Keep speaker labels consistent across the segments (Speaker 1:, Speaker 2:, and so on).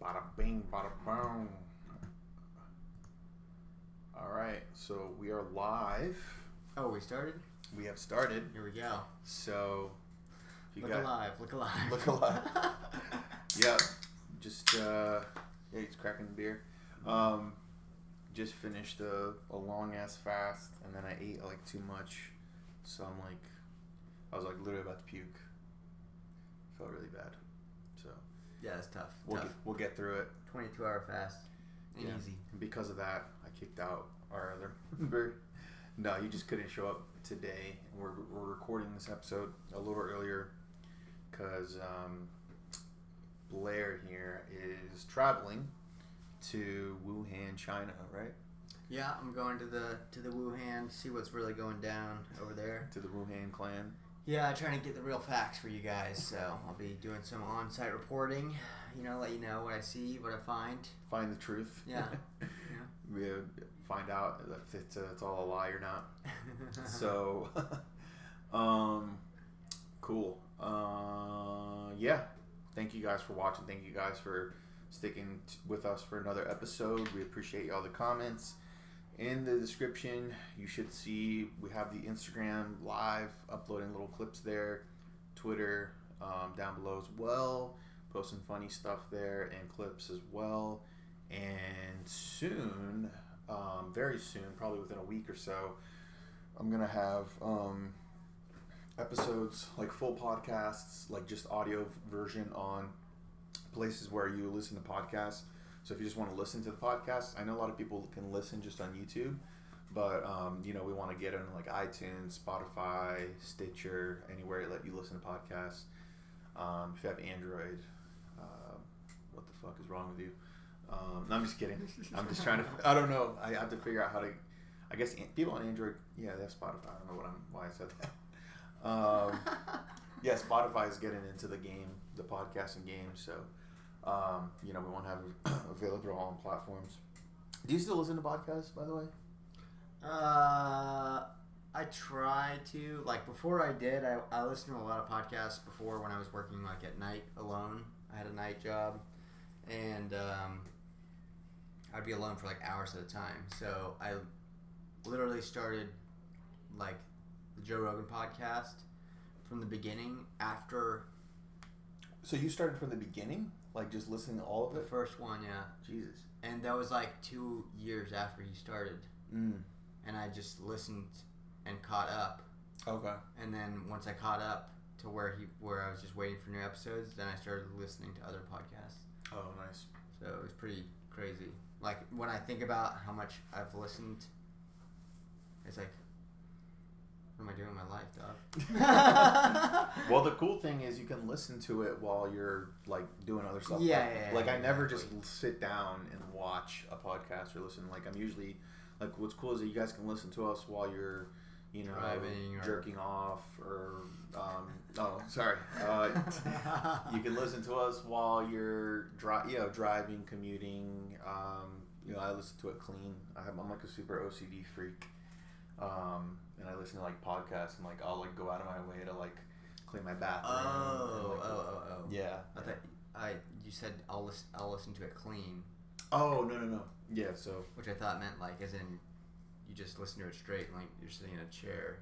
Speaker 1: Bada bing, bada boom. All right, so we are live.
Speaker 2: Oh, we started?
Speaker 1: We have started.
Speaker 2: Here we go.
Speaker 1: So, if you
Speaker 2: Look alive. Look alive.
Speaker 1: Yep. Just, he's cracking the beer. Just finished a long-ass fast, and then I ate, too much. So I was, literally about to puke. Felt really bad. So.
Speaker 2: Yeah, it's tough.
Speaker 1: We'll get through it.
Speaker 2: 22-hour fast. Ain't easy.
Speaker 1: And because of that, I kicked out our other member. No, you just couldn't show up today. We're recording this episode a little earlier because Blair here is traveling to Wuhan, China, right?
Speaker 2: Yeah, I'm going to the Wuhan, see what's really going down over there.
Speaker 1: To the Wuhan clan.
Speaker 2: Yeah, trying to get the real facts for you guys. So I'll be doing some on-site reporting. Let you know what I see, what I find.
Speaker 1: Find the truth.
Speaker 2: Yeah.
Speaker 1: We find out if it's all a lie or not. So, cool. Yeah. Thank you guys for watching. Thank you guys for sticking with us for another episode. We appreciate all the comments. In the description, you should see we have the Instagram live, uploading little clips there. Twitter down below as well. Posting funny stuff there and clips as well. And soon, very soon, probably within a week or so, I'm going to have episodes, full podcasts, just audio version on places where you listen to podcasts. So if you just want to listen to the podcast, I know a lot of people can listen just on YouTube, but we want to get on iTunes, Spotify, Stitcher, anywhere that you listen to podcasts. If you have Android, what the fuck is wrong with you? No, I'm just kidding. I'm just trying to. I don't know. I have to figure out how to. I guess people on Android, yeah, they have Spotify. I don't know why I said that. Yeah, Spotify is getting into the game, the podcasting game. So. We want to have it available on all platforms. Do you still listen to podcasts, by the way?
Speaker 2: I try to. Before I did, I listened to a lot of podcasts before when I was working at night alone. I had a night job, and I'd be alone for hours at a time. So I literally started the Joe Rogan podcast from the beginning after.
Speaker 1: So you started from the beginning? Just listening to all of it?
Speaker 2: The first one, yeah.
Speaker 1: Jesus.
Speaker 2: And that was 2 years after he started.
Speaker 1: Mm.
Speaker 2: And I just listened and caught up.
Speaker 1: Okay.
Speaker 2: And then once I caught up to where I was just waiting for new episodes, then I started listening to other podcasts.
Speaker 1: Oh, nice.
Speaker 2: So it was pretty crazy. When I think about how much I've listened, it's what am I doing in my life, dog?
Speaker 1: Well, the cool thing is you can listen to it while you're doing other stuff.
Speaker 2: Yeah.
Speaker 1: I never just sit down and watch a podcast or listen. I'm usually what's cool is that you guys can listen to us while you're driving, jerking off, or you can listen to us while you're driving, commuting. I listen to it clean. I'm a super OCD freak. And I listen to podcasts and I'll go out of my way to clean my bathroom.
Speaker 2: Oh.
Speaker 1: Yeah.
Speaker 2: You said I'll listen to it clean.
Speaker 1: Oh no. Yeah, so
Speaker 2: which I thought meant as in you just listen to it straight and you're sitting in a chair.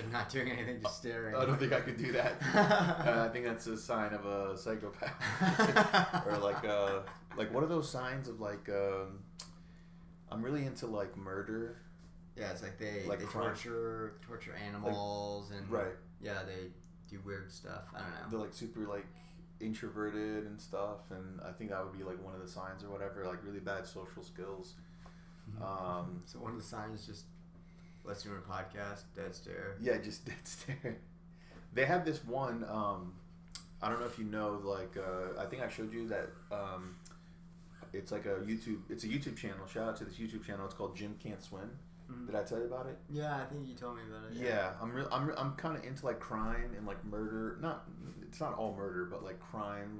Speaker 2: Not doing anything, just staring.
Speaker 1: I don't think I could do that. I think that's a sign of a psychopath. Or what are those signs of I'm really into murder.
Speaker 2: Yeah, it's they torture animals and
Speaker 1: right.
Speaker 2: Yeah, they do weird stuff. I don't know.
Speaker 1: They're super introverted and stuff, and I think that would be one of the signs or whatever. Really bad social skills.
Speaker 2: So one of the signs just listening to a podcast, dead stare.
Speaker 1: Yeah, just dead stare. They have this one. I don't know if you know. I think I showed you that. It's a YouTube channel. Shout out to this YouTube channel. It's called Jim Can't Swim. Mm-hmm. Did I tell you about it?
Speaker 2: Yeah, I think you told me about it.
Speaker 1: Yeah, I'm kind of into crime and murder. It's not all murder, but crime,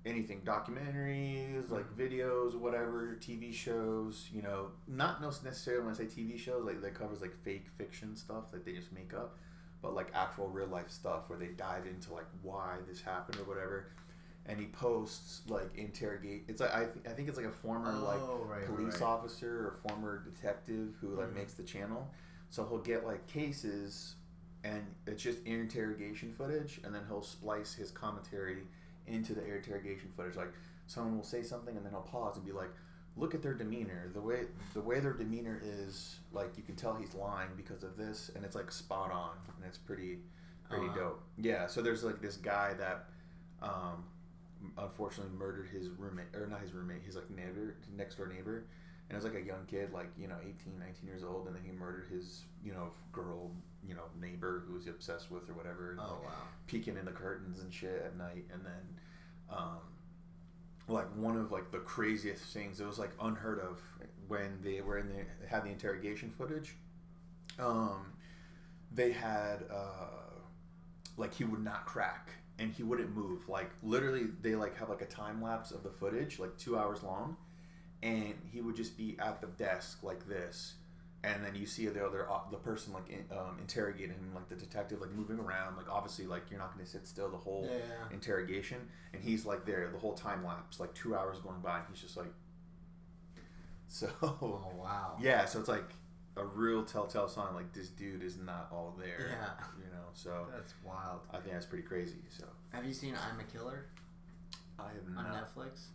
Speaker 1: anything, documentaries, videos, whatever, TV shows. Not necessarily when I say TV shows, that covers fake fiction stuff that they just make up, but actual real life stuff where they dive into why this happened or whatever. and he posts like interrogate. It's like I think it's like a former police officer or former detective who like makes the channel. So he'll get like cases, and it's just interrogation footage, and then he'll splice his commentary into the interrogation footage. Like someone will say something, and then he'll pause and be like, "Look at their demeanor. The way their demeanor is, like you can tell he's lying because of this," and it's like spot on, and it's pretty dope. Yeah. So there's like this guy that unfortunately murdered his roommate, or not his roommate, his like next door neighbor. And it was like a young kid, like, 18, 19 years old, and then he murdered his, girl, neighbor who was obsessed with or whatever. And, peeking in the curtains and shit at night. And then, like, one of, like, the craziest things, it was, like, unheard of when they had the interrogation footage. They had, like, he would not crack, and he wouldn't move. Like, literally, they, like, have, like, a time lapse of the footage, like, 2 hours long. And he would just be at the desk like this, and then you see the person like interrogating him, like the detective, like moving around, like obviously like you're not going to sit still the whole interrogation, and he's like there the whole time lapse, like 2 hours going by, and he's just like, so.
Speaker 2: Oh wow.
Speaker 1: Yeah, so it's like a real telltale sign, like this dude is not all there.
Speaker 2: Yeah.
Speaker 1: So
Speaker 2: that's wild.
Speaker 1: I think that's pretty crazy. So.
Speaker 2: Have you seen I'm a Killer?
Speaker 1: I have
Speaker 2: on
Speaker 1: not.
Speaker 2: Netflix.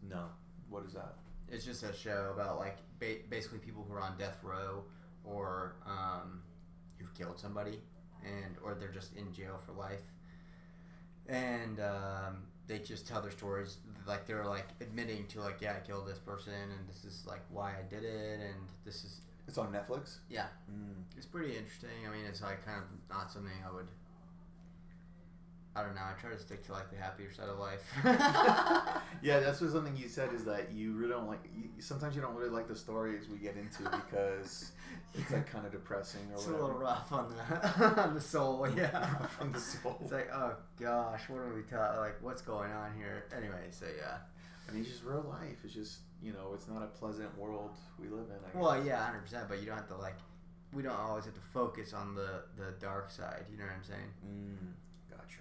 Speaker 1: No. What is that?
Speaker 2: It's just a show about like basically people who are on death row or who've killed somebody, or they're just in jail for life, and they just tell their stories, like they're like admitting to like, yeah, I killed this person, and this is like why I did it, and this is.
Speaker 1: It's on Netflix.
Speaker 2: Yeah, It's pretty interesting. I mean, it's like kind of not something I don't know. I try to stick to like the happier side of life.
Speaker 1: Yeah, that's what something you said is that you really don't like. Sometimes you don't really like the stories we get into because it's like kind of depressing or
Speaker 2: it's
Speaker 1: whatever.
Speaker 2: A little rough on the soul. Yeah,
Speaker 1: rough on the soul.
Speaker 2: It's like, oh gosh, what are we talking? Like, what's going on here? Anyway, so yeah.
Speaker 1: I mean, it's just real life. It's just it's not a pleasant world we live in. I guess.
Speaker 2: Well, yeah, 100%. But you don't have to like. We don't always have to focus on the dark side. You know what I'm saying?
Speaker 1: Gotcha.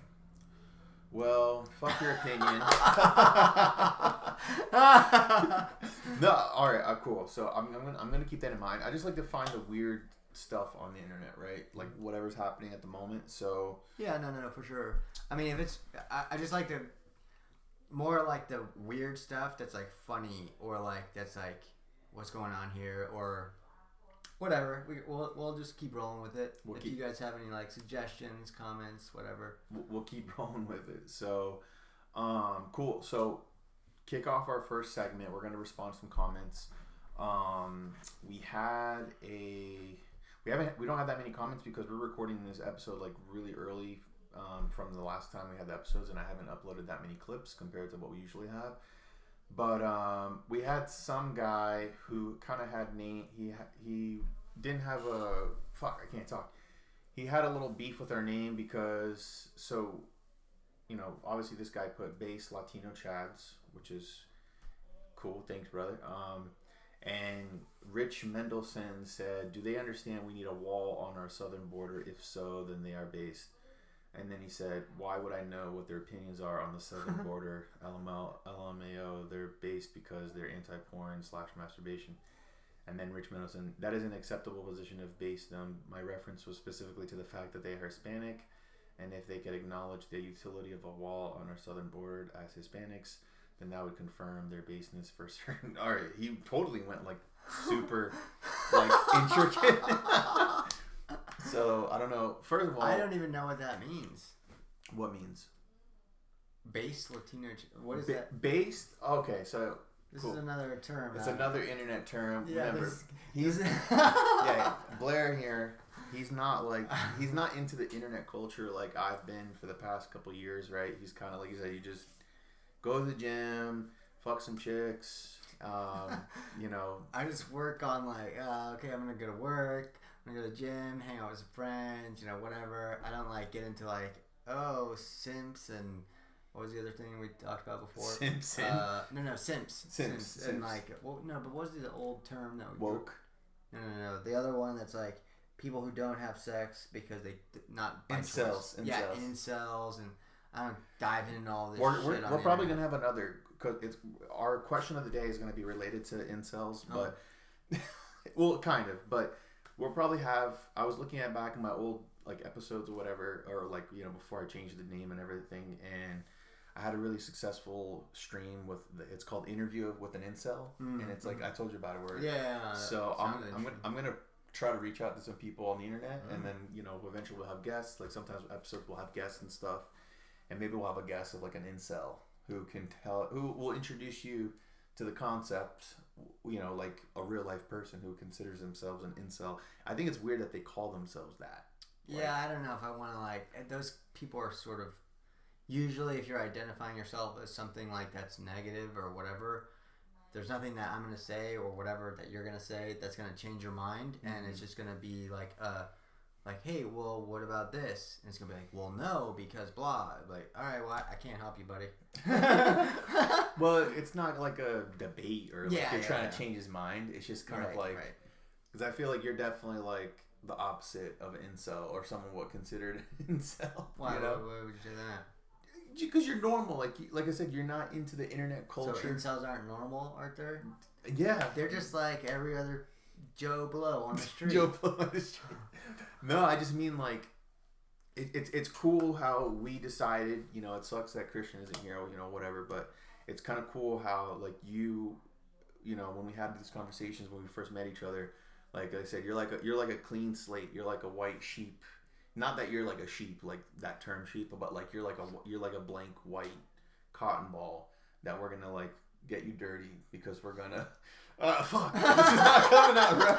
Speaker 1: Well, fuck your opinion. No, all right, cool. So I'm gonna keep that in mind. I just like to find the weird stuff on the internet, right? Like whatever's happening at the moment. So
Speaker 2: yeah, no, for sure. I mean, if it's, I just like to more like the weird stuff that's like funny, or like that's like what's going on here, or whatever. We'll just keep rolling with it. If you guys have any like suggestions, comments, whatever,
Speaker 1: we'll keep rolling with it. So, cool. So, kick off our first segment. We're gonna respond to some comments. We don't have that many comments because we're recording this episode like really early from the last time we had the episodes, and I haven't uploaded that many clips compared to what we usually have. But we had some guy who kind of had he didn't have a I can't talk. He had a little beef with our name because obviously this guy put base Latino Chads, which is cool. Thanks, brother. And Rich Mendelson said, "Do they understand we need a wall on our southern border? If so, then they are based." And then he said, "Why would I know what their opinions are on the southern border? LMAO, they're based because they're anti-porn / masturbation." And then Rich Mendelson, "That is an acceptable position of base them. My reference was specifically to the fact that they are Hispanic, and if they could acknowledge the utility of a wall on our southern border as Hispanics, then that would confirm their baseness for certain." All right, he totally went like super like intricate. So I don't know. First of all,
Speaker 2: I don't even know what that means.
Speaker 1: What means?
Speaker 2: Based Latino. What is that?
Speaker 1: Based. Okay, so
Speaker 2: this
Speaker 1: cool.
Speaker 2: is another term.
Speaker 1: It's another internet term.
Speaker 2: Yeah,
Speaker 1: remember,
Speaker 2: he's
Speaker 1: yeah, Blair here. He's not into the internet culture like I've been for the past couple years, right? He's kind of like you said, you just go to the gym, fuck some chicks,
Speaker 2: I just work on like, okay, I'm gonna go to work. I'm gonna go to the gym, hang out with some friends, whatever. I don't like get into like, simps and what was the other thing we talked about before?
Speaker 1: Simps.
Speaker 2: Simps. And like, but what was the old term that
Speaker 1: woke?
Speaker 2: No. The other one that's like people who don't have sex because they not by
Speaker 1: incels.
Speaker 2: Yeah, incels, and I don't dive into all this
Speaker 1: We're
Speaker 2: shit on
Speaker 1: probably
Speaker 2: internet.
Speaker 1: gonna have another, because it's our question of the day is gonna be related to incels, but well, kind of, but we'll probably have. I was looking at back in my old like episodes or whatever, or like before I changed the name and everything, and I had a really successful stream with it's called Interview with an Incel, and it's like I told you about it. Where so I'm gonna try to reach out to some people on the internet, and then eventually we'll have guests. Like sometimes episodes we'll have guests and stuff, and maybe we'll have a guest of like an incel who will introduce you to the concept, like a real life person who considers themselves an incel. I think it's weird that they call themselves that.
Speaker 2: Yeah, I don't know if I want to like those people are sort of usually if you're identifying yourself as something like that's negative or whatever. There's nothing that I'm gonna say or whatever that you're gonna say that's gonna change your mind, and it's just gonna be like hey, well, what about this? And it's gonna be like, well, no, because blah. Like, all right, well, I can't help you, buddy.
Speaker 1: Well, it's not like a debate or like you're trying to change his mind. It's just kind of like, because I feel like you're definitely like the opposite of an incel or someone what considered an incel.
Speaker 2: Why? Why would you say that?
Speaker 1: Because you're normal, like I said, you're not into the internet culture.
Speaker 2: So incels aren't normal, aren't they?
Speaker 1: Yeah,
Speaker 2: they're just like every other Joe Blow on the street.
Speaker 1: Joe Blow on the street. No, I just mean like it's cool how we decided. It sucks that Christian isn't here. Whatever, but it's kind of cool how like when we had these conversations when we first met each other. Like I said, you're like a clean slate. You're like a white sheep. Not that you're like a sheep, like that term sheep, but like you're like a blank white cotton ball that we're gonna like get you dirty because we're gonna fuck, this is not coming out right.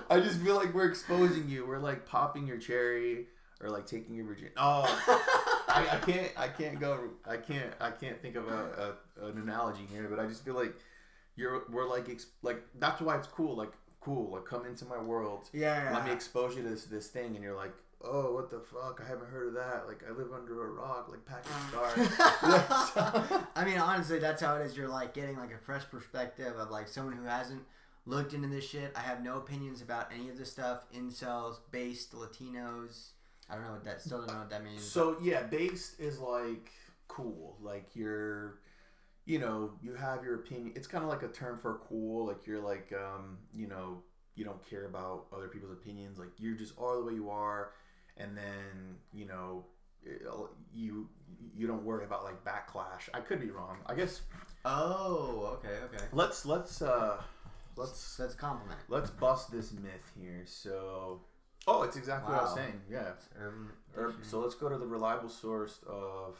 Speaker 1: I just feel like we're exposing you. We're like popping your cherry or like taking your virginity. Oh, I can't think of an analogy here, but I just feel like we're like that's why it's cool. Like come into my world.
Speaker 2: Yeah.
Speaker 1: Let me expose you to this thing, and you're like, oh, what the fuck? I haven't heard of that. Like, I live under a rock, like Patrick Star.
Speaker 2: I mean, honestly, that's how it is. You're like getting like a fresh perspective of like someone who hasn't looked into this shit. I have no opinions about any of this stuff. Incels, based, Latinos. I don't know what that. Still don't know what that means.
Speaker 1: So yeah, based is like cool. Like you're, you have your opinion. It's kind of like a term for cool. Like you're like, you don't care about other people's opinions. Like you just are the way you are. And then, you don't worry about like backlash. I could be wrong. I guess.
Speaker 2: Oh, okay.
Speaker 1: Let's
Speaker 2: compliment.
Speaker 1: Let's bust this myth here. So, it's exactly what I was saying. Yeah. So let's go to the reliable source of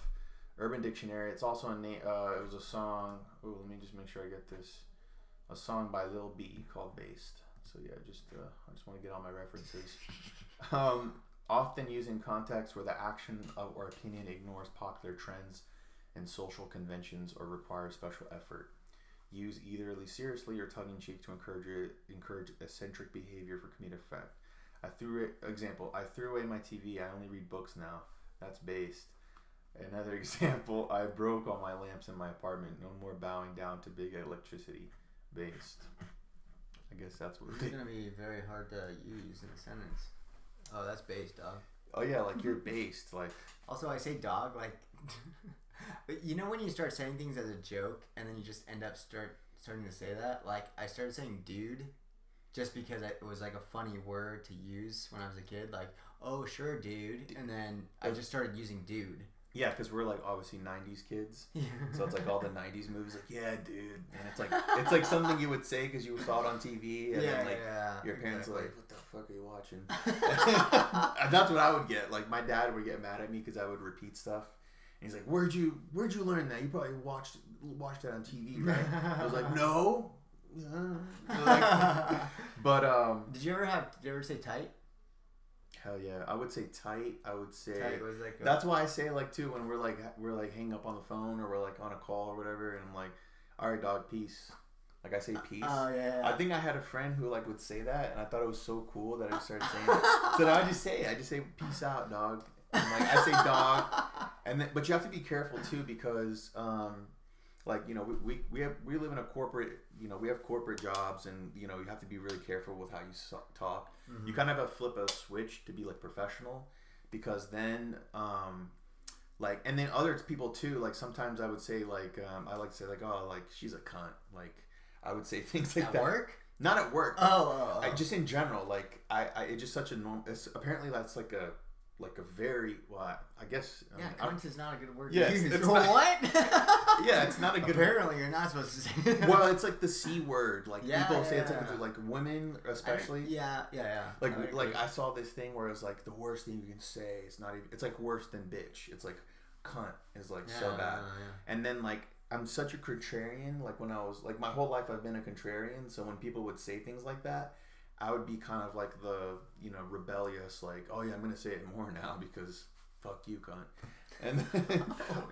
Speaker 1: Urban Dictionary. It's also it was a song. Oh, let me just make sure I get this. A song by Lil B called "Based." So yeah, I just want to get all my references. Often used in contexts where the action of or opinion ignores popular trends and social conventions or requires special effort. Use either seriously or tongue-in-cheek to encourage eccentric behavior for comedic effect. I threw away my TV. I only read books now. That's based. Another example, I broke all my lamps in my apartment. No more bowing down to big electricity. Based. I guess that's what
Speaker 2: it's going to be very hard to use in a sentence. Oh, that's based, dog.
Speaker 1: Oh yeah, like you're based, like.
Speaker 2: Also, I say dog, like. But when you start saying things as a joke, and then you just end up starting to say that. Like I started saying dude, just because it was like a funny word to use when I was a kid. Like, oh sure, dude, and then I just started using dude.
Speaker 1: Yeah, because we're like obviously '90s kids, so it's like all the '90s movies, like yeah, dude, and it's like something you would say because you saw it on TV, and then like your parents are like, what the fuck are you watching? That's what I would get. Like my dad would get mad at me because I would repeat stuff, and he's like, where'd you learn that? You probably watched that on TV, right? I was like, no. But
Speaker 2: did you ever say tight?
Speaker 1: Hell yeah, I would say tight. I would say
Speaker 2: tight was like
Speaker 1: that's why I say like too when we're like hanging up on the phone or we're like on a call or whatever, and I'm like, all right, dog, peace. Like I say peace.
Speaker 2: Oh yeah.
Speaker 1: I think I had a friend who like would say that, and I thought it was so cool that I started saying it. So now I just say peace out, dog. And like I say dog, and then but you have to be careful too because like we live in a corporate, we have corporate jobs, and you have to be really careful with how you talk. You kind of have to flip a switch to be like professional, because then Like, and then other people too. Like sometimes I would say like I like to say like, oh, like she's a cunt. Like I would say things like
Speaker 2: at
Speaker 1: that.
Speaker 2: work?
Speaker 1: Not at work.
Speaker 2: Oh.
Speaker 1: Just in general. Like it's just such a normal. Apparently that's like a very I guess.
Speaker 2: Yeah, cunt is not a good word.
Speaker 1: Yes,
Speaker 2: to use.
Speaker 1: it's
Speaker 2: What?
Speaker 1: Yeah, it's not a good.
Speaker 2: Apparently, you're not supposed to say that.
Speaker 1: Well, it's like the C word. Like people say it's
Speaker 2: yeah.
Speaker 1: like women especially.
Speaker 2: Yeah.
Speaker 1: Like I saw this thing where it's like the worst thing you can say. It's not even. It's like worse than bitch. It's like cunt is like so bad.
Speaker 2: Yeah.
Speaker 1: And then like I'm such a contrarian. Like when I was like my whole life I've been a contrarian. So when people would say things like that, I would be kind of like the rebellious. Like, oh yeah, I'm gonna say it more now because fuck you, cunt. And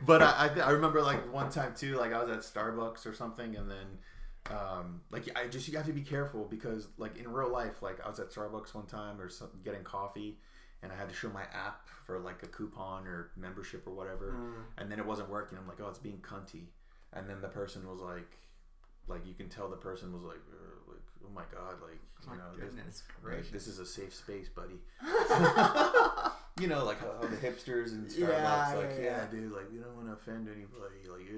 Speaker 1: but I remember like one time too. Like I was at Starbucks or something, and then like you have to be careful because like in real life, like I was at Starbucks one time or something, getting coffee, and I had to show my app for like a coupon or membership or whatever, and then it wasn't working. I'm like, oh, it's being cunty, and then the person was like you can tell the person was like oh my god, like this is a safe space, buddy. Like how the hipsters and Starbucks, yeah, dude, like we don't want to offend anybody, like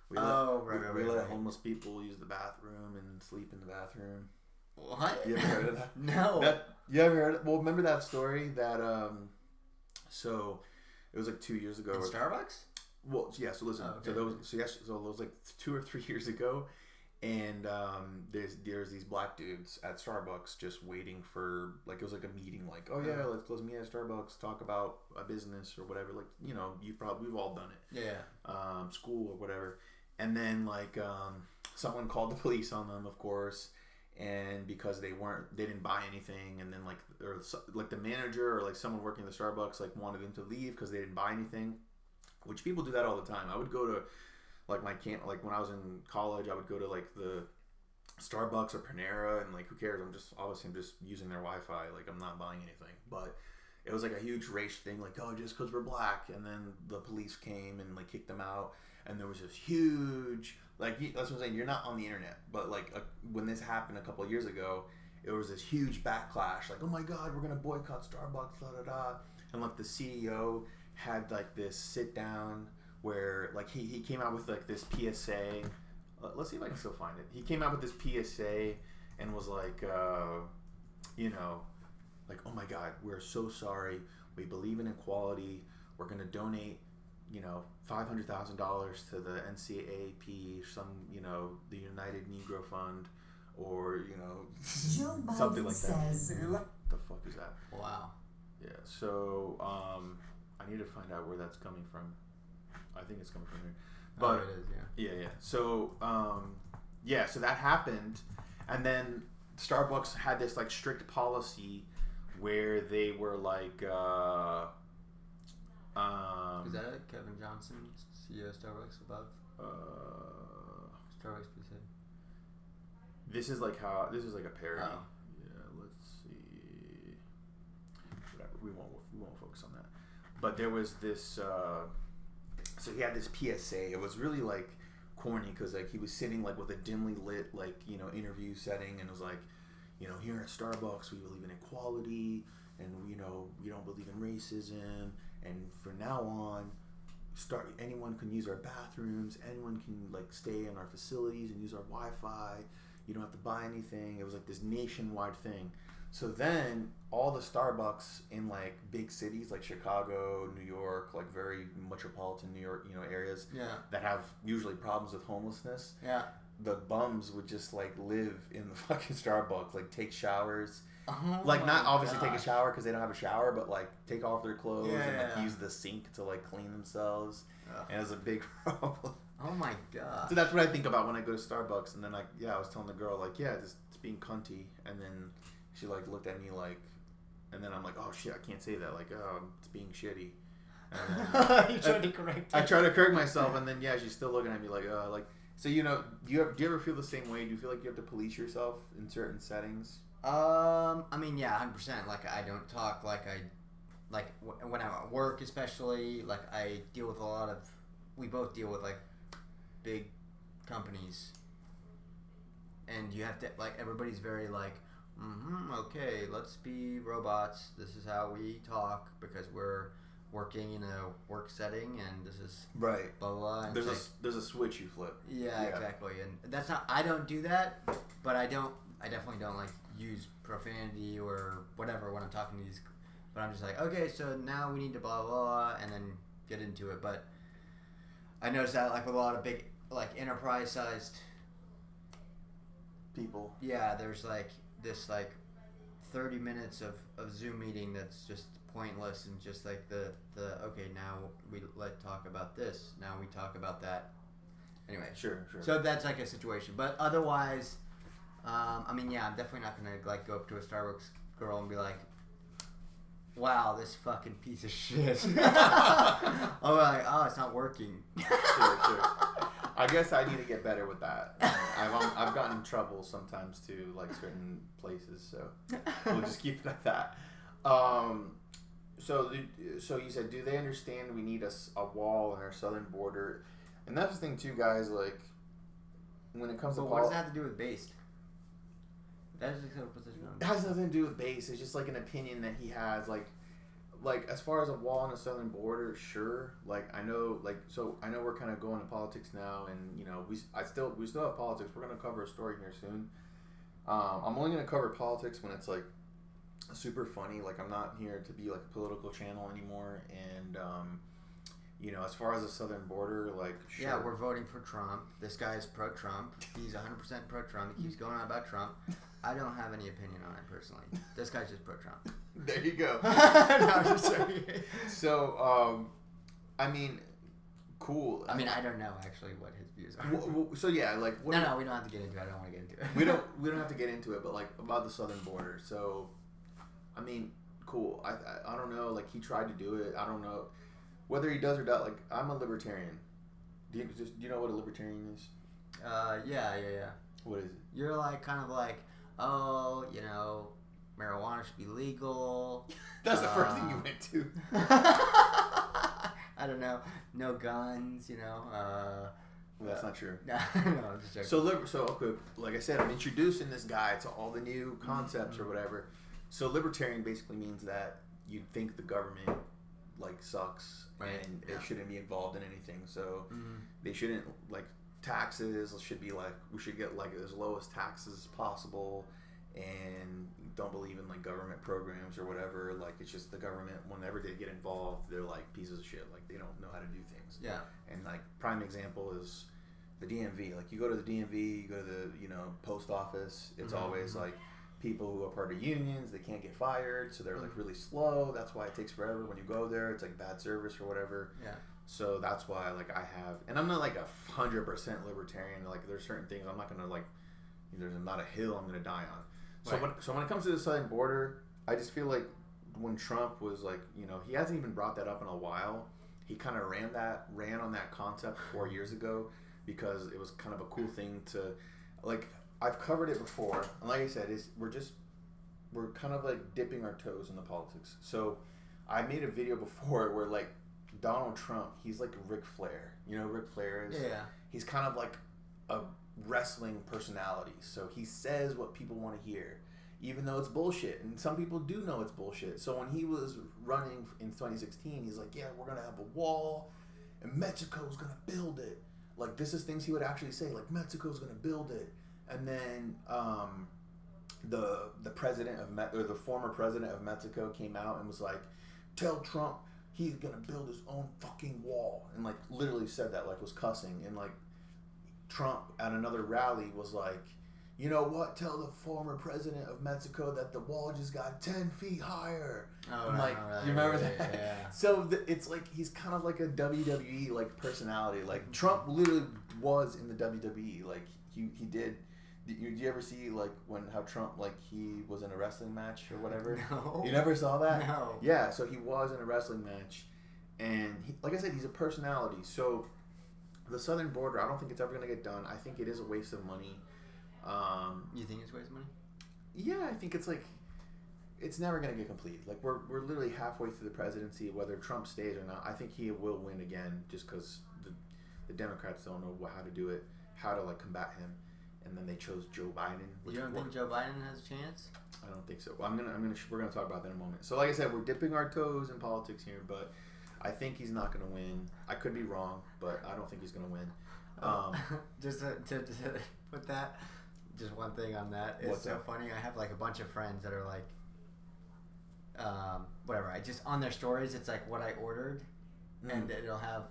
Speaker 1: we let homeless people use the bathroom and sleep in the bathroom.
Speaker 2: What?
Speaker 1: You ever heard of that?
Speaker 2: No.
Speaker 1: You ever heard of, well, remember that story that so it was like 2 years ago.
Speaker 2: In Starbucks?
Speaker 1: Well, yeah. So listen.
Speaker 2: Oh, okay.
Speaker 1: So it was like 2 or 3 years ago, and there's these black dudes at Starbucks just waiting for like it was like a meeting. Like, oh yeah, let's meet at Starbucks, talk about a business or whatever. Like we've all done it.
Speaker 2: Yeah.
Speaker 1: School or whatever, and then like someone called the police on them, of course. And because they didn't buy anything, and then like the manager or like someone working at the Starbucks like wanted them to leave because they didn't buy anything, which people do that all the time. I would go to like like when I was in college, I would go to like the Starbucks or Panera, and like who cares? I'm just using their Wi-Fi. Like I'm not buying anything, but it was like a huge race thing. Like, oh, just because we're black, and then the police came and like kicked them out, and there was this huge. Like, that's what I'm saying, you're not on the internet, but like when this happened a couple of years ago, it was this huge backlash, like, oh my god, we're gonna boycott Starbucks, da da da, and like the CEO had like this sit down where like he came out with like this PSA, let's see if I can still find it. He came out with this PSA and was like, like, oh my god, we're so sorry, we believe in equality, we're gonna donate $500,000 to the NCAAP, the United Negro Fund, or something like that. What the fuck is that?
Speaker 2: Wow.
Speaker 1: Yeah. So I need to find out where that's coming from. I think it's coming from here. But
Speaker 2: it is. Yeah.
Speaker 1: Yeah. So so that happened, and then Starbucks had this like strict policy where they were like.
Speaker 2: Is that Kevin Johnson, CEO of Starbucks, above? Starbucks PC.
Speaker 1: This is like a parody.
Speaker 2: Oh.
Speaker 1: Yeah, let's see. Whatever. We won't focus on that. But there was this. So he had this PSA. It was really like corny because like he was sitting like with a dimly lit interview setting, and it was like, here at Starbucks we believe in equality, and we don't believe in racism. And from now on, anyone can use our bathrooms. Anyone can like stay in our facilities and use our Wi-Fi. You don't have to buy anything. It was like this nationwide thing. So then all the Starbucks in like big cities like Chicago, New York, like very metropolitan New York, areas that have usually problems with homelessness.
Speaker 2: Yeah.
Speaker 1: The bums would just like live in the fucking Starbucks, like take showers.
Speaker 2: Oh
Speaker 1: like not obviously take a shower because they don't have a shower, but like take off their clothes and like use the sink to like clean themselves. And it's a big problem.
Speaker 2: Oh my god.
Speaker 1: So that's what I think about when I go to Starbucks, and then I was telling the girl like, yeah, it's being cunty, and then she like looked at me like, and then I'm like, oh shit, I can't say that, like, oh, it's being shitty. And then,
Speaker 2: you tried to correct it.
Speaker 1: I try to correct myself, and then she's still looking at me like, so do you ever feel the same way? Do you feel like you have to police yourself in certain settings?
Speaker 2: I mean, yeah, 100%. Like, I don't talk when I'm at work, especially. Like, I deal with we both deal with like big companies, and you have to everybody's very like, okay, let's be robots. This is how we talk because we're working in a work setting, and this is
Speaker 1: right.
Speaker 2: blah blah. And
Speaker 1: There's a switch you flip.
Speaker 2: Yeah, exactly. And that's not. I don't do that, but I definitely don't like use profanity or whatever when I'm talking to these. But I'm just like, okay, so now we need to blah blah blah, and then get into it. But I noticed that like with a lot of big like enterprise sized
Speaker 1: people.
Speaker 2: Yeah, there's like this like 30 minutes of Zoom meeting that's just pointless, and just like the okay, now let's talk about this, now we talk about that. Anyway,
Speaker 1: sure.
Speaker 2: So that's like a situation, but otherwise, I mean, yeah, I'm definitely not gonna like go up to a Starbucks girl and be like, wow, this fucking piece of shit. I'm like, oh, it's not working.
Speaker 1: Sure. I guess I need to get better with that. I've gotten in trouble sometimes too, like certain places. So we'll just keep it at that. So you said, do they understand we need a wall on our southern border? And that's the thing too, guys. Like when it comes to
Speaker 2: what does that have to do with based? That is a position.
Speaker 1: It has nothing to do with base. It's just like an opinion that he has. Like as far as a wall on the southern border, sure. Like I know we're kind of going to politics now, and you know we still have politics. We're gonna cover a story here soon. I'm only gonna cover politics when it's like super funny. Like I'm not here to be like a political channel anymore. And you know, as far as the southern border, like sure.
Speaker 2: Yeah, we're voting for Trump. This guy is pro-Trump. He's 100% pro-Trump. He keeps going on about Trump. I don't have any opinion on it personally. This guy's just pro-Trump.
Speaker 1: There you go.
Speaker 2: No, I'm just joking.
Speaker 1: So, I mean, cool.
Speaker 2: I mean, I don't know actually what his views are.
Speaker 1: So yeah, like
Speaker 2: no, we don't have to get into it. I don't want to get into it.
Speaker 1: we don't have to get into it, but like about the southern border. So, I mean, cool. I don't know. Like he tried to do it. I don't know whether he does or not. Like I'm a libertarian. Do you know what a libertarian is?
Speaker 2: Yeah.
Speaker 1: What is it?
Speaker 2: You're like kind of like, oh, you know, marijuana should be legal.
Speaker 1: That's the first thing you went to.
Speaker 2: I don't know. No guns, you know.
Speaker 1: Well, that's not true.
Speaker 2: No, I'm just joking.
Speaker 1: So okay, like I said, I'm introducing this guy to all the new concepts or whatever. So libertarian basically means that you think the government like sucks,
Speaker 2: right,
Speaker 1: and it shouldn't be involved in anything. So they shouldn't like taxes should be like we should get like as low as taxes as possible, and don't believe in like government programs or whatever. Like it's just the government, whenever they get involved, they're like pieces of shit. Like they don't know how to do things.
Speaker 2: Yeah.
Speaker 1: And like prime example is the DMV. Like you go to the DMV, you go to the post office. It's always like people who are part of unions. They can't get fired, so they're like really slow. That's why it takes forever when you go there. It's like bad service or whatever.
Speaker 2: Yeah.
Speaker 1: So that's why like I have, and I'm not like 100% libertarian. Like there's certain things I'm not gonna like. There's not a hill I'm gonna die on. So when it comes to the southern border, I just feel like when Trump was like, he hasn't even brought that up in a while. He kind of ran on that concept 4 years ago because it was kind of a cool thing to, like, I've covered it before, and like I said, we're kind of like dipping our toes in the politics. So I made a video before where like Donald Trump, he's like Ric Flair. You know who Ric Flair is?
Speaker 2: Yeah.
Speaker 1: He's kind of like a wrestling personality, so he says what people want to hear, even though it's bullshit, and some people do know it's bullshit. So when he was running in 2016, he's like, yeah, we're gonna have a wall and Mexico's gonna build it. Like, this is things he would actually say, like, Mexico's gonna build it. And then the president of the former president of Mexico came out and was like, tell Trump he's gonna build his own fucking wall, and like literally said that, like was cussing. And like Trump at another rally was like, you know what, tell the former president of Mexico that the wall just got 10 feet higher.
Speaker 2: Oh,
Speaker 1: I'm like,
Speaker 2: right,
Speaker 1: you remember
Speaker 2: right,
Speaker 1: that?
Speaker 2: yeah.
Speaker 1: So it's like he's kind of like a WWE like personality. Like Trump literally was in the WWE. Like he did. Did you ever see like how Trump, like he was in a wrestling match or whatever?
Speaker 2: No.
Speaker 1: You never saw that?
Speaker 2: No.
Speaker 1: Yeah, so he was in a wrestling match, and like I said, he's a personality. So the southern border, I don't think it's ever gonna get done. I think it is a waste of money.
Speaker 2: You think it's a waste of money?
Speaker 1: Yeah, I think it's like it's never gonna get completed. Like we're literally halfway through the presidency. Whether Trump stays or not, I think he will win again, just because the Democrats don't know how to do it, how to like combat him. And then they chose Joe Biden.
Speaker 2: You don't think Joe Biden has a chance?
Speaker 1: I don't think so. Well, we're gonna talk about that in a moment. So, like I said, we're dipping our toes in politics here, but I think he's not going to win. I could be wrong, but I don't think he's going to win.
Speaker 2: Just to put that, just one thing on that. It's so funny. I have like a bunch of friends that are like, whatever. I just on their stories, it's like what I ordered, and it'll have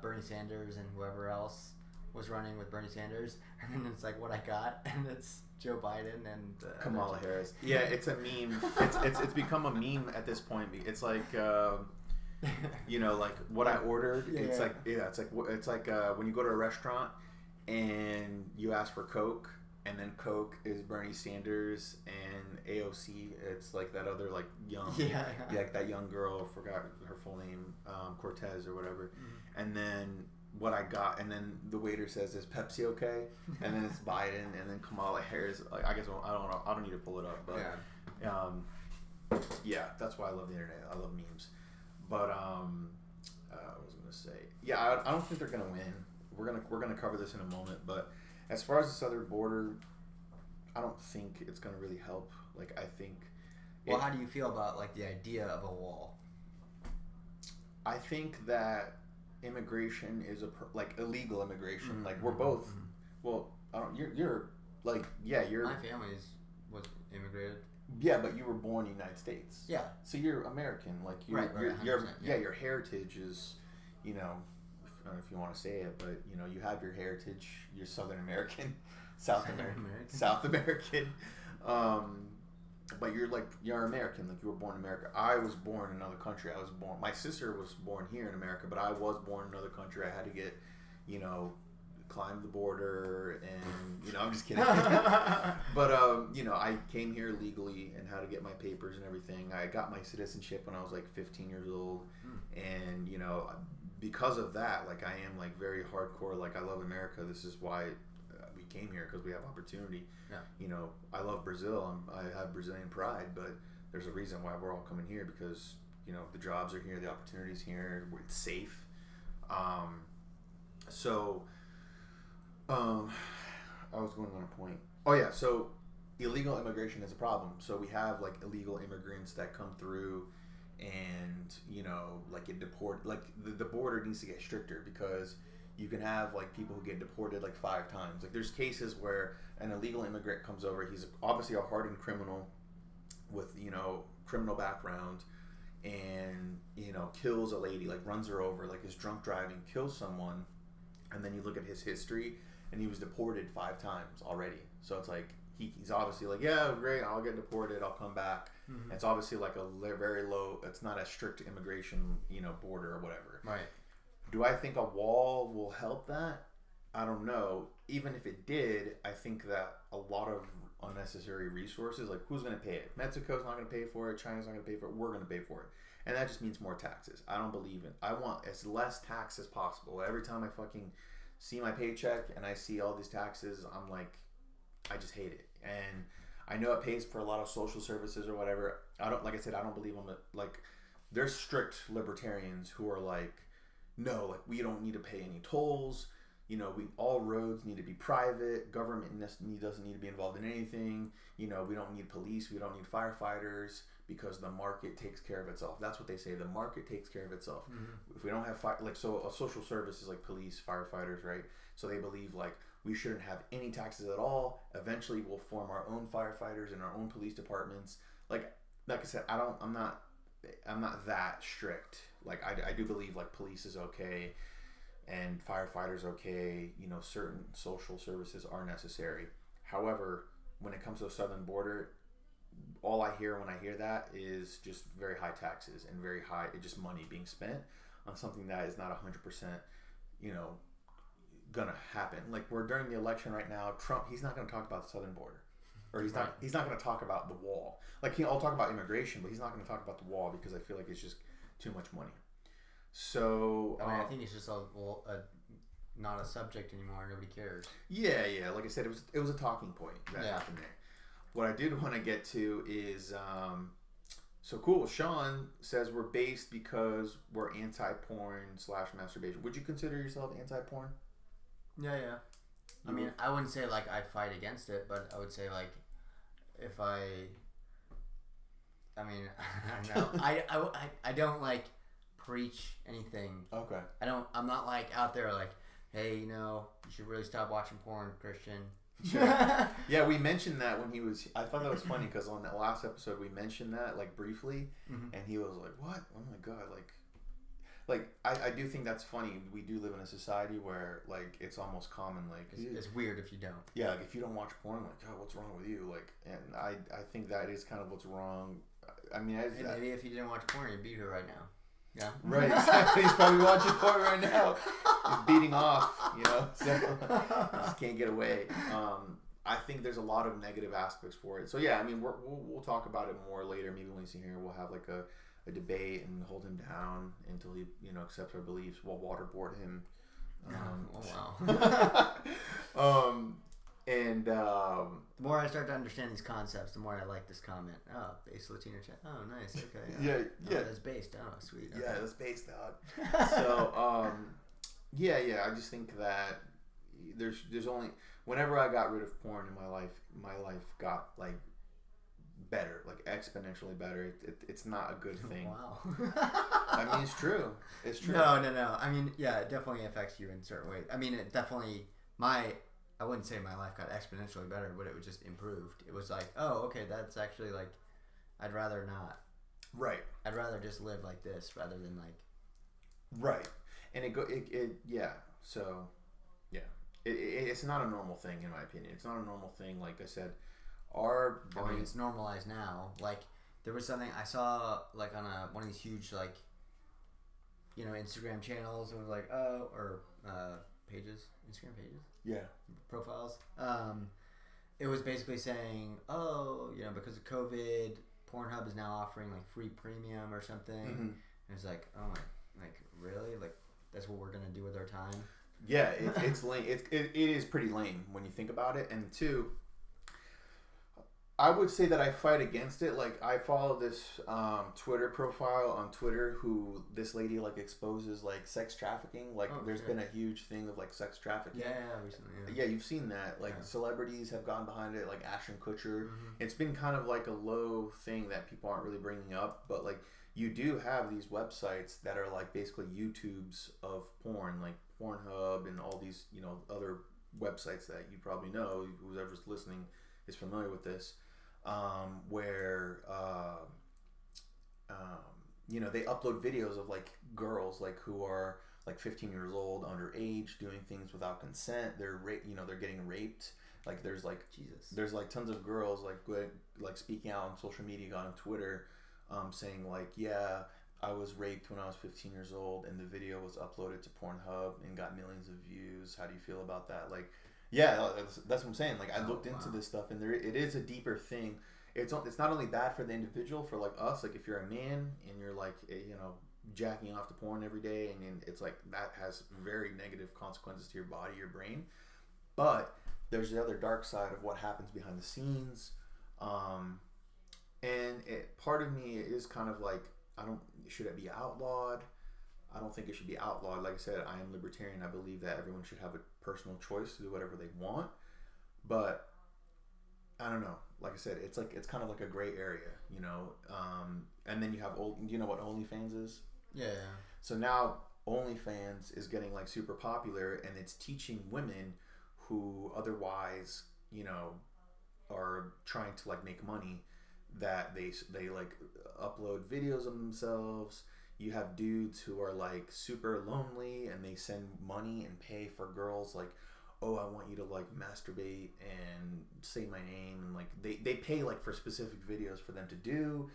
Speaker 2: Bernie Sanders and whoever else was running with Bernie Sanders, and then it's like what I got, and it's Joe Biden and
Speaker 1: Kamala Harris. Yeah, it's a meme. It's become a meme at this point. It's like. You know, like what I ordered. It's like when you go to a restaurant and you ask for Coke, and then Coke is Bernie Sanders, and AOC it's like that other like young, like that young girl. Forgot her full name, Cortez or whatever. Mm-hmm. And then what I got, and then the waiter says, "Is Pepsi okay?" And then it's Biden, and then Kamala Harris. Like I guess I don't know. I don't need to pull it up, but yeah, that's why I love the internet. I love memes. But I was gonna say, yeah, I don't think they're gonna win. We're gonna cover this in a moment. But as far as the southern border, I don't think it's gonna really help. Like I think.
Speaker 2: Well, how do you feel about like the idea of a wall?
Speaker 1: I think that immigration is like illegal immigration. Mm-hmm. Like we're both. Mm-hmm. Well, I don't. You're like you're.
Speaker 2: My family was immigrated.
Speaker 1: Yeah, but you were born in the United States.
Speaker 2: Yeah.
Speaker 1: So you're American. Like your heritage is, you know, I don't know if you want to say it, but you know, you have your heritage. You're Southern American, South American. But you're American. Like you were born in America. I was born in another country. My sister was born here in America, but I was born in another country. I had to get, you know, climb the border, and you know, I'm just kidding. But you know, I came here legally and had to get my papers and everything. I got my citizenship when I was like 15 years old, and you know, because of that, like I am like very hardcore. Like I love America. This is why we came here, because we have opportunity. Yeah. You know, I love Brazil. I have Brazilian pride, but there's a reason why we're all coming here, because you know the jobs are here, the opportunities here, it's safe. I was going on a point. Oh yeah, so illegal immigration is a problem. So we have like illegal immigrants that come through, and you know, like get deported. Like the border needs to get stricter, because you can have like people who get deported like 5 times. Like there's cases where an illegal immigrant comes over. He's obviously a hardened criminal with, you know, criminal background, and you know, kills a lady, like runs her over, like is drunk driving, kills someone, and then you look at his history, and he was deported 5 times already. So it's like he's obviously like, yeah, great, I'll get deported, I'll come back. Mm-hmm. It's obviously like a very low. It's not a strict immigration, you know, border or whatever.
Speaker 2: Right.
Speaker 1: Do I think a wall will help that? I don't know. Even if it did, I think that a lot of unnecessary resources, like who's going to pay it? Mexico's not going to pay for it. China's not going to pay for it. We're going to pay for it. And that just means more taxes. I don't believe it. I want as less tax as possible. Every time I fucking see my paycheck and I see all these taxes, I'm like, I just hate it. And I know it pays for a lot of social services or whatever. I don't, like I said, I don't believe them. Like, there's strict libertarians who are like, no, like we don't need to pay any tolls. You know, all roads need to be private. Government doesn't need to be involved in anything. You know, we don't need police. We don't need firefighters, because the market takes care of itself. That's what they say. The market takes care of itself. Mm-hmm. If we don't have so a social service is like police, firefighters, right? So they believe like we shouldn't have any taxes at all. Eventually, we'll form our own firefighters and our own police departments. Like I said, I'm not that strict. Like I do believe like police is okay, and firefighters okay. You know, certain social services are necessary. However, when it comes to the southern border, all I hear when I hear that is just very high taxes and very high, just money being spent on something that is not 100%, you know, gonna happen. Like we're during the election right now. Trump, he's not gonna talk about the southern border, or he's not gonna talk about the wall. Like I'll talk about immigration, but he's not gonna talk about the wall, because I feel like it's just too much money. So
Speaker 2: I think it's just not a subject anymore. Nobody cares.
Speaker 1: Yeah. Like I said, it was a talking point that happened there. What I did want to get to is, so cool. Sean says we're based because we're anti-porn / masturbation. Would you consider yourself anti-porn?
Speaker 2: Yeah. I mean, I wouldn't say like I fight against it, but I would say like if I mean, I don't know. I don't like preach anything.
Speaker 1: Okay.
Speaker 2: I'm not like out there like, hey, you should really stop watching porn, Christian.
Speaker 1: Sure. Yeah, we mentioned that when he was. I thought that was funny because on that last episode we mentioned that like briefly, and he was like, "What? Oh my god!" Like I do think that's funny. We do live in a society where like it's almost common. Like
Speaker 2: it's weird if you don't.
Speaker 1: Yeah, like if you don't watch porn, like, oh, what's wrong with you? Like, and I think that is kind of what's wrong. I mean,
Speaker 2: maybe if you didn't watch porn, you'd be here right now. Yeah.
Speaker 1: Right. Exactly. He's probably watching porn right now. He's beating off. So he just can't get away. I think there's a lot of negative aspects for it. So yeah, I mean, we'll talk about it more later. Maybe when he's here, we'll have like a debate and hold him down until he accepts our beliefs. We'll waterboard him.
Speaker 2: Oh wow.
Speaker 1: And
Speaker 2: the more I start to understand these concepts, the more I like this comment. Oh, base Latino chat. Oh, nice. Okay.
Speaker 1: Yeah.
Speaker 2: That's based. Oh, sweet. Okay.
Speaker 1: Yeah, that's based out. So, yeah. I just think that there's only whenever I got rid of porn in my life got like better, like exponentially better. It's not a good thing.
Speaker 2: Wow.
Speaker 1: I mean, it's true. It's true.
Speaker 2: No. I mean, yeah, it definitely affects you in certain ways. I mean, it definitely I wouldn't say my life got exponentially better, but it was just improved. It was like, oh, okay, that's actually like, I'd rather not.
Speaker 1: Right.
Speaker 2: I'd rather just live like this rather than like.
Speaker 1: Right. And yeah. So, yeah. It's not a normal thing in my opinion. It's not a normal thing. Like I said,
Speaker 2: I mean, it's normalized now. Like there was something I saw like on one of these huge like, Instagram channels. It was like pages, Instagram pages.
Speaker 1: Yeah.
Speaker 2: Profiles. It was basically saying, because of COVID, Pornhub is now offering like free premium or something. Mm-hmm. And it's like, oh my, like really, like that's what we're gonna do with our time.
Speaker 1: Yeah, it's lame. It is pretty lame when you think about it. And two, I would say that I fight against it. Like I follow this Twitter profile on Twitter who this lady like exposes like sex trafficking. Like there's been a huge thing of like sex trafficking.
Speaker 2: Yeah, recently.
Speaker 1: Yeah, you've seen that. Like celebrities have gone behind it, like Ashton Kutcher. Mm-hmm. It's been kind of like a low thing that people aren't really bringing up, but like you do have these websites that are like basically YouTubes of porn, like Pornhub and all these other websites that you probably know. Whoever's listening is familiar with this. Where they upload videos of like girls like who are like 15 years old, underage, doing things without consent. They're they're getting raped. Like there's like there's like tons of girls like speaking out on social media, on Twitter, saying like, yeah, I was raped when I was 15 years old, and the video was uploaded to Pornhub and got millions of views. How do you feel about that? Like. Yeah, that's what I'm saying. Like I looked into this stuff, and it is a deeper thing. It's not only bad for the individual, for like us. Like if you're a man and you're like jacking off to porn every day, and it's like that has very negative consequences to your body, your brain. But there's the other dark side of what happens behind the scenes, and part of me is kind of like should it be outlawed? I don't think it should be outlawed. Like I said, I am libertarian. I believe that everyone should have a personal choice to do whatever they want. But I don't know. Like I said, it's kind of like a gray area, And then you have you know what OnlyFans is?
Speaker 2: Yeah.
Speaker 1: So now OnlyFans is getting like super popular, and it's teaching women who otherwise, are trying to like make money, that they like upload videos of themselves. You have dudes who are like super lonely, and they send money and pay for girls like, oh, I want you to like masturbate and say my name, and like they pay like for specific videos for them to do,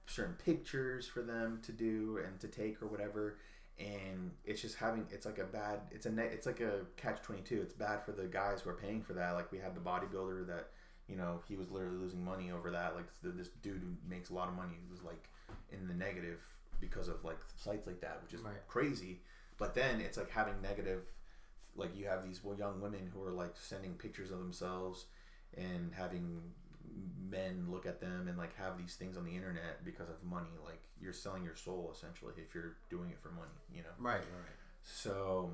Speaker 1: certain pictures for them to do and to take or whatever. And it's just it's like a catch-22. It's bad for the guys who are paying for that. Like we had the bodybuilder that he was literally losing money over that. Like this dude who makes a lot of money was like in the negative because of like sites like that, which is crazy. But then it's like having negative, like you have these young women who are like sending pictures of themselves and having men look at them and like have these things on the internet because of money. Like you're selling your soul essentially if you're doing it for money,
Speaker 2: Right.
Speaker 1: So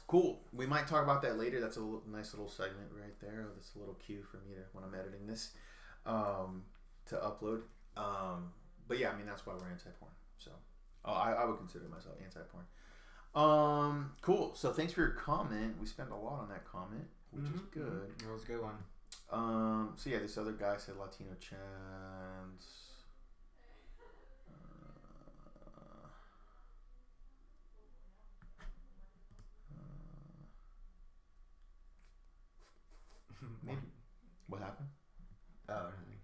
Speaker 1: cool. We might talk about that later. That's a nice little segment right there. That's a little cue for me when I'm editing this to upload. But yeah, I mean that's why we're anti-porn. So Oh, I would consider myself anti-porn. Cool. So thanks for your comment. We spent a lot on that comment, which is good.
Speaker 2: That was a good one.
Speaker 1: So yeah, this other guy said Latino chants. Maybe. What happened?
Speaker 2: Oh, nothing.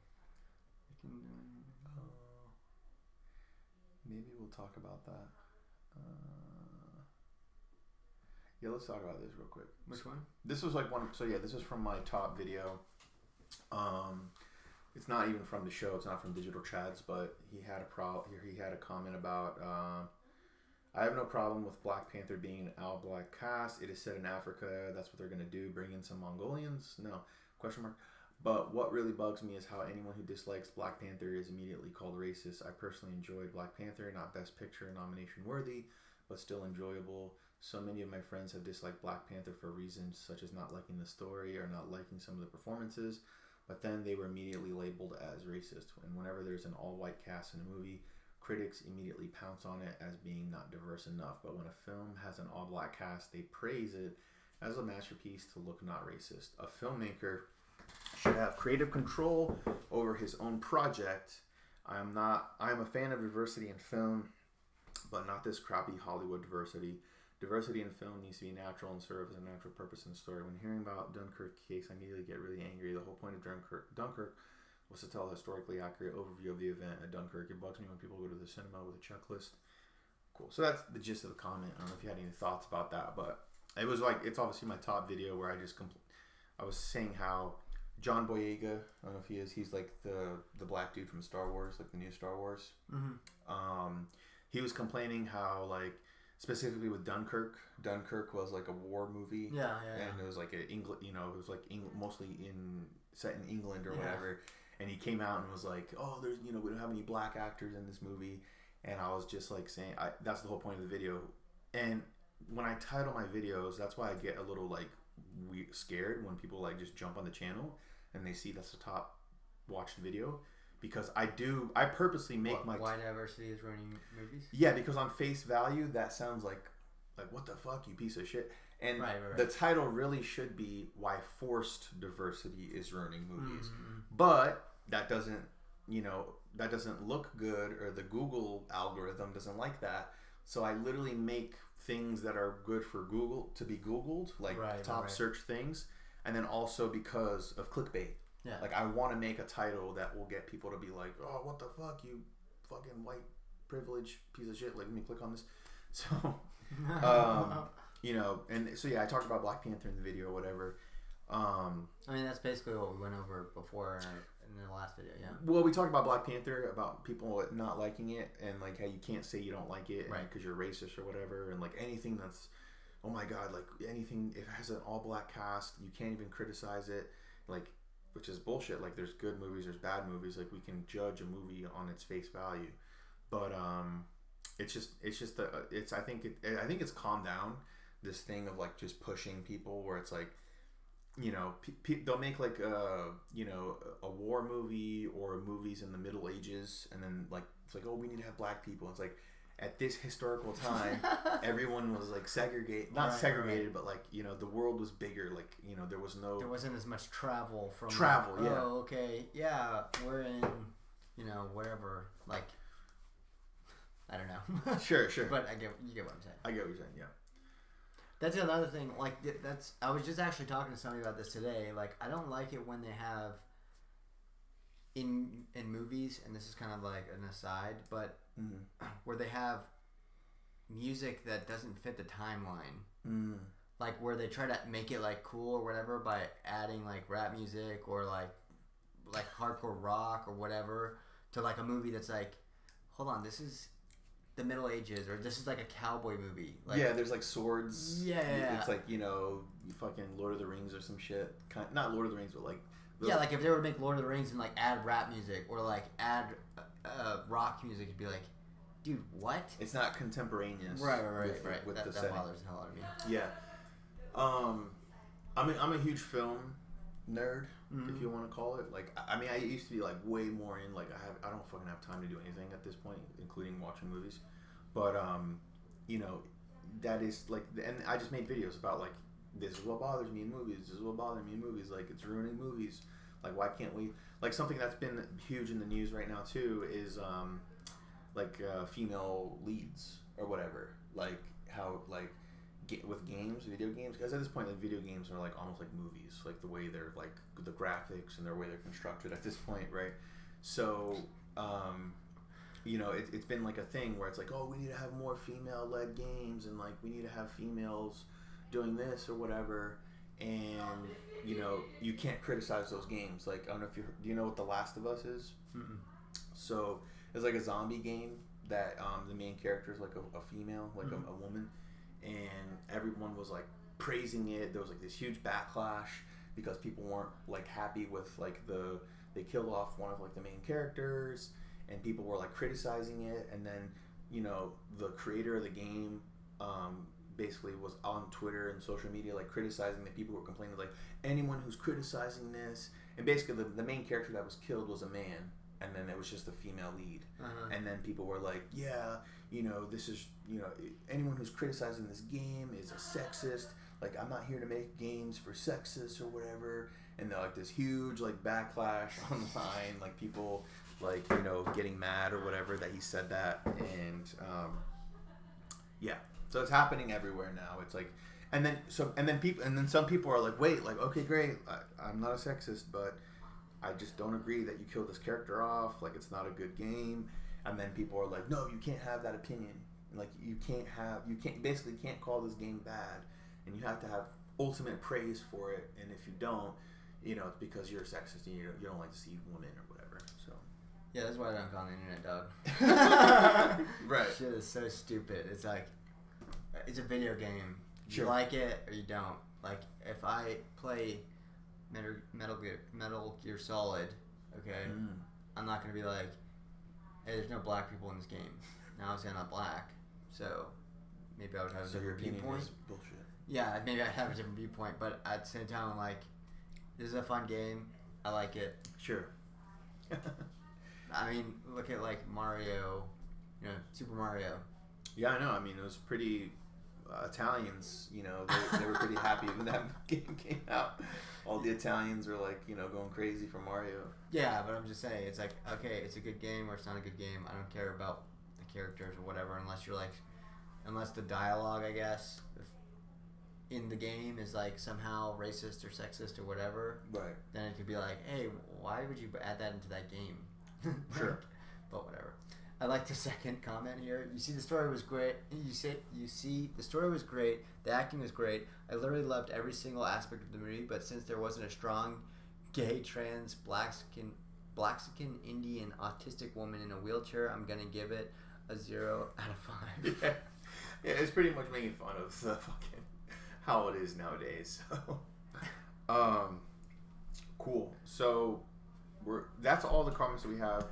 Speaker 1: Maybe we'll talk about that. Yeah, let's talk about this real quick.
Speaker 2: Which one?
Speaker 1: This was like one. So yeah, this is from my top video. It's not even from the show. It's not from Digital Chads, but he had a comment about. I have no problem with Black Panther being an all-black cast. It is set in Africa. That's what they're gonna do. Bring in some Mongolians? No? Question mark. But what really bugs me is how anyone who dislikes Black Panther is immediately called racist. I personally enjoyed Black Panther, not Best Picture nomination worthy, but still enjoyable. So many of my friends have disliked Black Panther for reasons such as not liking the story or not liking some of the performances, but then they were immediately labeled as racist. And whenever there's an all-white cast in a movie, critics immediately pounce on it as being not diverse enough. But when a film has an all-black cast, they praise it as a masterpiece to look not racist. A filmmaker should have creative control over his own project. I am a fan of diversity in film, but not this crappy Hollywood diversity. Diversity in film needs to be natural and serve as a natural purpose in the story. When hearing about Dunkirk case, I immediately get really angry. The whole point of Dunkirk was to tell a historically accurate overview of the event at Dunkirk. It bugs me when people go to the cinema with a checklist. Cool. So that's the gist of the comment. I don't know if you had any thoughts about that, but it was like, it's obviously my top video where I was saying how John Boyega, I don't know if he is, he's like the black dude from Star Wars, like the new Star Wars. Mm-hmm. He was complaining how, like, specifically with Dunkirk was like a war movie.
Speaker 2: Yeah.
Speaker 1: And it was like it was like mostly set in England or whatever. And he came out and was like, oh, we don't have any black actors in this movie. And I was just like saying, that's the whole point of the video. And when I title my videos, that's why I get a little like scared when people like just jump on the channel and they see that's the top watched video. Because I purposely make
Speaker 2: why diversity is ruining movies?
Speaker 1: Yeah, because on face value, that sounds like what the fuck, you piece of shit. And
Speaker 2: right.
Speaker 1: The title really should be why forced diversity is ruining movies. Mm-hmm. But that doesn't look good, or the Google algorithm doesn't like that. So I literally make things that are good for Google to be Googled, like top search things. And then also because of clickbait. Yeah. Like, I want to make a title that will get people to be like, oh, what the fuck, you fucking white privileged piece of shit. Like, let me click on this. So, and so, yeah, I talked about Black Panther in the video or whatever.
Speaker 2: I mean, that's basically what we went over before in the last video, yeah.
Speaker 1: Well, we talked about Black Panther, about people not liking it, and, like, how you can't say you don't like it because you're racist or whatever, and, like, anything that's, oh, my God, like, anything, if it has an all-black cast, you can't even criticize it, like, which is bullshit. Like, there's good movies, there's bad movies. Like, we can judge a movie on its face value, but I think it's calmed down, this thing of like just pushing people where it's like, they'll make like a war movie or movies in the Middle Ages, and then like it's like, oh, we need to have black people. It's like, at this historical time, everyone was like segregated, but like, the world was bigger. Like, there
Speaker 2: wasn't as much travel from
Speaker 1: yeah.
Speaker 2: Oh, okay. Yeah. We're in, wherever, like, I don't know.
Speaker 1: Sure.
Speaker 2: But you get what I'm saying.
Speaker 1: I get what you're saying. Yeah.
Speaker 2: That's another thing. Like, I was just actually talking to somebody about this today. Like, I don't like it when they have in movies, and this is kind of like an aside, but where they have music that doesn't fit the timeline, like where they try to make it like cool or whatever by adding like rap music or like hardcore rock or whatever to like a movie that's like, hold on, this is the Middle Ages, or this is like a cowboy movie. Like,
Speaker 1: yeah, there's like swords.
Speaker 2: Yeah,
Speaker 1: it's like fucking Lord of the Rings or some shit. Not Lord of the Rings, but like.
Speaker 2: Yeah, like if they were to make Lord of the Rings and like add rap music or like add rock music, it'd be like, dude, what?
Speaker 1: It's not contemporaneous.
Speaker 2: Right.
Speaker 1: With
Speaker 2: that
Speaker 1: the setting.
Speaker 2: Bothers the hell out of me.
Speaker 1: Yeah. I'm a huge film nerd, if you want to call it. Like, I mean, I used to be like way more in, like, I don't fucking have time to do anything at this point, including watching movies. But you know, that is like, and I just made videos about like, this is what bothers me in movies. This is what bothers me in movies. Like, it's ruining movies. Like, why can't we? Like, something that's been huge in the news right now too is female leads or whatever. Like how like with games, video games. Because at this point, like video games are like almost like movies. Like the way they're like the graphics and the way they're constructed at this point, right? So. You know, it's been like a thing where it's like, oh, we need to have more female-led games, and like we need to have females doing this or whatever, and you know, you can't criticize those games. Like, I don't know if do you know what The Last of Us is?
Speaker 2: Mm-mm.
Speaker 1: So it's like a zombie game that the main character is like a female, like a woman, and everyone was like praising it. There was like this huge backlash because people weren't like happy with like they killed off one of like the main characters. And people were like criticizing it, and then, you know, the creator of the game basically was on Twitter and social media like criticizing that people were complaining like, anyone who's criticizing this, and basically the main character that was killed was a man, and then it was just a female lead, and then people were like, yeah, you know, this is, you know, anyone who's criticizing this game is a sexist. Like, I'm not here to make games for sexists or whatever, and they're like this huge like backlash online, like people. Like, you know, getting mad or whatever that he said that, and yeah, so it's happening everywhere now. It's like, and then some people are like, wait, like, okay, great, I'm not a sexist, but I just don't agree that you killed this character off. Like, it's not a good game. And then people are like, no, you can't have that opinion. Like, you basically can't call this game bad, and you have to have ultimate praise for it. And if you don't, you know, it's because you're a sexist and you don't like to see women or whatever. So.
Speaker 2: Yeah, that's why I don't go on the internet, dog.
Speaker 1: Right.
Speaker 2: Shit is so stupid. It's like, it's a video game.
Speaker 1: Sure.
Speaker 2: You like it or you don't. Like, if I play Metal Gear Solid, okay, I'm not going to be like, hey, there's no black people in this game. Now, obviously, I'm not black, so maybe I would have a different viewpoint.
Speaker 1: Bullshit.
Speaker 2: Yeah, maybe I'd have a different viewpoint, but at the same time, I'm like, this is a fun game. I like it.
Speaker 1: Sure.
Speaker 2: I mean, look at like Mario, you know, Super Mario.
Speaker 1: Yeah, I know. I mean, it was pretty Italians. You know, they were pretty happy when that game came out. All the Italians were like, you know, going crazy for Mario.
Speaker 2: Yeah, but I'm just saying, it's like, okay, it's a good game or it's not a good game. I don't care about the characters or whatever, unless the dialogue, I guess, in the game is like somehow racist or sexist or whatever.
Speaker 1: Right.
Speaker 2: Then it could be like, hey, why would you add that into that game?
Speaker 1: Sure.
Speaker 2: But whatever. I like the second comment here. You see, the story was great. You see, the story was great. The acting was great. I literally loved every single aspect of the movie. But since there wasn't a strong, gay, trans, black-skinned, Indian, autistic woman in a wheelchair, I'm gonna give it a 0 out of 5.
Speaker 1: Yeah, it's pretty much making fun of the fucking how it is nowadays. So, cool. So. That's all the comments that we have.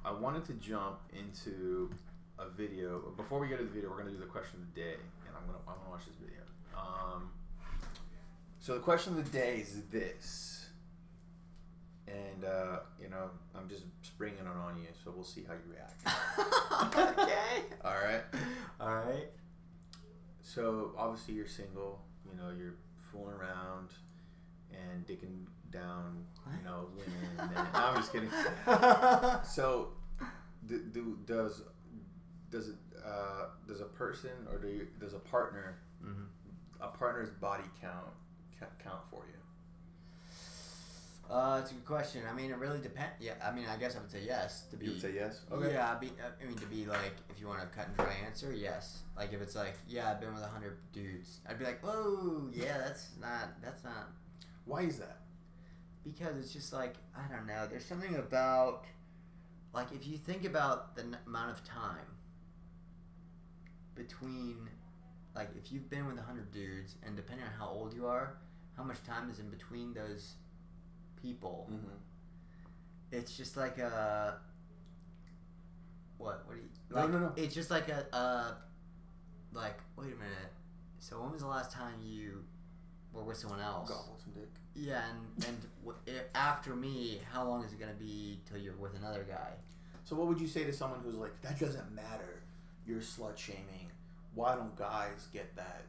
Speaker 1: I wanted to jump into a video. Before we get to the video, we're gonna do the question of the day, and I'm gonna watch this video. So the question of the day is this, and you know, I'm just springing it on you, so we'll see how you react.
Speaker 2: Okay.
Speaker 1: All right.
Speaker 2: All right.
Speaker 1: So obviously you're single. You know, you're fooling around and dicking down, you know, women. No, I'm just kidding. So, does a person or does a partner, a partner's body count for you?
Speaker 2: It's a good question. I mean, it really depends. Yeah, I mean, I guess I would say yes.
Speaker 1: You would say yes? Okay.
Speaker 2: Yeah, I mean, to be like, if you want a cut and dry answer, yes. Like, if it's like, yeah, I've been with 100 dudes, I'd be like, whoa, yeah, that's not.
Speaker 1: Why is that?
Speaker 2: Because it's just like, I don't know, there's something about, like, if you think about the amount of time between, like, if you've been with 100 dudes, and depending on how old you are, how much time is in between those people, it's just like a, what do you, like,
Speaker 1: no.
Speaker 2: It's just like like, wait a minute, so when was the last time you were with someone else?
Speaker 1: Gobbled some dick.
Speaker 2: Yeah, and after me, how long is it going to be till you're with another guy?
Speaker 1: So what would you say to someone who's like, that doesn't matter? you're slut shaming. Why don't guys get that?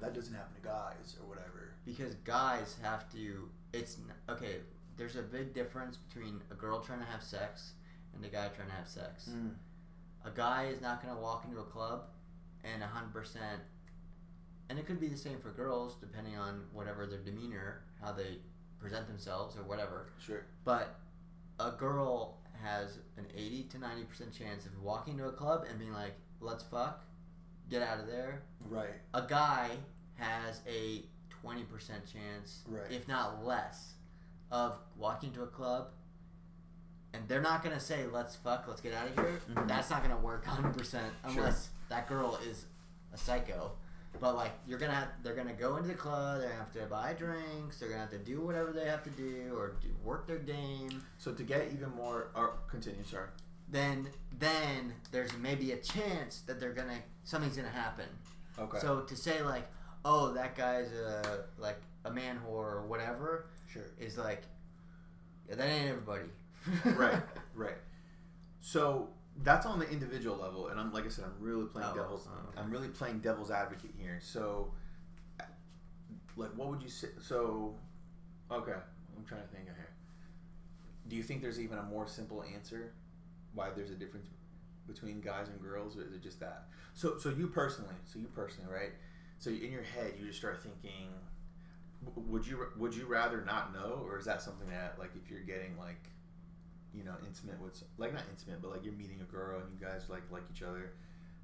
Speaker 1: That doesn't happen to guys or whatever.
Speaker 2: Because guys have to. Okay. There's a big difference between a girl trying to have sex and a guy trying to have sex. A guy is not going to walk into a club and 100%, and it could be the same for girls depending on whatever their demeanor, how they present themselves or whatever.
Speaker 1: Sure.
Speaker 2: But a girl has an 80 to 90% chance of walking to a club and being like, let's fuck, get out of there.
Speaker 1: Right.
Speaker 2: A guy has a 20% chance,
Speaker 1: right,
Speaker 2: if not less, of walking to a club, and they're not going to say, let's fuck, let's get out of here. Mm-hmm. That's not going to work 100% unless that girl is a psycho. But, like, they're going to go into the club, they're going to have to buy drinks, they're going to have to do whatever they have to do or work their game.
Speaker 1: So to get even more, or continue, sorry.
Speaker 2: Then there's maybe a chance that something's going to happen.
Speaker 1: Okay.
Speaker 2: So to say, like, oh, that guy's a man whore or whatever,
Speaker 1: sure,
Speaker 2: is like, yeah, that ain't everybody.
Speaker 1: Right. So that's on the individual level, and I'm really playing devil's advocate here. So, like, what would you say? So, okay, I'm trying to think here. Do you think there's even a more simple answer why there's a difference between guys and girls, or is it just that? So you personally, right? So in your head, you just start thinking, would you rather not know, or is that something that, like, if you're getting, like, intimate with, like, not intimate, but, like, you're meeting a girl and you guys like each other,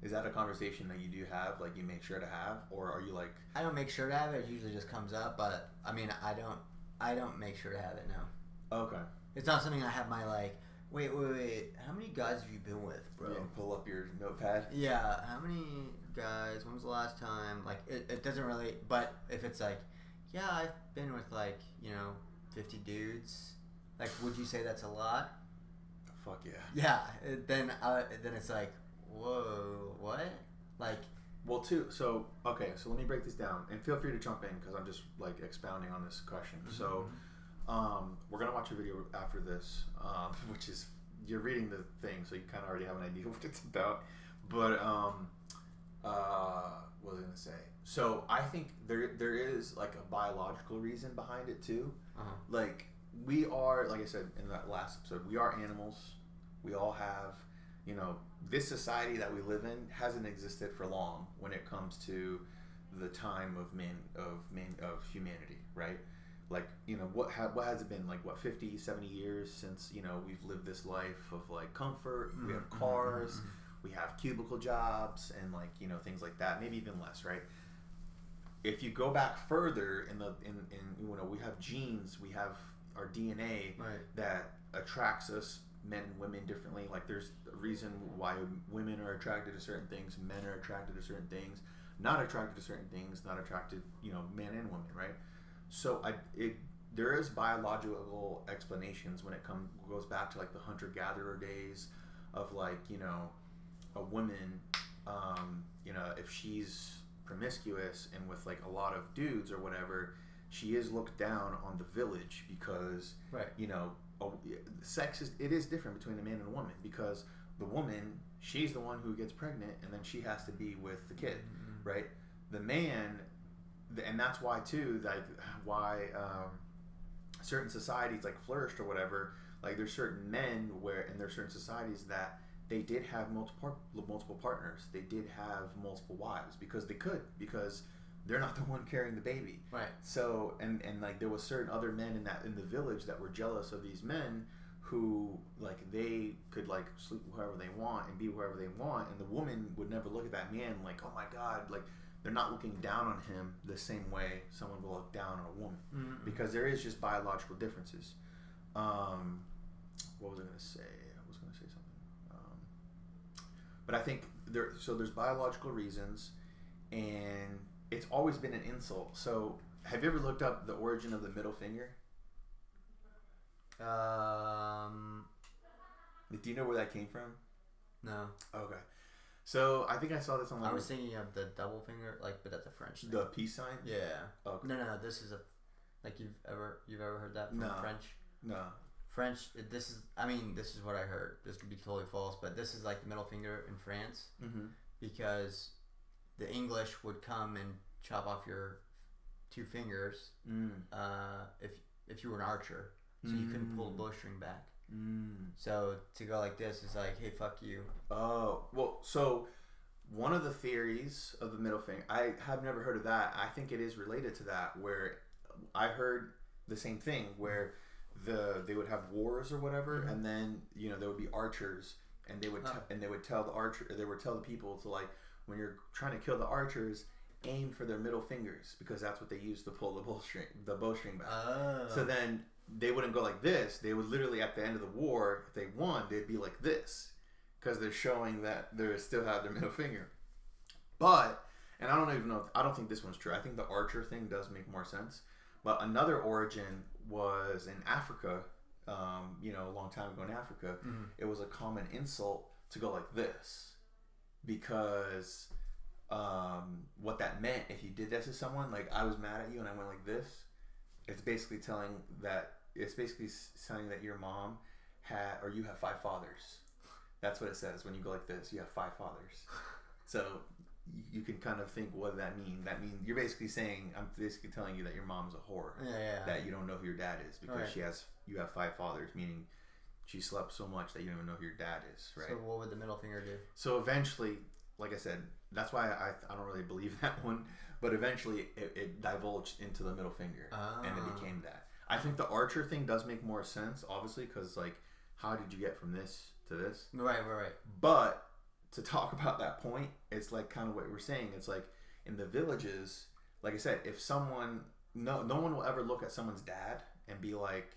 Speaker 1: is that a conversation that you do have, like, you make sure to have, or are you like?
Speaker 2: I don't make sure to have it. It usually just comes up, but I mean, I don't make sure to have it. No.
Speaker 1: Okay.
Speaker 2: It's not something I have my, like, wait. How many guys have you been with, bro?
Speaker 1: Yeah, pull up your notepad.
Speaker 2: Yeah. How many guys? When was the last time? Like, it doesn't really. But if it's like, yeah, I've been with, like, 50 dudes. Like, would you say that's a lot?
Speaker 1: Fuck yeah.
Speaker 2: Yeah. Then it's like, whoa, what? Like.
Speaker 1: Well, so let me break this down, and feel free to jump in because I'm just, like, expounding on this question. Mm-hmm. So, we're gonna watch a video after this, which is, you're reading the thing, so you kind of already have an idea what it's about. But what was I gonna say? So I think there is, like, a biological reason behind it too. Uh-huh. Like, we are, like I said in that last episode, we are animals. We all have, this society that we live in hasn't existed for long when it comes to the time of humanity, right? Like, what has it been, like, 50, 70 years since, we've lived this life of, like, comfort. We have cars, we have cubicle jobs, and, like, things like that, maybe even less, right? If you go back further in we have genes, we have our DNA, right, that attracts us, men and women, differently. Like, there's a reason why women are attracted to certain things, men are attracted to certain things, not attracted to certain things, not attracted, men and women, right? So there is biological explanations when it goes back to, like, the hunter-gatherer days of, like, a woman, if she's promiscuous and with, like, a lot of dudes or whatever, she is looked down on the village because, right, sex is different between a man and a woman, because the woman, she's the one who gets pregnant and then she has to be with the kid, right? The man, and that's why too, like, why certain societies, like, flourished or whatever. Like, there's certain men and there's certain societies that they did have multiple partners. They did have multiple wives because they're not the one carrying the baby. Right. So, and like, there was certain other men in the village that were jealous of these men who, like, they could, like, sleep with whoever they want and be whoever they want, and the woman would never look at that man like, oh my God, like, they're not looking down on him the same way someone will look down on a woman, because there is just biological differences. What was I going to say? I was going to say something. But I think there's biological reasons, and it's always been an insult. So, have you ever looked up the origin of the middle finger? Do you know where that came from?
Speaker 2: No.
Speaker 1: Okay. So, I think I saw this on, like,
Speaker 2: I was thinking of the double finger, like, but that's a French thing.
Speaker 1: The peace sign?
Speaker 2: Yeah.
Speaker 1: Okay.
Speaker 2: No. This is like, you've ever heard that from French?
Speaker 1: No.
Speaker 2: French. This is what I heard. This could be totally false, but this is like the middle finger in France, because the English would come and chop off your 2 fingers if you were an archer, so you couldn't pull a bowstring back. So to go like this is like, hey, fuck you.
Speaker 1: Oh, well, so one of the theories of the middle finger, I have never heard of that. I think it is related to that, where I heard the same thing, where they would have wars or whatever, and then there would be archers, and they would tell the people to, like, when you're trying to kill the archers, aim for their middle fingers, because that's what they use to pull the bowstring back. So then they wouldn't go like this. They would literally, at the end of the war, if they won, they'd be like this, because they're showing that they still have their middle finger. But, and I don't think this one's true. I think the archer thing does make more sense. But another origin was in Africa, a long time ago in Africa. It was a common insult to go like this, because what that meant, if you did this to someone, like, I was mad at you and I went like this, it's basically telling that your mom you have 5 fathers. That's what it says when you go like this. You have 5 fathers. So you can kind of think, what does that mean? That means you're basically saying, I'm basically telling you that your mom's a whore.
Speaker 2: Yeah.
Speaker 1: That you don't know who your dad is, because you have 5 fathers, meaning she slept so much that you don't even know who your dad is, right?
Speaker 2: So what would the middle finger do?
Speaker 1: So eventually, like I said, that's why I don't really believe that one, but eventually it divulged into the middle finger, and it became that. I think the archer thing does make more sense, obviously, because, like, how did you get from this to this?
Speaker 2: Right.
Speaker 1: But to talk about that point, it's like kind of what we're saying. It's like in the villages, like I said, if no one will ever look at someone's dad and be like,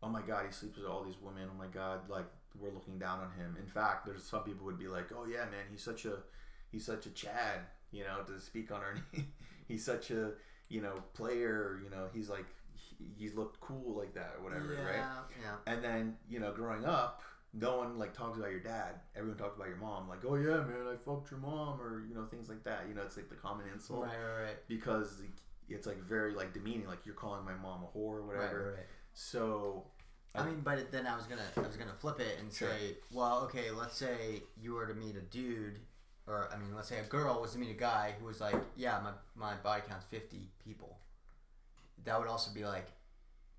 Speaker 1: oh my God, he sleeps with all these women. Oh my God, like, we're looking down on him. In fact, there's some people would be like, oh yeah, man, he's such a Chad, to speak on our name. He's such a, player, he's like, he's looked cool like that or whatever, right?
Speaker 2: Yeah.
Speaker 1: And then, growing up, no one, like, talks about your dad. Everyone talks about your mom, like, oh yeah, man, I fucked your mom, or things like that. It's like the common insult,
Speaker 2: right.
Speaker 1: Because it's like very, like, demeaning, like, you're calling my mom a whore or whatever.
Speaker 2: Right.
Speaker 1: So
Speaker 2: but then I was gonna flip it and say, well, okay, let's say you were to meet a dude, or let's say a girl was to meet a guy who was like, yeah, my body count's 50 people. That would also be like,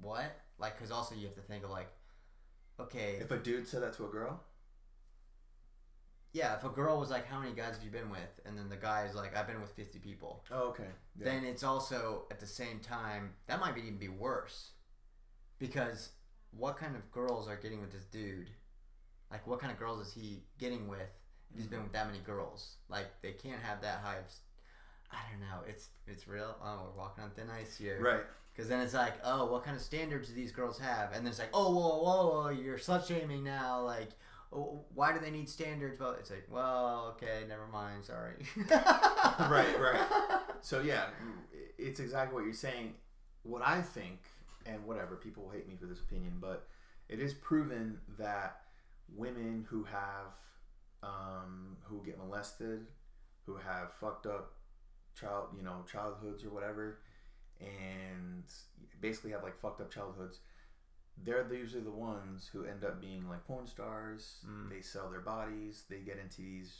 Speaker 2: what? Like, because also you have to think of, like, okay,
Speaker 1: if a dude said that to a girl,
Speaker 2: yeah, if a girl was like, how many guys have you been with? And then the guy is like, I've been with 50 people.
Speaker 1: Oh, okay. Yeah.
Speaker 2: Then it's also, at the same time, that might even be worse. Because what kind of girls are getting with this dude? Like, what kind of girls is he getting with if he's been with that many girls? Like, they can't have that high of... I don't know. It's real. Oh, we're walking on thin ice here.
Speaker 1: Right.
Speaker 2: Because then it's like, oh, what kind of standards do these girls have? And then it's like, oh, whoa, you're slut shaming now. Like, oh, why do they need standards? Well, it's like, well, okay, never mind. Sorry.
Speaker 1: Right. So, yeah, it's exactly what you're saying. What I think, and whatever, people will hate me for this opinion, but it is proven that women who have, who get molested, who have fucked up childhoods or whatever, and basically have, like, fucked up childhoods, they're usually the ones who end up being, like, porn stars. They sell their bodies, they get into these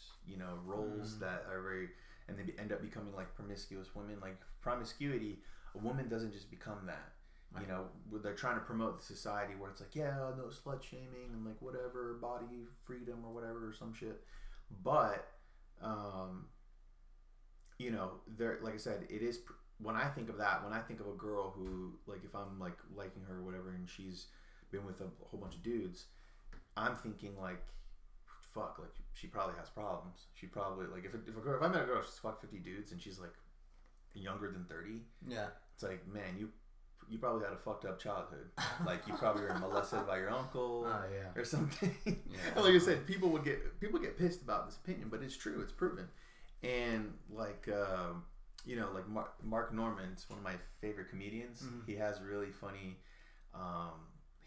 Speaker 1: roles that are very, and they end up becoming, like, promiscuous women. Like, promiscuity, a woman doesn't just become that. Right. They're trying to promote the society where it's like, yeah, no slut shaming and, like, whatever, body freedom or whatever, or some shit. But there, like I said, it is, when I think of that, when I think of a girl who, like, if I'm, like, liking her or whatever, and she's been with a whole bunch of dudes, I'm thinking, like, fuck, like, she probably has problems. She probably, like, if I met a girl, she's fucked 50 dudes and she's, like, younger than 30.
Speaker 2: Yeah.
Speaker 1: It's like, man, you probably had a fucked up childhood. Like, you probably were molested by your uncle or something. Yeah. Like I said, people get pissed about this opinion, but it's true. It's proven. And, like, like Mark Norman's one of my favorite comedians. He has really funny,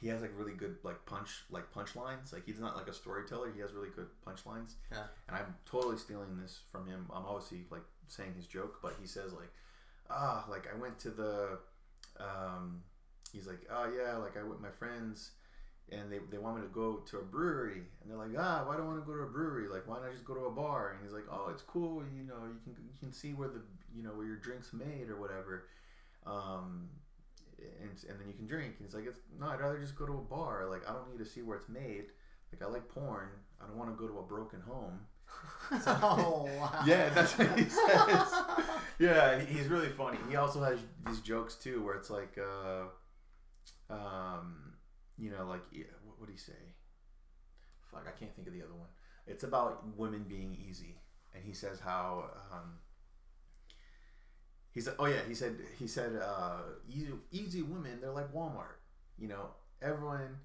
Speaker 1: he has, like, really good, like, punchlines. Like, he's not, like, a storyteller. He has really good punchlines. Yeah. And I'm totally stealing this from him. I'm obviously, like, saying his joke, but he says, like, like, I went to the, he's like, oh yeah, like, I went with my friends and they want me to go to a brewery, and they're like, why do I want to go to a brewery? Like, why not just go to a bar? And he's like, oh, it's cool, you know, you can see where where your drink's made or whatever, and then you can drink. And he's like, no, I'd rather just go to a bar. Like, I don't need to see where it's made. Like, I like porn. I don't want to go to a broken home. So,
Speaker 2: oh wow.
Speaker 1: Yeah, that's what he says. Yeah, he's really funny. He also has these jokes too, where it's like, you know, like, what would he say? Fuck, I can't think of the other one. It's about women being easy, and he says how he said easy women, they're like Walmart. You know, everyone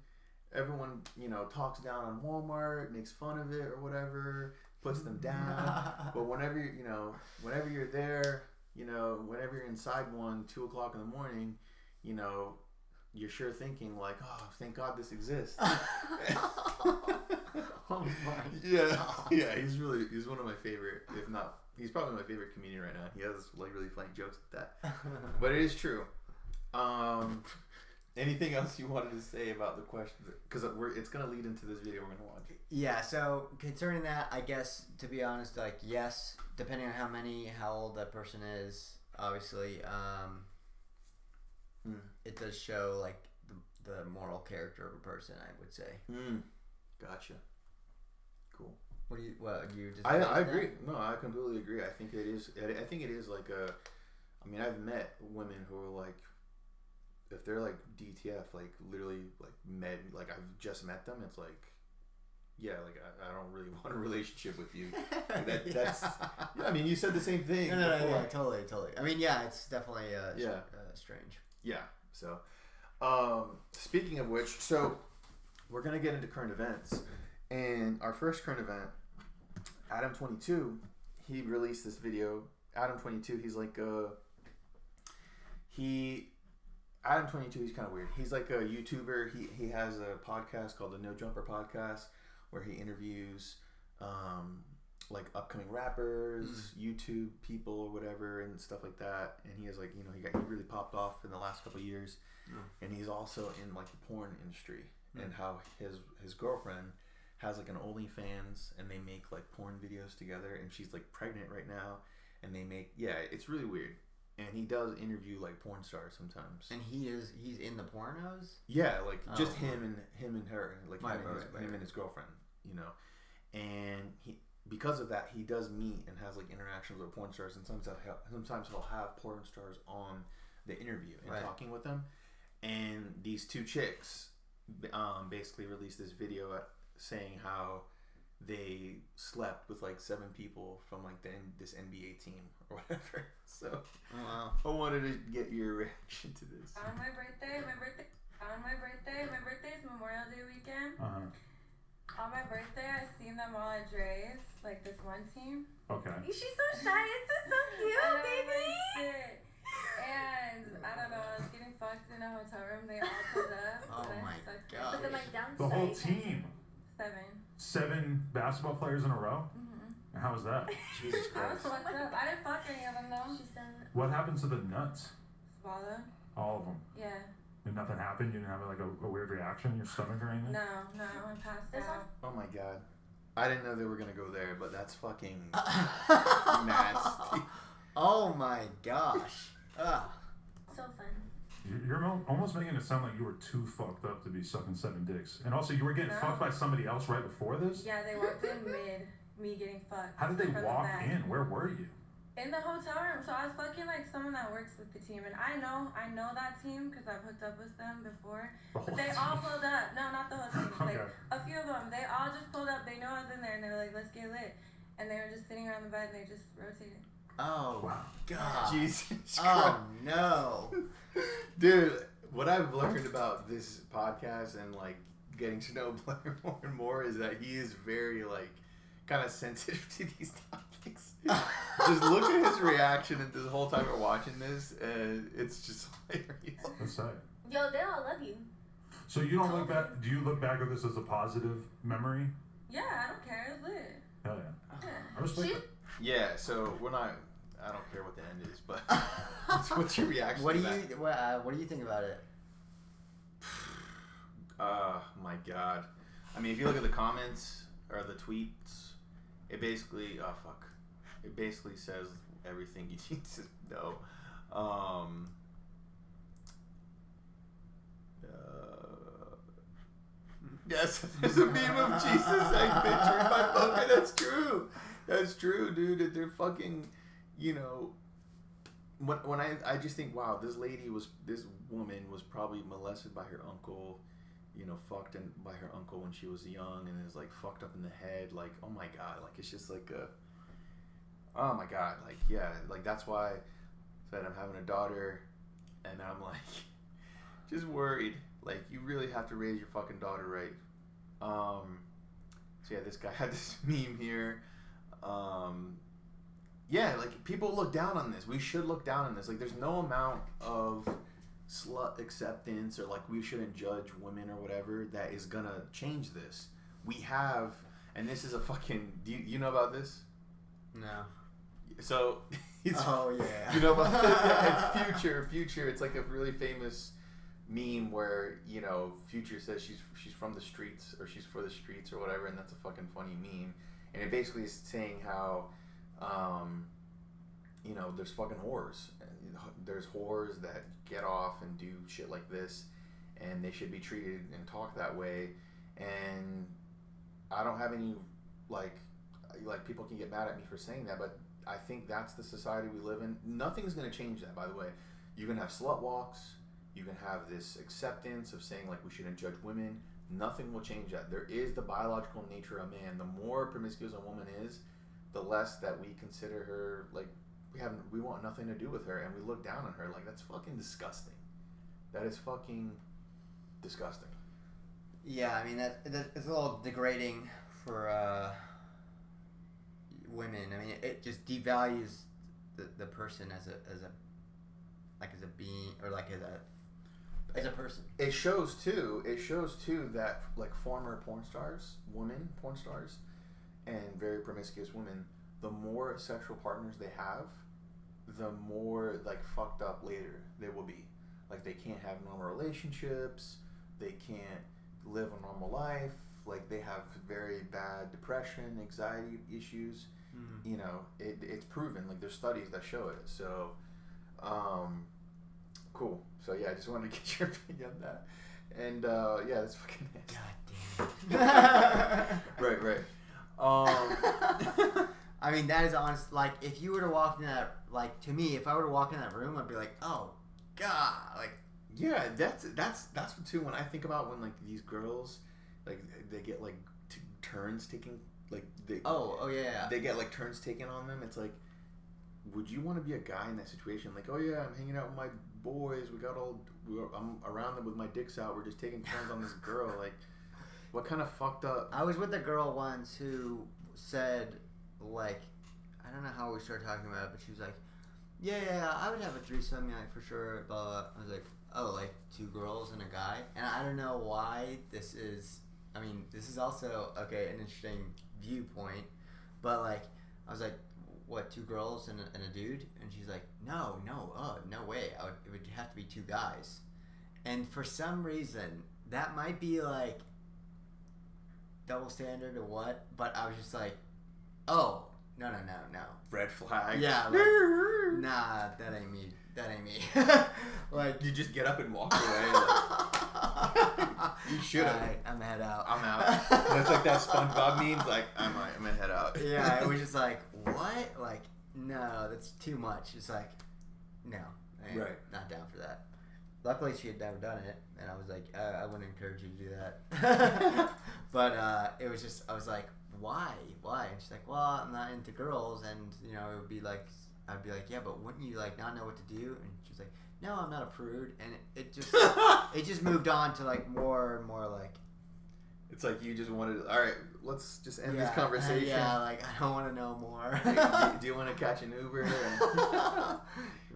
Speaker 1: you know talks down on Walmart, makes fun of it or whatever, puts them down. But whenever you're there, you know, whenever you're inside 2 o'clock in the morning, you know, you're sure thinking like, oh, thank God this exists.
Speaker 2: Oh my
Speaker 1: yeah, yeah. He's one of my favorite, if not, he's probably my favorite comedian right now. He has like really funny jokes like that. But it is true. Anything else you wanted to say about the question? Because it's gonna lead into this video we're gonna watch.
Speaker 2: Yeah. So concerning that, I guess to be honest, like yes, depending on how old that person is, obviously, it does show like the moral character of a person, I would say.
Speaker 1: Gotcha. Cool.
Speaker 2: What do you just?
Speaker 1: I agree. No, I completely agree. I think it is like I mean, I've met women who are like, if they're like DTF, like literally like I've just met them. It's like, yeah, like I don't really want a relationship with you. Like that's. Yeah, I mean, you said the same thing.
Speaker 2: No, yeah, totally. I mean, yeah, it's definitely strange.
Speaker 1: Yeah. So, speaking of which, so we're gonna get into current events, and our first current event, Adam 22, he released this video. Adam 22, he's like Adam 22, he's kind of weird. He's like a YouTuber. He has a podcast called the No Jumper Podcast, where he interviews like upcoming rappers, YouTube people or whatever, and stuff like that. And he has like, you know, he really popped off in the last couple of years. And he's also in like the porn industry, and how his girlfriend has like an OnlyFans, and they make like porn videos together, and she's like pregnant right now, and they make, it's really weird. And he does interview like porn stars sometimes.
Speaker 2: And he's in the pornos?
Speaker 1: Yeah, like just him and her, like him and his girlfriend, you know. And because of that, he does meet and has like interactions with porn stars, and sometimes he'll have porn stars on the interview and talking with them. And these two chicks basically released this video saying how they slept with like 7 people from like this NBA team or whatever. So I wanted to get your reaction to this.
Speaker 3: On my birthday is Memorial Day weekend. On my birthday, I seen them all at Dre's, like this one team.
Speaker 4: Okay.
Speaker 3: She's so shy. It's so cute, baby. And I don't know, I was getting fucked in a hotel room. They all pulled up.
Speaker 2: Oh my god.
Speaker 3: But then like downstairs.
Speaker 4: The whole team.
Speaker 3: 7
Speaker 4: basketball players in a row? Mm-hmm. How was that?
Speaker 1: Jesus
Speaker 3: I was
Speaker 1: Christ.
Speaker 3: fucked up. I didn't fuck any of them though. She said.
Speaker 4: What happened to the nuts?
Speaker 3: Swallow.
Speaker 4: All of them?
Speaker 3: Yeah.
Speaker 4: And nothing happened? You didn't have like a weird reaction in your stomach or anything?
Speaker 3: No, I passed out.
Speaker 1: Oh my god. I didn't know they were gonna go there, but that's fucking nasty.
Speaker 2: Oh my gosh.
Speaker 3: So fun.
Speaker 4: You're almost making it sound like you were too fucked up to be sucking 7 dicks. And also, you were getting fucked by somebody else right before this?
Speaker 3: Yeah, they walked in mid me getting fucked.
Speaker 4: How did they walk in? Where were you?
Speaker 3: In the hotel room. So I was fucking like someone that works with the team, and I know that team because I've hooked up with them before. But they all pulled up. No, not the whole team.
Speaker 4: Okay.
Speaker 3: Like a few of them. They all just pulled up. They know I was in there, and they were like, "Let's get lit." And they were just sitting around the bed, and they just rotated.
Speaker 2: Oh
Speaker 4: wow.
Speaker 2: God.
Speaker 1: Jesus Christ.
Speaker 2: Oh no.
Speaker 1: Dude, what I've learned about this podcast and like getting to know Blair more and more is that he is very like kind of sensitive to these topics. Just look at his reaction and the whole time we're watching this, and it's just hilarious.
Speaker 4: That's right.
Speaker 3: Yo, they all love you.
Speaker 4: So you don't look back? Do you look back at this as a positive memory?
Speaker 3: Yeah, I don't care. It's lit.
Speaker 4: Hell yeah.
Speaker 3: Yeah.
Speaker 4: I respect it.
Speaker 1: Yeah, so we're not. I don't care what the end is, but what's your reaction?
Speaker 2: What do you think about it?
Speaker 1: My God. I mean, if you look at the comments or the tweets, it basically, it basically says everything you need to know. Yes, there's a meme of Jesus like picturing my fucking. That's true. That's true, dude. They're fucking, you know. When I just think, wow, this woman was probably molested by her uncle, you know, fucked by her uncle when she was young, and is like fucked up in the head. Like, oh my God, like it's just like oh my God, like yeah, like that's why I said I'm having a daughter, and I'm like, just worried. Like, you really have to raise your fucking daughter right. So yeah, this guy had this meme here. Yeah, like, people look down on this. We should look down on this. Like, there's no amount of slut acceptance or, like, we shouldn't judge women or whatever that is gonna change this. We have, and this is a fucking, do you know about this?
Speaker 2: No.
Speaker 1: So,
Speaker 2: oh, yeah.
Speaker 1: You know about this? Yeah, it's Future. It's like a really famous meme where, you know, Future says she's from the streets, or she's for the streets or whatever, and that's a fucking funny meme. And it basically is saying how, you know, there's fucking whores. There's whores that get off and do shit like this, and they should be treated and talked that way. And I don't have any, like people can get mad at me for saying that, but I think that's the society we live in. Nothing's going to change that, by the way. You can have slut walks. You can have this acceptance of saying, like, we shouldn't judge women. Nothing will change that. There is the biological nature of man. The more promiscuous a woman is, the less that we consider her, like, we want nothing to do with her, and we look down on her. Like, that's fucking disgusting. That is fucking disgusting.
Speaker 2: Yeah, I mean, that it's a little degrading for women. I mean, it just devalues the person as a being, or like as a person. It shows
Speaker 1: too that, like, former porn stars, women porn stars, and very promiscuous women, the more sexual partners they have, the more, like, fucked up later they will be. Like, they can't have normal relationships, they can't live a normal life, like, they have very bad depression, anxiety issues. Mm-hmm. You know, it's proven. Like, there's studies that show it. So, cool. So yeah, I just wanted to get your opinion on that. And yeah, that's fucking nasty. God damn. Right.
Speaker 2: I mean, that is honest. Like, if you were to walk in that, like, to me, if I were to walk in that room, I'd be like, oh God, like.
Speaker 1: Yeah, that's what too. When I think about when, like, these girls, like, they get, like, turns taken, like,
Speaker 2: yeah,
Speaker 1: they get, like, turns taken on them. It's like, would you want to be a guy in that situation? Like, oh yeah, I'm hanging out with my boys. I'm around them with my dicks out. We're just taking turns on this girl. Like, what kind of fucked up?
Speaker 2: I was with a girl once who said, like, I don't know how we started talking about it, but she was like, yeah, I would have a threesome, yeah, for sure. But I was like, oh, like 2 girls and a guy, and I don't know why this is. I mean, this is also an interesting viewpoint, but, like, I was like, what, 2 girls and a dude? And she's like, no way. It would have to be 2 guys. And for some reason, that might be, like, double standard or what, but I was just like, oh, no.
Speaker 1: Red flag.
Speaker 2: Yeah, like, nah, that ain't me. Like,
Speaker 1: you just get up and walk away. Like, you should have.
Speaker 2: Right, I'm head out.
Speaker 1: I'm out. That's like that SpongeBob memes. Like, I'm gonna head out.
Speaker 2: Yeah, it was just like, what? Like, no, that's too much. It's like, no, I am not down for that. Luckily, she had never done it, and I was like, I wouldn't encourage you to do that. But it was just, I was like, why? And she's like, well, I'm not into girls, and, you know, it would be like, I'd be like, yeah, but wouldn't you, like, not know what to do? And she's like, no, I'm not a prude. And it just moved on to, like, more and more, like,
Speaker 1: it's like you just wanted, all right, let's just end this conversation.
Speaker 2: Yeah, like, I don't want to know more.
Speaker 1: Do you want to catch an Uber?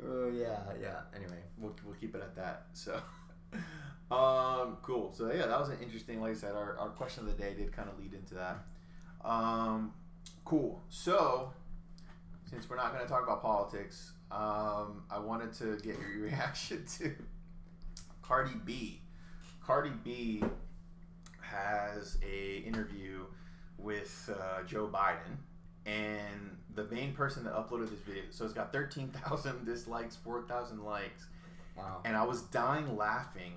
Speaker 2: Oh, yeah. Anyway.
Speaker 1: We'll keep it at that. So, cool. So, yeah, that was an interesting, like I said, our question of the day did kind of lead into that. Cool. So, since we're not going to talk about politics, I wanted to get your reaction to Cardi B. Cardi B has a interview with Joe Biden, and the main person that uploaded this video, so it's got 13,000 dislikes, 4,000 likes.
Speaker 2: Wow.
Speaker 1: And I was dying laughing,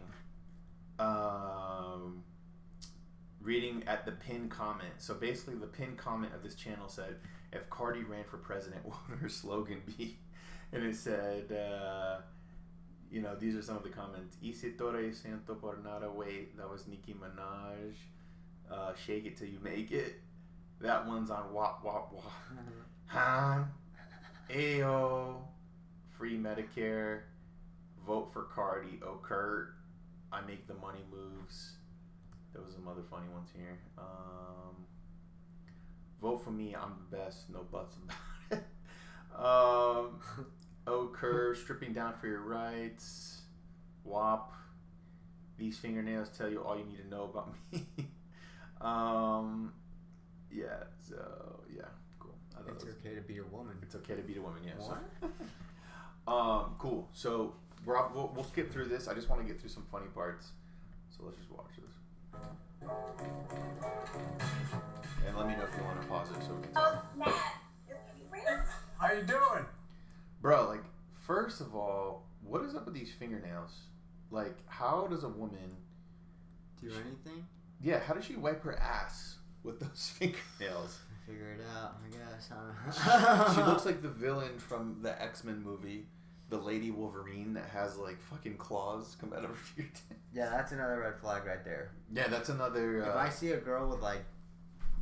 Speaker 1: reading at the pinned comment. So basically, the pinned comment of this channel said, "If Cardi ran for president, what would her slogan be?" And it said, these are some of the comments. Hice todo y siento por nada. Wait, that was Nicki Minaj. Shake it till you make it. That one's on Wop Wop Wop. Han. Ayo. Free Medicare. Vote for Cardi. Oh, Kurt. I make the money moves. There was some other funny ones here. Vote for me. I'm the best. No buts about it. Oh, Kurt. Stripping down for your rights. WAP. These fingernails tell you all you need to know about me. Yeah. So yeah, cool.
Speaker 2: It's okay to be a woman.
Speaker 1: It's okay to be a woman. Yeah.
Speaker 2: What?
Speaker 1: So, cool. So we'll skip through this. I just want to get through some funny parts. So let's just watch this. And let me know if you want to pause it so we can talk.
Speaker 5: How you doing?
Speaker 1: Bro, like, first of all, what is up with these fingernails? Like, how does a woman
Speaker 2: Do anything?
Speaker 1: Yeah, how does she wipe her ass with those fingernails?
Speaker 2: Figure it out, I guess.
Speaker 1: She looks like the villain from the X-Men movie, the Lady Wolverine that has like fucking claws come out of her fingertips.
Speaker 2: Yeah, that's another red flag right there.
Speaker 1: Yeah, that's another.
Speaker 2: If I see a girl with like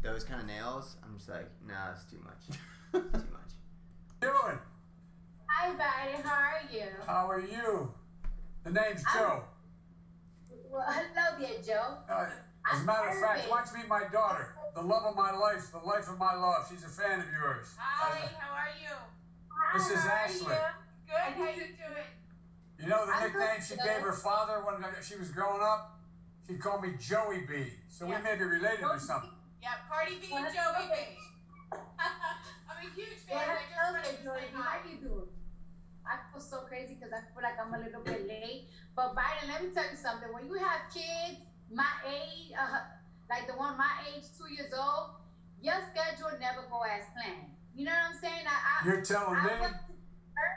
Speaker 2: those kind of nails, I'm just like, nah, it's too much. Too much.
Speaker 5: Doing?
Speaker 6: Hi, buddy. How are you?
Speaker 5: How are you? The name's Joe.
Speaker 6: Well, hello there, Joe.
Speaker 5: As a matter of fact, why don't you meet my daughter? The love of my life, the life of my love. She's a fan of yours.
Speaker 7: Hi, how are you?
Speaker 6: Hi,
Speaker 5: This is
Speaker 6: how are
Speaker 5: Ashley.
Speaker 6: you?
Speaker 7: Good, how you doing?
Speaker 5: You know the
Speaker 6: I'm
Speaker 5: nickname
Speaker 6: good,
Speaker 5: she
Speaker 6: Joe.
Speaker 5: gave her father when she was growing up? She called me Joey B. So we
Speaker 7: Yeah.
Speaker 5: may be related or something.
Speaker 7: Yep, Cardi B and
Speaker 6: Well,
Speaker 7: Joey
Speaker 6: hello.
Speaker 7: B. I'm a huge
Speaker 6: Well,
Speaker 7: fan. I just
Speaker 6: hello
Speaker 7: wanted
Speaker 6: there,
Speaker 7: to
Speaker 6: Joey.
Speaker 7: say
Speaker 6: How
Speaker 7: hi.
Speaker 6: you doing? I feel so crazy because I feel like I'm a little bit late. But Biden, let me tell you something. When you have kids my age, like the one my age, 2 years old, your schedule never go as planned. You know what I'm saying?
Speaker 5: You're telling me?
Speaker 6: went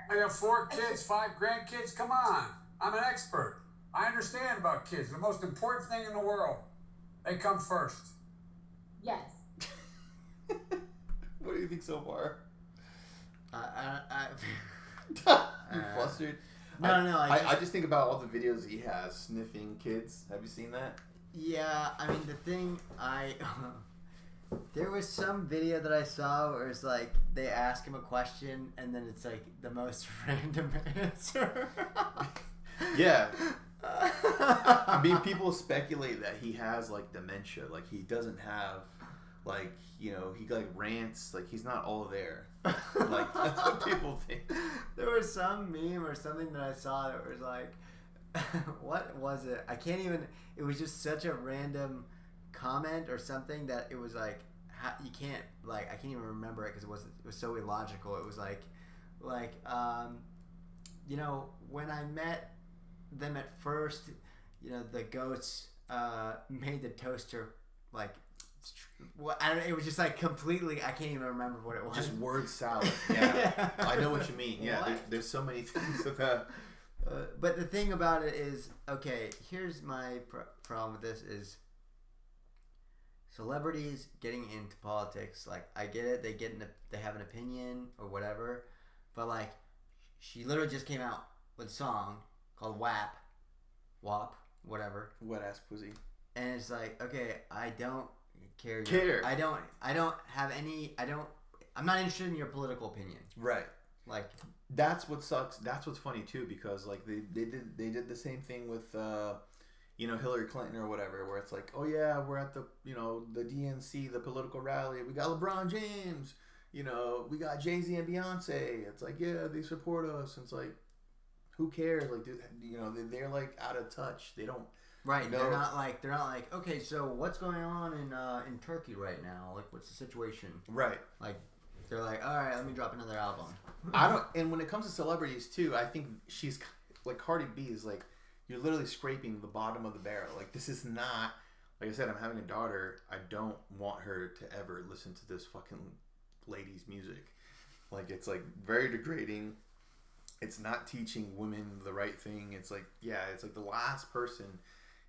Speaker 5: I got 4 kids, 5 grandkids. Come on. I'm an expert. I understand about kids. The most important thing in the world. They come first.
Speaker 6: yes.
Speaker 1: What do you think so far? You flustered?
Speaker 2: No,
Speaker 1: I just think about all the videos he has sniffing kids. Have you seen that?
Speaker 2: Yeah, I mean, the thing there was some video that I saw where it's like they ask him a question and then it's like the most random answer.
Speaker 1: Yeah. I mean, people speculate that he has like dementia. Like he doesn't have, like, he like rants. Like he's not all there. Like that's what people think.
Speaker 2: There was some meme or something that I saw that was like, what was it? I can't even. It was just such a random comment or something that it was like, you can't, like, I can't even remember it because it was so illogical. It was like, when I met them at first, the goats made the toaster like. Well, it was just like completely. I can't even remember what it was.
Speaker 1: Just word salad. Yeah, I know what you mean. Yeah, there's so many things with that.
Speaker 2: But the thing about it is, okay, here's my problem with this is celebrities getting into politics. Like, I get it, they have an opinion or whatever, but like, she literally just came out with a song called WAP, whatever.
Speaker 1: Wet ass pussy.
Speaker 2: And it's like, okay, I don't care. I don't have any. I'm not interested in your political opinion.
Speaker 1: Right.
Speaker 2: Like,
Speaker 1: that's what sucks. That's what's funny too, because like they did the same thing with Hillary Clinton or whatever, where it's like, oh yeah, we're at the the DNC, the political rally. We got LeBron James. We got Jay-Z and Beyonce. It's like, yeah, they support us. And it's like, who cares? Like, they're like out of touch. They don't.
Speaker 2: Right, they're not like, okay, so what's going on in Turkey right now? Like, what's the situation?
Speaker 1: Right.
Speaker 2: Like, they're like, all right, let me drop another album.
Speaker 1: And when it comes to celebrities too, I think she's like, Cardi B is like, you're literally scraping the bottom of the barrel. Like, this is not like I said, I'm having a daughter. I don't want her to ever listen to this fucking lady's music. Like, it's like very degrading. It's not teaching women the right thing. It's like, yeah, it's like the last person.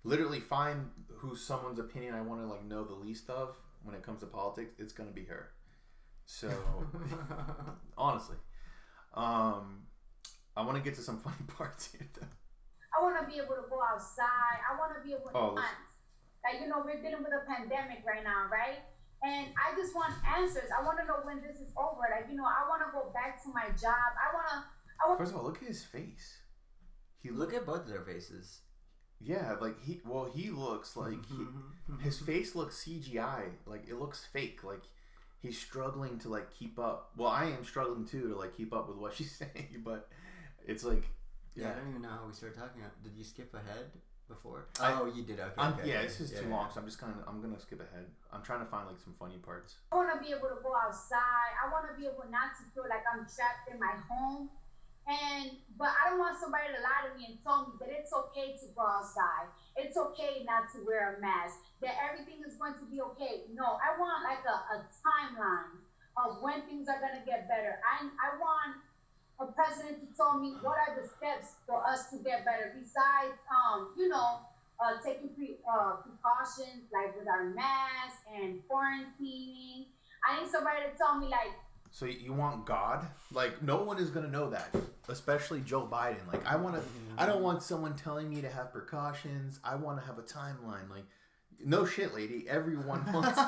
Speaker 1: Literally find who's someone's opinion I want to like know the least of when it comes to politics. It's gonna be her. So honestly, I want to get to some funny parts here though.
Speaker 6: I want to be able to go outside. I want to be able to hunt. Like, you know, we're dealing with a pandemic right now, right? And I just want answers. I want to know when this is over. Like, you know, I want to go back to my job.
Speaker 1: First of all, look at his face.
Speaker 2: Look at both of their faces.
Speaker 1: Yeah, like he looks like his face looks CGI. Like, it looks fake. Like, he's struggling to like keep up. Well, I am struggling too to like keep up with what she's saying, but it's like,
Speaker 2: yeah, I don't even know how we started talking about. Did you skip ahead before? You did. Okay.
Speaker 1: Yeah, this is too long, so I'm gonna skip ahead. I'm trying to find like some funny parts.
Speaker 6: I want to be able to go outside. I want to be able not to feel like I'm trapped in my home. But I don't want somebody to lie to me and tell me that it's okay to go outside. It's okay not to wear a mask. That everything is going to be okay. No, I want like a timeline of when things are going to get better. I want a president to tell me what are the steps for us to get better besides, taking precautions like with our masks and quarantining. I need somebody to tell me like.
Speaker 1: So you want God? Like, no one is gonna know that, especially Joe Biden. Like, I don't want someone telling me to have precautions. I want to have a timeline. Like, no shit, lady. Everyone wants a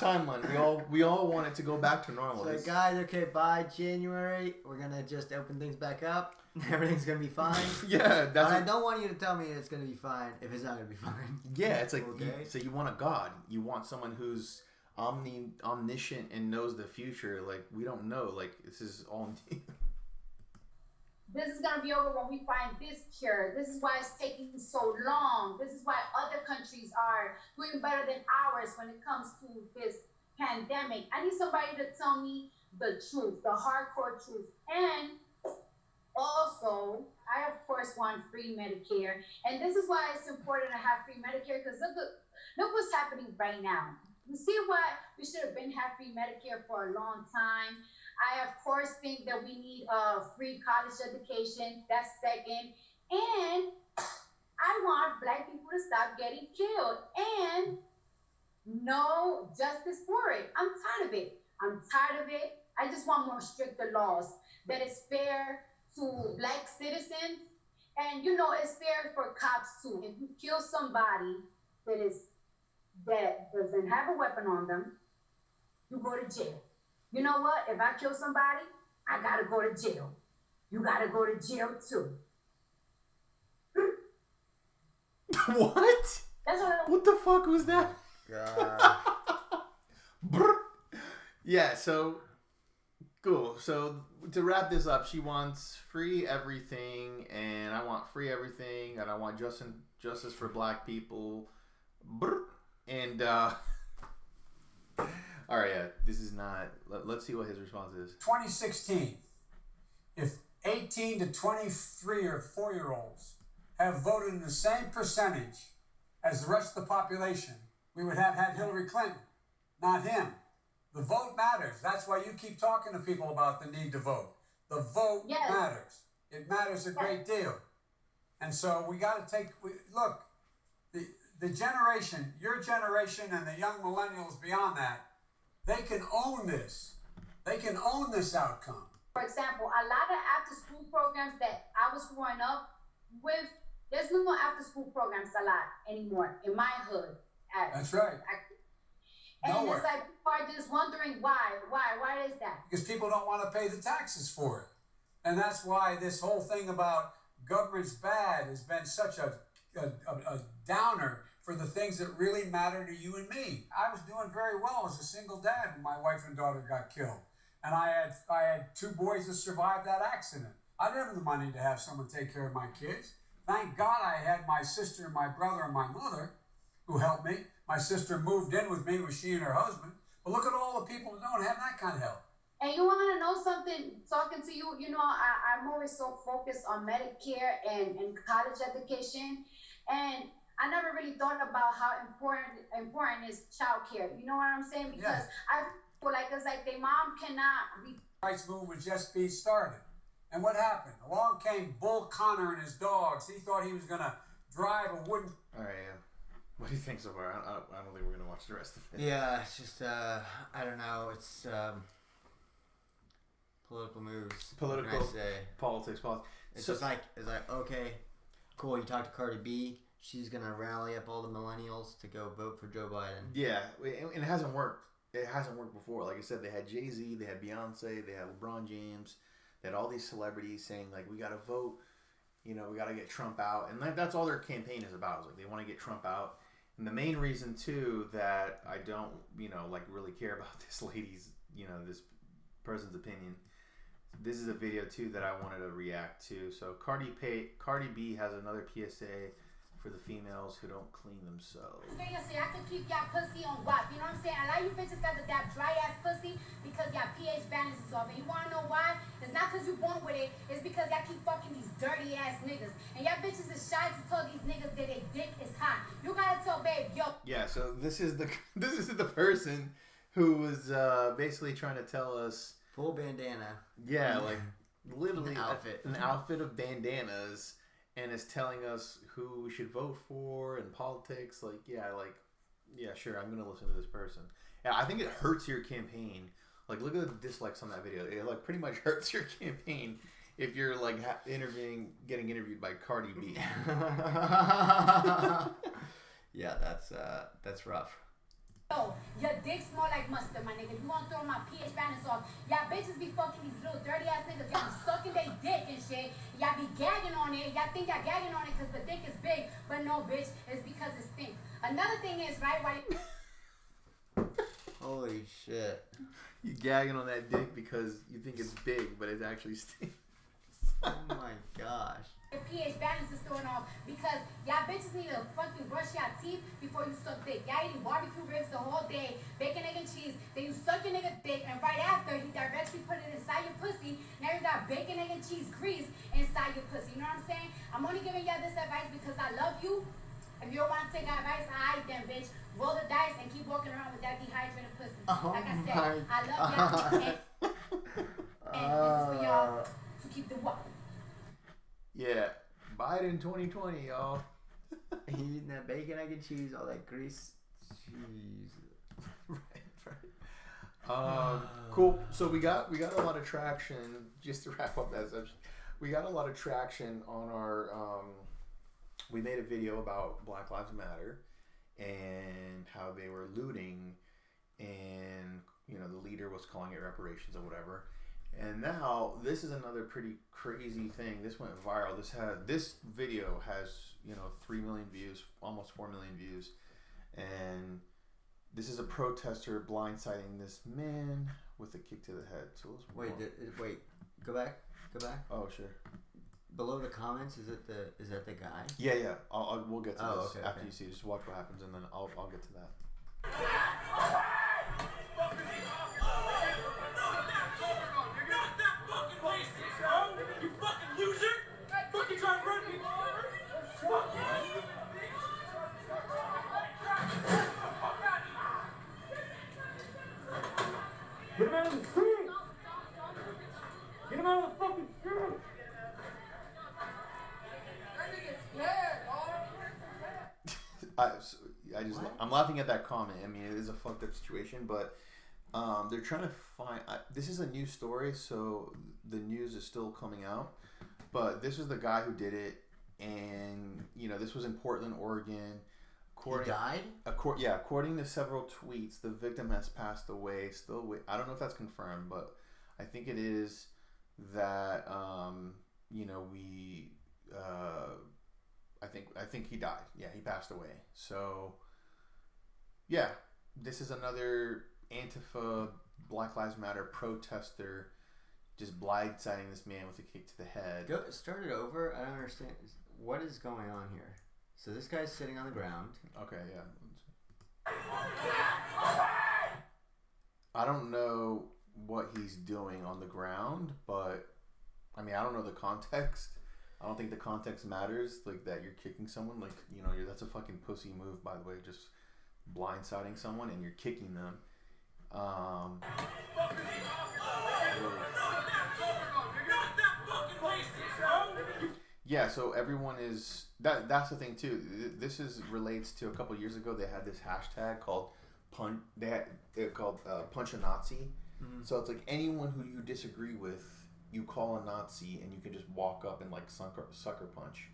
Speaker 1: timeline. We all want it to go back to normal.
Speaker 2: So guys, okay, by January we're gonna just open things back up. Everything's gonna be fine.
Speaker 1: Yeah,
Speaker 2: but I don't want you to tell me it's gonna be fine if it's not gonna be fine.
Speaker 1: Yeah, it's like so you want a God. You want someone who's omniscient and knows the future. Like, we don't know. Like, this is all new.
Speaker 6: This is going to be over when we find this cure. This is why it's taking so long. This is why other countries are doing better than ours when it comes to this pandemic. I need somebody to tell me the truth, the hardcore truth. And also, I of course want free Medicare. And this is why it's important to have free Medicare, because look what's happening right now. You see why we should have been have free Medicare for a long time. I, of course, think that we need free college education. That's second. And I want Black people to stop getting killed. And no justice for it. I'm tired of it. I just want more stricter laws that is fair to Black citizens. And, you know, it's fair for cops, too. If you kill somebody that doesn't have a weapon on them, you go to jail. You know what? If I kill somebody, I gotta go to jail. You gotta go to jail too.
Speaker 1: What? What the fuck was that? Yeah, so cool. So to wrap this up, she wants free everything, and I want free everything, and I want justice for Black people. And all right, yeah, this is not. Let's see what his response is.
Speaker 5: 2016, if 18 to 23 or 4-year-olds have voted in the same percentage as the rest of the population, we would have had Hillary Clinton, not him. The vote matters. That's why you keep talking to people about the need to vote. The vote matters. It matters a great deal. And so we got to look, the generation, your generation and the young millennials beyond that, they can own this. They can own this outcome.
Speaker 6: For example, a lot of after-school programs that I was growing up with, there's no after-school programs a lot anymore in my hood.
Speaker 5: That's right.
Speaker 6: And nowhere. It's like people are just wondering why is that?
Speaker 5: Because people don't want to pay the taxes for it. And that's why this whole thing about government's bad has been such a downer for the things that really matter to you and me. I was doing very well as a single dad when my wife and daughter got killed. And I had 2 boys that survived that accident. I didn't have the money to have someone take care of my kids. Thank God I had my sister and my brother and my mother who helped me. My sister moved in with me with she and her husband. But look at all the people who don't have that kind of help.
Speaker 6: And you want to know something, talking to you, you know, I'm always so focused on Medicare and college education. And I never really thought about how important is childcare. You know what I'm saying? Because I feel like it's like their mom cannot be.
Speaker 5: Rights movement was just being started. And what happened? Along came Bull Connor and his dogs. He thought he was going to drive a wooden...
Speaker 1: All right, yeah. What do you think so far? I don't think we're going to watch the rest of it.
Speaker 2: Yeah, it's just, I don't know. It's political moves.
Speaker 1: Political.
Speaker 2: What can I say?
Speaker 1: Politics.
Speaker 2: It's
Speaker 1: So-
Speaker 2: just like, okay, cool, you talked to Cardi B. She's going to rally up all the millennials to go vote for Joe Biden.
Speaker 1: Yeah, and it hasn't worked. It hasn't worked before. Like I said, they had Jay-Z, they had Beyonce, they had LeBron James, they had all these celebrities saying, like, we got to vote, we got to get Trump out. And that's all their campaign is about. Is like they want to get Trump out. And the main reason, too, that I don't, really care about this lady's, this person's opinion, this is a video, too, that I wanted to react to. So Cardi B has another PSA for the females who don't clean themselves.
Speaker 6: So y'all can keep y'all pussy on WAP. You know what I'm saying? A lot of you bitches got that dry ass pussy because y'all pH balance is off. And you wanna know why? It's not because you born with it. It's because y'all keep fucking these dirty ass niggas. And y'all bitches is shy to tell these niggas that their dick is hot. You gotta tell babe, yo.
Speaker 1: Yeah, so this is the person who was basically trying to tell us.
Speaker 2: Full bandana.
Speaker 1: Yeah, like literally
Speaker 2: An outfit.
Speaker 1: an outfit of bandanas. And is telling us who we should vote for and politics. Yeah, sure, I'm going to listen to this person. Yeah, I think it hurts your campaign. Like, look at the dislikes on that video. It, pretty much hurts your campaign if you're, getting interviewed by Cardi B.
Speaker 2: Yeah, that's rough.
Speaker 6: Yo, your dick smell like mustard, my nigga. You wanna throw my pH balance off? Y'all bitches be fucking these little dirty ass niggas. Y'all be sucking their dick and shit. Y'all be gagging on it. Y'all think y'all gagging on it because the dick is big, but no, bitch, it's because it stinks. Another thing is, right, why
Speaker 2: Holy shit.
Speaker 1: You gagging on that dick because you think it's big, but it actually stinks.
Speaker 2: Oh my gosh.
Speaker 6: your pH balance is throwing off because y'all bitches need to fucking brush your teeth before you suck dick. Y'all eating barbecue ribs the whole day, bacon, egg, and cheese. Then you suck your nigga dick, and right after, he directly put it inside your pussy. Now you got bacon, egg, and cheese grease inside your pussy. You know what I'm saying? I'm only giving y'all this advice because I love you. If you don't want to take advice, alright then, bitch. Roll the dice and keep walking around with that dehydrated pussy. Like I said, I love y'all. And this is for y'all to keep the walk.
Speaker 1: Yeah, Biden 2020, y'all.
Speaker 2: He eating that bacon, egg, and cheese, all that grease. Jeez.
Speaker 1: right. Cool. So we got a lot of traction. Just to wrap up that section, we got a lot of traction on our. We made a video about Black Lives Matter and how they were looting, and the leader was calling it reparations or whatever. And now this is another pretty crazy thing. This went viral. This video has 3 million views, almost 4 million views, and this is a protester blindsiding this man with a kick to the head. So let's
Speaker 2: Wait, go back.
Speaker 1: Oh sure.
Speaker 2: Below the comments, is that the guy?
Speaker 1: Yeah. We'll get to this
Speaker 2: okay,
Speaker 1: after
Speaker 2: okay.
Speaker 1: you see. Just watch what happens, and then I'll get to that.
Speaker 8: You fucking loser! Fucking trying to run people over! Fuck you! Get him out of the street! Get him out of the fucking street!
Speaker 1: I'm laughing at that comment. I mean, it is a fucked up situation, but they're trying to find. This is a new story, so the news is still coming out. But this was the guy who did it, and this was in Portland, Oregon.
Speaker 2: He died?
Speaker 1: According to several tweets, the victim has passed away. I don't know if that's confirmed, but I think it is that. I think he died. Yeah, he passed away. So, yeah, this is another Antifa, Black Lives Matter protester just blindsiding this man with a kick to the head.
Speaker 2: Start it over. I don't understand. What is going on here? So this guy's sitting on the ground.
Speaker 1: Okay, yeah. I don't know what he's doing on the ground, but I mean, I don't know the context. I don't think the context matters. Like that you're kicking someone. Like that's a fucking pussy move, by the way. Just blindsiding someone and you're kicking them. Yeah, so everyone is that's the thing too. This relates to a couple years ago. They had this hashtag called punch. Punch a Nazi. Mm-hmm. So it's like anyone who you disagree with, you call a Nazi, and you can just walk up and like sucker punch.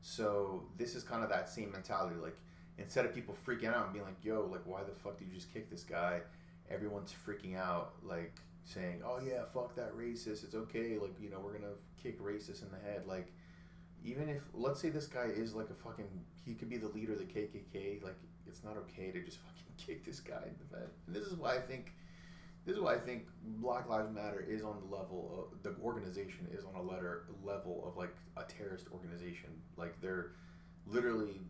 Speaker 1: So this is kind of that same mentality. Like instead of people freaking out and being like, "Yo, like why the fuck did you just kick this guy?" Everyone's freaking out, like saying, "Oh yeah, fuck that racist. It's okay. Like we're gonna kick racist in the head." Like even if let's say this guy is like he could be the leader of the KKK. Like it's not okay to just fucking kick this guy in the head. And this is why I think Black Lives Matter is on the level of the organization is on a level of like a terrorist organization. Like they're literally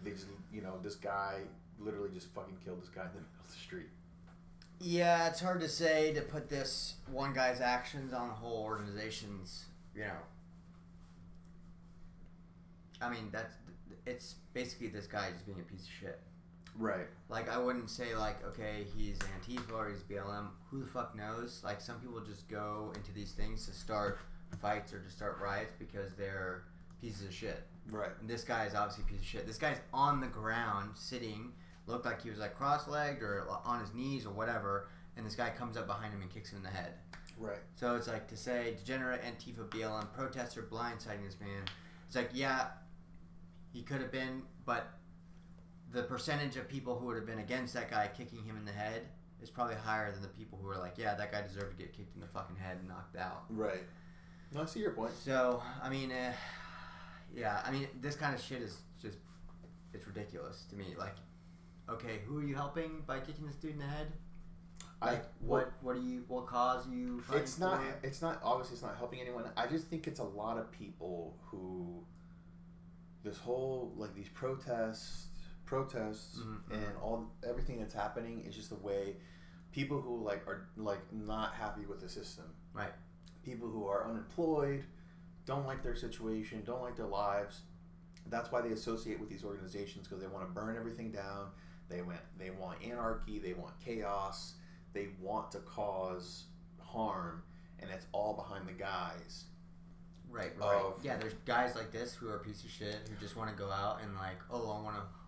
Speaker 1: this guy literally just fucking killed this guy in the middle of the street.
Speaker 2: Yeah, it's hard to say to put this one guy's actions on the whole organization's, I mean, it's basically this guy just being a piece of shit.
Speaker 1: Right.
Speaker 2: Like, I wouldn't say, like, okay, he's Antifa or he's BLM. Who the fuck knows? Like, some people just go into these things to start fights or to start riots because they're pieces of shit.
Speaker 1: Right.
Speaker 2: And this guy is obviously a piece of shit. This guy's on the ground, sitting, looked like he was, like, cross-legged or on his knees or whatever, and this guy comes up behind him and kicks him in the head.
Speaker 1: Right.
Speaker 2: So it's like to say, degenerate Antifa BLM protester blindsiding this man. It's like, yeah, he could have been, but the percentage of people who would have been against that guy kicking him in the head is probably higher than the people who are like, yeah, that guy deserved to get kicked in the fucking head and knocked out.
Speaker 1: Right. No, I see your point.
Speaker 2: So, I mean, this kind of shit is just, it's ridiculous to me. Like, okay, who are you helping by kicking this dude in the head? Like, what cause are you fighting for?
Speaker 1: It's not helping anyone. I just think it's a lot of people who, this whole, like, these protests
Speaker 2: mm-hmm.
Speaker 1: and everything that's happening is just the way people who like are like not happy with the system.
Speaker 2: Right.
Speaker 1: People who are unemployed, don't like their situation, don't like their lives. That's why they associate with these organizations, because they want to burn everything down. They want anarchy, they want chaos, they want to cause harm, and it's all behind the guys.
Speaker 2: Right. Yeah, there's guys like this who are a piece of shit who just want to go out and like, oh, I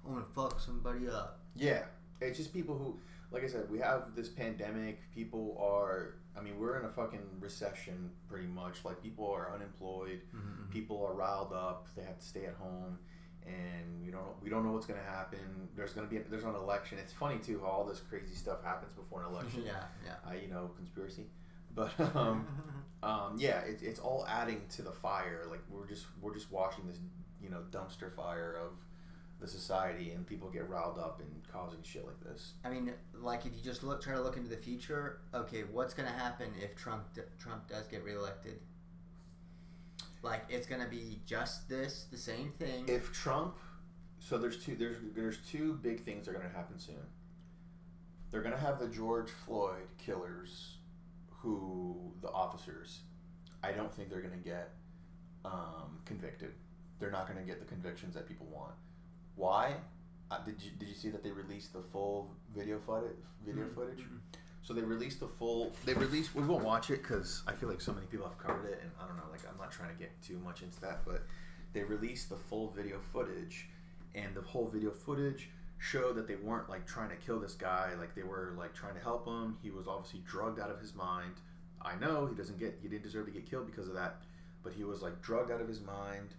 Speaker 2: want to fuck somebody up.
Speaker 1: Yeah, it's just people who, like I said, we have this pandemic. People are, we're in a fucking recession pretty much. Like people are unemployed,
Speaker 2: mm-hmm.
Speaker 1: people are riled up. They have to stay at home, and we don't know what's gonna happen. There's an election. It's funny too how all this crazy stuff happens before an election.
Speaker 2: Yeah.
Speaker 1: Conspiracy. But it's all adding to the fire. Like we're just watching this, dumpster fire of the society, and people get riled up and causing shit like this.
Speaker 2: I mean, like if you just try to look into the future, okay, what's gonna happen if Trump does get reelected? Like it's gonna be just the same thing.
Speaker 1: If Trump, so there's two big things that are gonna happen soon. They're gonna have the George Floyd killers. The officers, I don't think they're going to get convicted. They're not going to get the convictions that people want. Why? Did you see that they released the full video footage?
Speaker 2: Mm-hmm.
Speaker 1: So they released we won't watch it because I feel like so many people have covered it, and I don't know, like I'm not trying to get too much into that, but they released the full video footage, and the whole video footage showed that they weren't like trying to kill this guy. Like they were like trying to help him. He was obviously drugged out of his mind. I know he didn't deserve to get killed because of that, but he was like drugged out of his mind.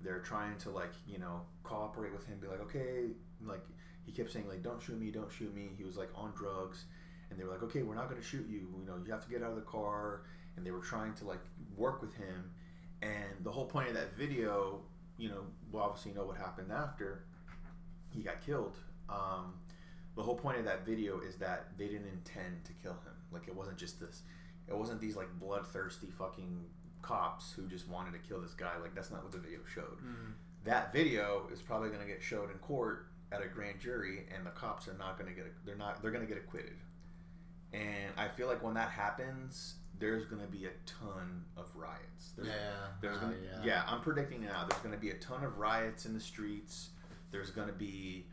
Speaker 1: They're trying to like, cooperate with him, be like, okay, like he kept saying like, don't shoot me. He was like on drugs, and they were like, okay, we're not going to shoot you. You have to get out of the car. And they were trying to like work with him. And the whole point of that video, we'll obviously know what happened after he got killed. The whole point of that video is that they didn't intend to kill him. Like it wasn't these like bloodthirsty fucking cops who just wanted to kill this guy. Like that's not what the video showed.
Speaker 2: Mm-hmm.
Speaker 1: That video is probably going to get showed in court at a grand jury, and the cops are not going to they're going to get acquitted. And I feel like when that happens, there's going to be a ton of riots. I'm predicting now there's going to be a ton of riots in the streets. There's going to be,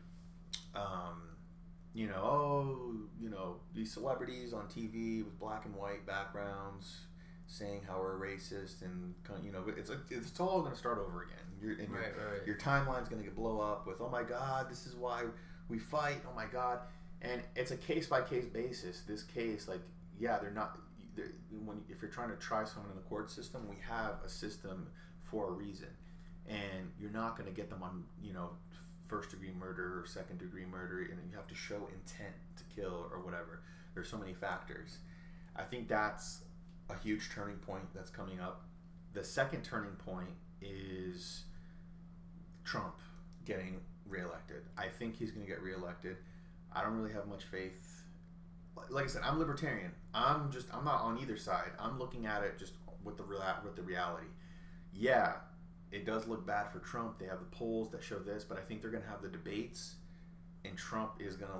Speaker 1: these celebrities on TV with black and white backgrounds saying how we're racist, and it's all going to start over again. Your timeline's going to blow up with, oh my God, this is why we fight. Oh my God. And it's a case-by-case basis. This case, they're not. If you're trying to try someone in the court system, we have a system for a reason, and you're not going to get them on, first-degree murder or second-degree murder, and you have to show intent to kill or whatever. There's so many factors. I think that's a huge turning point that's coming up. The second turning point is Trump getting reelected. I think he's going to get reelected. I don't really have much faith. Like I said, I'm libertarian. I'm not on either side. I'm looking at it just with the reality. Yeah, it does look bad for Trump. They have the polls that show this, but I think they're going to have the debates, and Trump is going to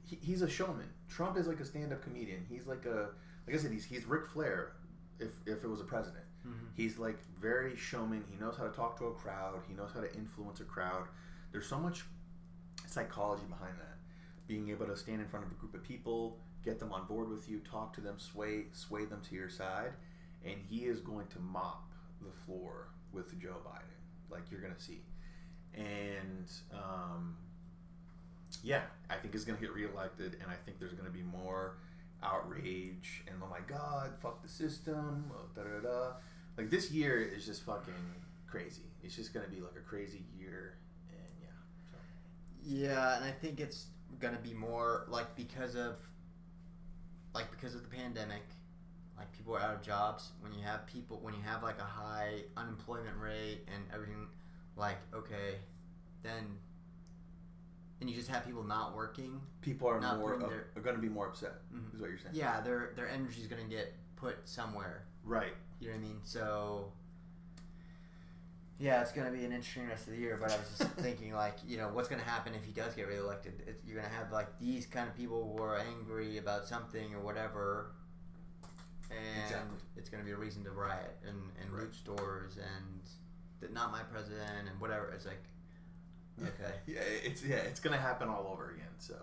Speaker 1: he's a showman. Trump is like a stand-up comedian. He's like I said, he's Ric Flair if it was a president. Mm-hmm. He's like very showman. He knows how to talk to a crowd. He knows how to influence a crowd. There's so much psychology behind that. Being able to stand in front of a group of people, get them on board with you, talk to them, sway them to your side, and he is going to mop the floor with Joe Biden, like you're going to see. And I think he's going to get reelected, and I think there's going to be more outrage and, oh my God, fuck the system, Like this year is just fucking crazy. It's just going to be like a crazy year, and
Speaker 2: Yeah, and I think it's gonna be more because of the pandemic, people are out of jobs. When you have like a high unemployment rate and everything, then you just have people not working.
Speaker 1: People are going to be more upset. Mm-hmm. Is what you're saying?
Speaker 2: Yeah, their energy's gonna get put somewhere.
Speaker 1: Right.
Speaker 2: You know what I mean? So. Yeah, it's going to be an interesting rest of the year, but I was just thinking, what's going to happen if he does get reelected? You're going to have, these kind of people who are angry about something or whatever, and it's going to be a reason to riot and loot stores and not my president and whatever. It's okay.
Speaker 1: It's going to happen all over again, so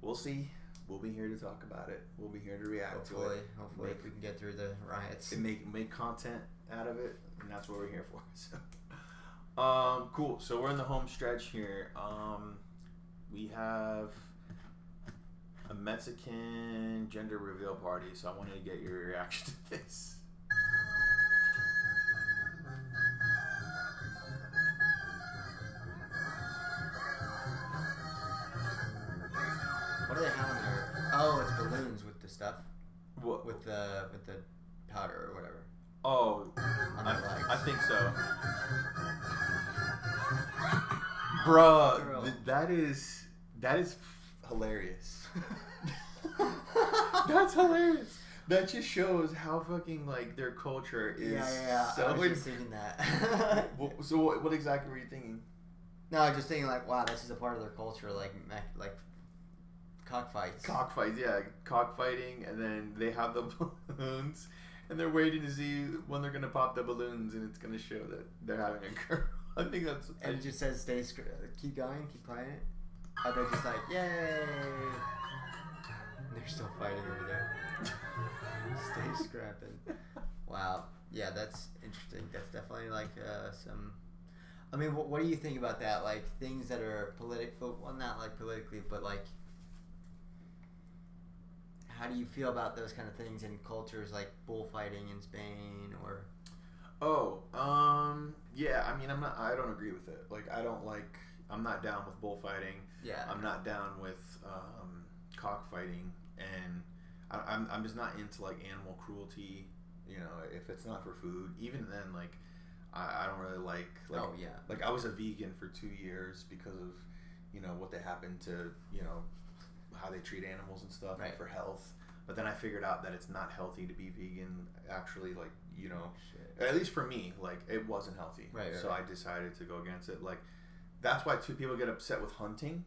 Speaker 1: we'll see. We'll be here to talk about it. We'll be here to react to it.
Speaker 2: Hopefully, if we can get through the riots.
Speaker 1: And make content out of it, and that's what we're here for. So, cool. So we're in the home stretch here. We have a Mexican gender reveal party, so I wanted to get your reaction to this.
Speaker 2: What do they have in there? Oh, it's balloons with the stuff.
Speaker 1: What?
Speaker 2: With the powder or whatever.
Speaker 1: Oh, I think so. Bruh, that is hilarious. That's hilarious. That just shows how fucking their culture is.
Speaker 2: Yeah.
Speaker 1: So
Speaker 2: I was just thinking that.
Speaker 1: So what exactly were you thinking?
Speaker 2: No, I was just thinking wow, this is a part of their culture, like cockfights.
Speaker 1: Cockfights, yeah, cockfighting, and then they have the balloons, and they're waiting to see when they're gonna pop the balloons, and it's gonna show that they're having a girl. I think that's.
Speaker 2: And it just says keep going, keep playing it. Oh, they're just yay! And they're still fighting over there. Stay scrapping. Wow. Yeah, that's interesting. That's definitely some. I mean, what do you think about that? Things that are political. Well, not politically, but how do you feel about those kind of things in cultures like bullfighting in Spain or?
Speaker 1: Yeah. I mean, I don't agree with it. I'm not down with bullfighting.
Speaker 2: Yeah. I'm
Speaker 1: not down with cockfighting, and I'm just not into animal cruelty. If it's not for food, even then, I don't really like.
Speaker 2: Oh yeah.
Speaker 1: I was a vegan for 2 years because of, what they happened to, how they treat animals and stuff,
Speaker 2: right.
Speaker 1: For health. But then I figured out that it's not healthy to be vegan. Actually,
Speaker 2: Shit.
Speaker 1: At least for me, it wasn't healthy.
Speaker 2: Right.
Speaker 1: So I decided to go against it. That's why two people get upset with hunting.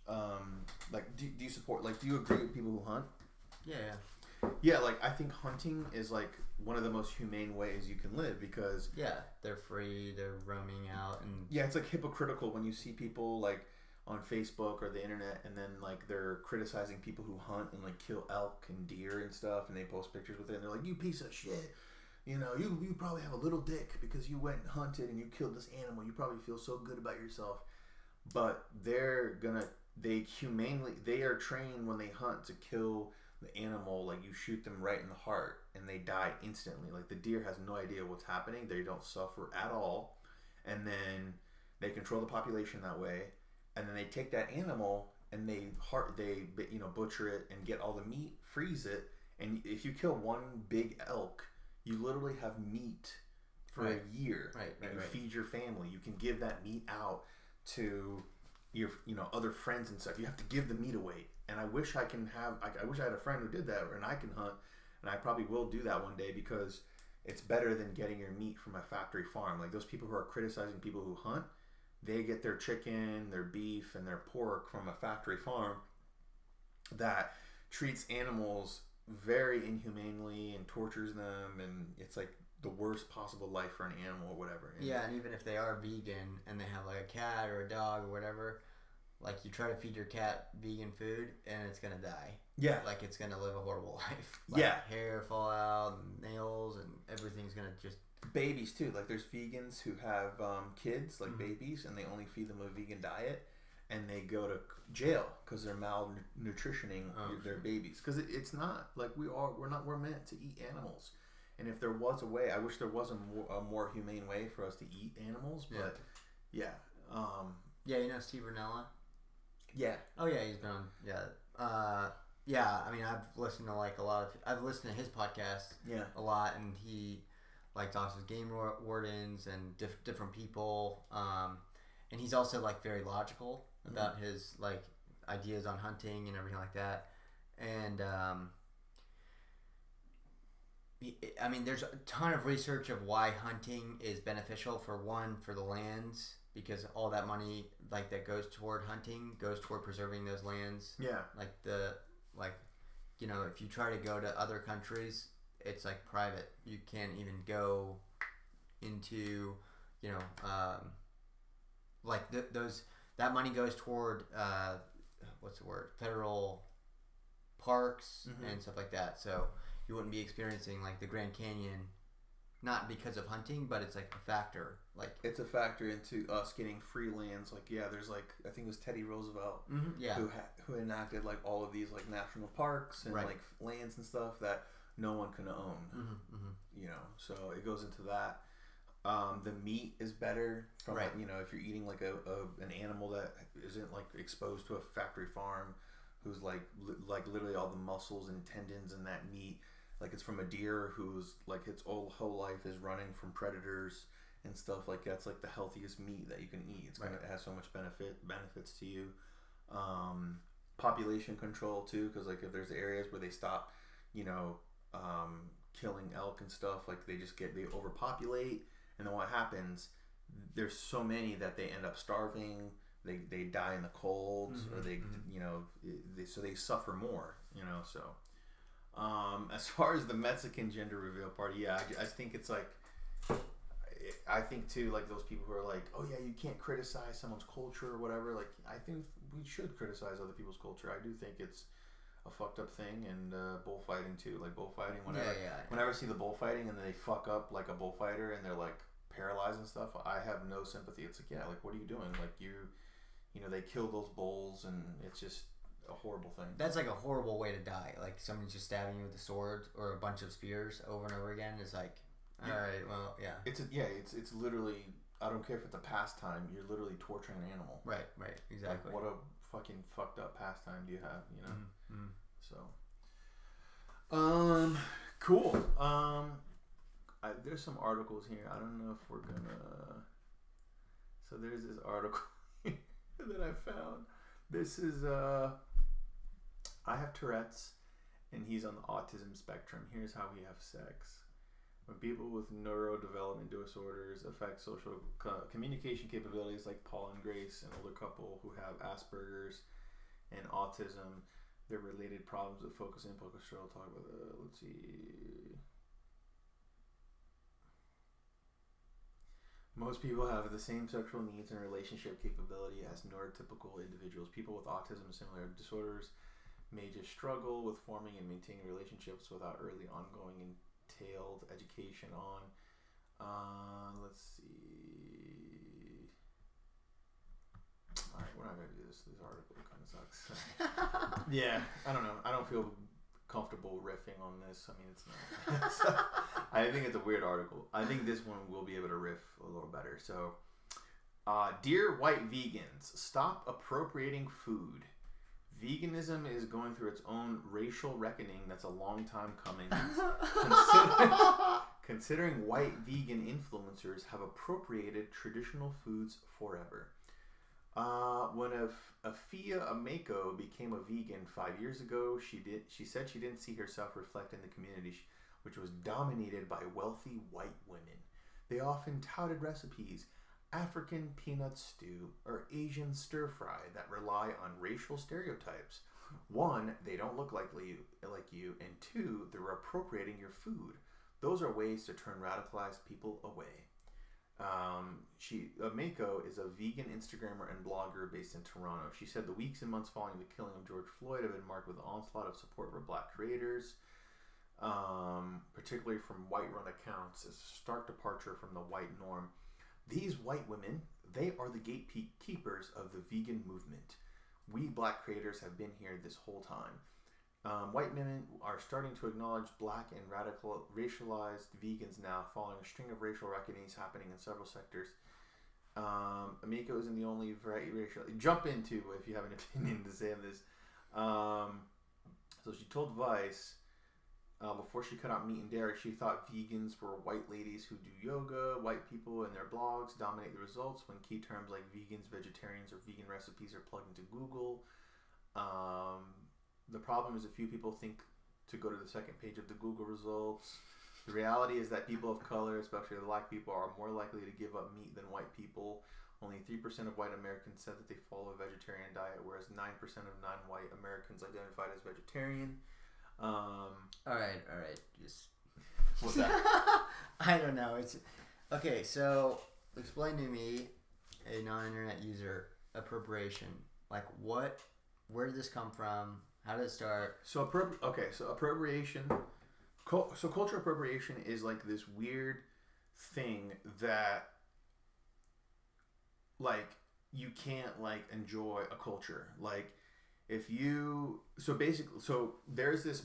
Speaker 1: Do you support? Do you agree with people who hunt? Yeah, like I think hunting is like one of the most humane ways you can live because
Speaker 2: they're free, they're roaming out, and
Speaker 1: it's like hypocritical when you see people like on Facebook or the internet and then like they're criticizing people who hunt and like kill elk and deer and stuff and they post pictures with it and they're like, you piece of shit, you know, you probably have a little dick because you went and hunted and you killed this animal, you probably feel so good about yourself. But they are trained when they hunt to kill the animal, like you shoot them right in the heart and they die instantly. Like the deer has no idea what's happening, they don't suffer at all, and then they control the population that way, and then they take that animal and they butcher it and get all the meat, freeze it, and if you kill one big elk, you literally have meat for a year. And you feed your family. You can give that meat out to your other friends and stuff. You have to give the meat away. And I wish I had a friend who did that, and I can hunt, and I probably will do that one day because it's better than getting your meat from a factory farm. Like those people who are criticizing people who hunt, they get their chicken, their beef, and their pork from a factory farm that treats animals very inhumanely and tortures them, and it's like the worst possible life for an animal or whatever.
Speaker 2: And even if they are vegan and they have like a cat or a dog or whatever, like you try to feed your cat vegan food and it's gonna die.
Speaker 1: Yeah.
Speaker 2: Like it's gonna live a horrible life. Like hair fall out, and nails, and everything's gonna just...
Speaker 1: Babies too. Like there's vegans who have kids, like babies, and they only feed them a vegan diet, and they go to jail because they're malnutritioning their babies. Because it's not like we're meant to eat animals. And if there was a way, I wish there was a more humane way for us to eat animals. But you know
Speaker 2: Steve Rinella?
Speaker 1: Yeah.
Speaker 2: Oh yeah, he's been on. I mean, I've listened to like I've listened to his podcast. A lot, and he like talks with game wardens and different people. And he's also like very logical about his like ideas on hunting and everything like that. And I mean, there's a ton of research of why hunting is beneficial for the lands, because all that money like that goes toward hunting goes toward preserving those lands. If you try to go to other countries, it's like private. You can't even go into that money goes toward federal parks and stuff like that. So you wouldn't be experiencing like the Grand Canyon, not because of hunting, but it's like a factor. Like
Speaker 1: it's a factor into us getting free lands. Like there's like I think it was Teddy Roosevelt who enacted like all of these like national parks and like lands and stuff that no one can own. So it goes into that. The meat is better from if you're eating like an animal that isn't like exposed to a factory farm, who's like literally all the muscles and tendons in that meat. Like it's from a deer who's like its whole life is running from predators and stuff. Like that's like the healthiest meat that you can eat. It has so much benefits to you. Population control too, because like if there's areas where they stop, killing elk and stuff, like they overpopulate, and then what happens? There's so many that they end up starving. They die in the cold, or they suffer more. So. As far as the Mexican gender reveal party, I think it's like, I think too, like those people who are like, oh yeah, you can't criticize someone's culture or whatever. Like I think we should criticize other people's culture. I do think it's a fucked up thing, and bullfighting too. Like bullfighting, whenever I see the bullfighting and then they fuck up like a bullfighter and they're like paralyzed and stuff, I have no sympathy. It's like, like what are you doing? Like they kill those bulls, and it's just a horrible thing.
Speaker 2: That's like a horrible way to die. Like someone's just stabbing you with a sword or a bunch of spears over and over again. It's like, all right, well, yeah.
Speaker 1: It's literally, I don't care if it's a pastime. You're literally torturing an animal.
Speaker 2: Right, exactly.
Speaker 1: Like, what a fucking fucked up pastime do you have? So, cool. There's some articles here. I don't know if we're gonna. So there's this article that I found. This is I have Tourette's, and he's on the autism spectrum. Here's how we have sex. When people with neurodevelopment disorders affect social communication capabilities, like Paul and Grace, an older couple who have Asperger's and autism, Their related problems with focus and focus control. Talk about let's see. Most people have the same sexual needs and relationship capability as neurotypical individuals. People with autism and similar disorders may just struggle with forming and maintaining relationships without early ongoing entailed education on. Let's see. Alright, we're not going to do this. This article kind of sucks. Yeah, I don't know. I don't feel comfortable riffing on this. I mean, it's not. So, I think it's a weird article. I think this one will be able to riff a little better. So, dear white vegans, stop appropriating food. Veganism is going through its own racial reckoning that's a long time coming. Considering white vegan influencers have appropriated traditional foods forever. When Afia Ameko became a vegan 5 years ago, she said she didn't see herself reflect in the community, which was dominated by wealthy white women. They often touted recipes, African peanut stew, or Asian stir fry that rely on racial stereotypes. One, they don't look like you, and two, they're appropriating your food. Those are ways to turn radicalized people away. Mako is a vegan Instagrammer and blogger based in Toronto. She said the weeks and months following the killing of George Floyd have been marked with an onslaught of support for black creators, particularly from white-run accounts. It's a stark departure from the white norm. These white women, they are the gatekeepers of the vegan movement. We black creators have been here this whole time. White women are starting to acknowledge black and racialized vegans now, following a string of racial reckonings happening in several sectors. Amiko isn't the only racial. Jump into if you have an opinion to say on this. So she told Vice before she cut out meat and dairy, she thought vegans were white ladies who do yoga. White people and their blogs dominate the results when key terms like vegans, vegetarians, or vegan recipes are plugged into Google. The problem is a few people think to go to the second page of the Google results. The reality is that people of color, especially the black people, are more likely to give up meat than white people. Only 3% of white Americans said that they follow a vegetarian diet, whereas 9% of non-white Americans identified as vegetarian.
Speaker 2: Alright. Just
Speaker 1: What's that?
Speaker 2: I don't know. It's okay, so explain to me, a non-internet user, appropriation. Like where did this come from? How did it start?
Speaker 1: So appropriation. So cultural appropriation is like this weird thing that, like, you can't like enjoy a culture. Like, if you so there's this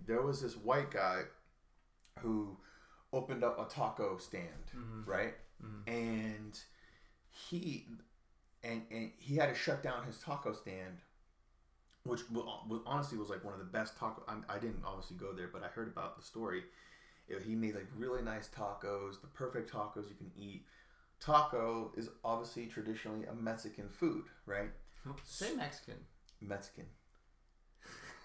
Speaker 1: there was this white guy who opened up a taco stand, right? And he had to shut down his taco stand, which honestly was like one of the best taco. I didn't obviously go there, but I heard about the story. He made like really nice tacos, the perfect tacos you can eat. Taco is obviously traditionally a Mexican food, right?
Speaker 2: Say Mexican.
Speaker 1: Mexican.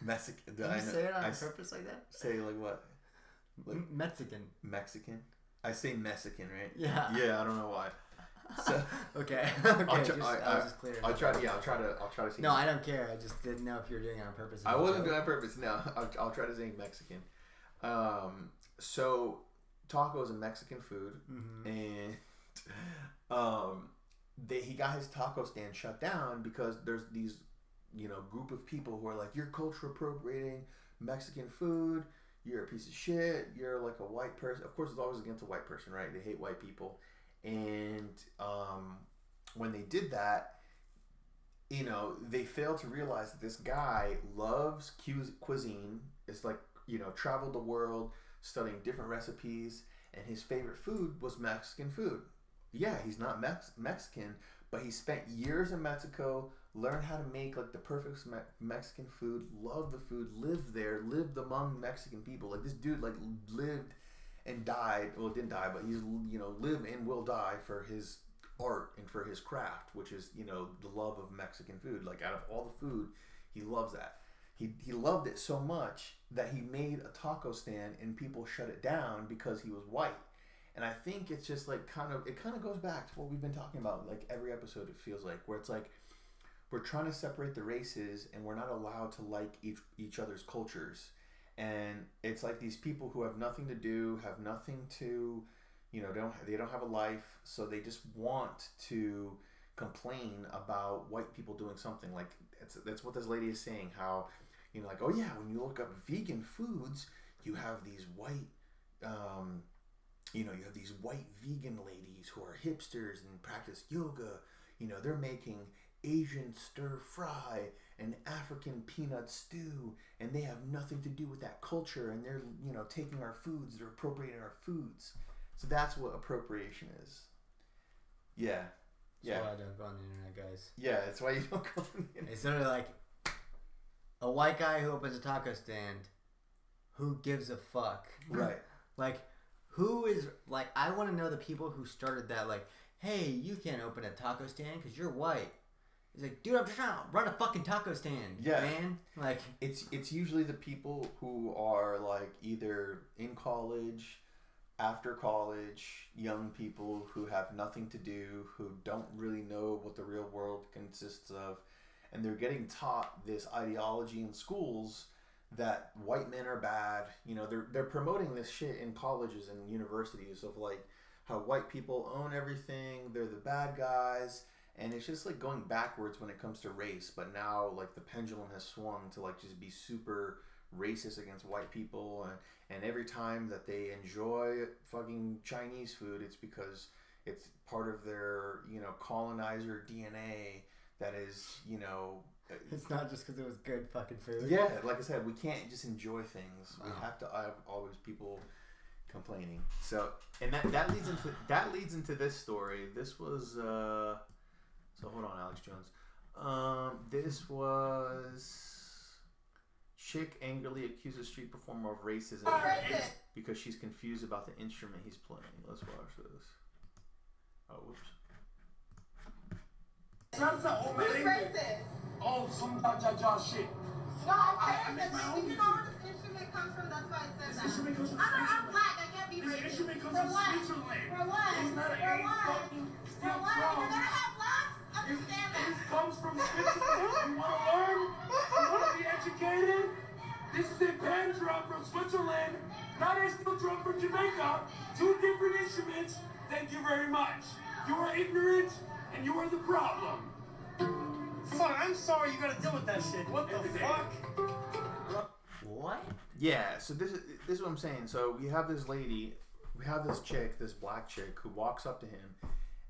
Speaker 2: Did you say it on purpose like that?
Speaker 1: Say like what? Like
Speaker 2: Mexican.
Speaker 1: I say Mexican, right?
Speaker 2: Yeah.
Speaker 1: Yeah, I don't know why. So,
Speaker 2: okay.
Speaker 1: I'll try to say.
Speaker 2: No, I don't care. I just didn't know if you were doing it on purpose.
Speaker 1: I wasn't doing it on purpose. No, I'll try to say Mexican. So taco is a Mexican food, and he got his taco stand shut down because there's these, group of people who are like, you're culture appropriating Mexican food. You're a piece of shit. You're like a white person. Of course, it's always against a white person, right? They hate white people. And when they did that, they failed to realize that this guy loves cuisine. It's like, traveled the world studying different recipes, and his favorite food was Mexican food. Yeah, he's not Mexican, but he spent years in Mexico, learned how to make like the perfect Mexican food, loved the food, lived among Mexican people. Like, this dude like lived and died. Well, didn't die, but he's live and will die for his art and for his craft, which is the love of Mexican food. Like, out of all the food, he loves that. He loved it so much that he made a taco stand and people shut it down because he was white. And I think it's just like it kind of goes back to what we've been talking about like every episode, it feels like, where it's like we're trying to separate the races, and we're not allowed to like each other's cultures. And it's like these people who have nothing to do, have nothing to, you know, they don't have a life, so they just want to complain about white people doing something. Like that's what this lady is saying. How, you know, like, oh yeah, when you look up vegan foods, you have these white, you know, you have these white vegan ladies who are hipsters and practice yoga. You know, they're making Asian stir fry and African peanut stew, and they have nothing to do with that culture, and they're, you know, taking our foods, they're appropriating our foods. So that's what appropriation is. Yeah. Yeah.
Speaker 2: That's why I don't go on the internet, guys.
Speaker 1: Yeah, that's why you don't go on the internet.
Speaker 2: It's sort of like a white guy who opens a taco stand. Who gives a fuck?
Speaker 1: Right.
Speaker 2: Like, who is, like, I want to know the people who started that, like, hey, you can't open a taco stand because you're white. It's like, dude, I'm just trying to run a fucking taco stand, man. Like,
Speaker 1: it's usually the people who are, like, either in college, after college, young people who have nothing to do, who don't really know what the real world consists of, and they're getting taught this ideology in schools that white men are bad. You know, they're promoting this shit in colleges and universities of, like, how white people own everything, they're the bad guys, and it's just, like, going backwards when it comes to race. But now, like, the pendulum has swung to, like, just be super racist against white people, and every time that they enjoy fucking Chinese food, it's because it's part of their, you know, colonizer DNA that is, you know,
Speaker 2: it's not just because it was good fucking food.
Speaker 1: Yeah, like I said, we can't just enjoy things. We have to have always people complaining. So, and that leads into this story. This was so hold on, Alex Jones. This was chick angrily accuses street performer of racism because she's confused about the instrument he's playing. Let's watch this. Oh, whoops.
Speaker 6: Who's racist?
Speaker 8: Oh, some ja shit.
Speaker 6: No, I'm saying that you know where this instrument comes from. That's why I said
Speaker 8: This
Speaker 6: that.
Speaker 8: instrument comes from
Speaker 6: I'm black. I can't be
Speaker 8: This
Speaker 6: racist.
Speaker 8: instrument comes
Speaker 6: For
Speaker 8: from
Speaker 6: what?
Speaker 8: Switzerland.
Speaker 6: For what?
Speaker 8: It's not
Speaker 6: For
Speaker 8: a
Speaker 6: what?
Speaker 8: fucking
Speaker 6: For
Speaker 8: steel
Speaker 6: what? If
Speaker 8: drum.
Speaker 6: you're gonna have blacks, understand that.
Speaker 8: This comes from Switzerland. You want to learn? You want to be educated? This is a pan drum from Switzerland, not a steel drum from Jamaica. Two different instruments. Thank you very much. You are ignorant, and you are the problem.
Speaker 9: Fuck, I'm sorry you gotta deal with that shit. What the fuck?
Speaker 2: What?
Speaker 1: Yeah, so this is what I'm saying. So we have this lady, we have this chick, this black chick, who walks up to him,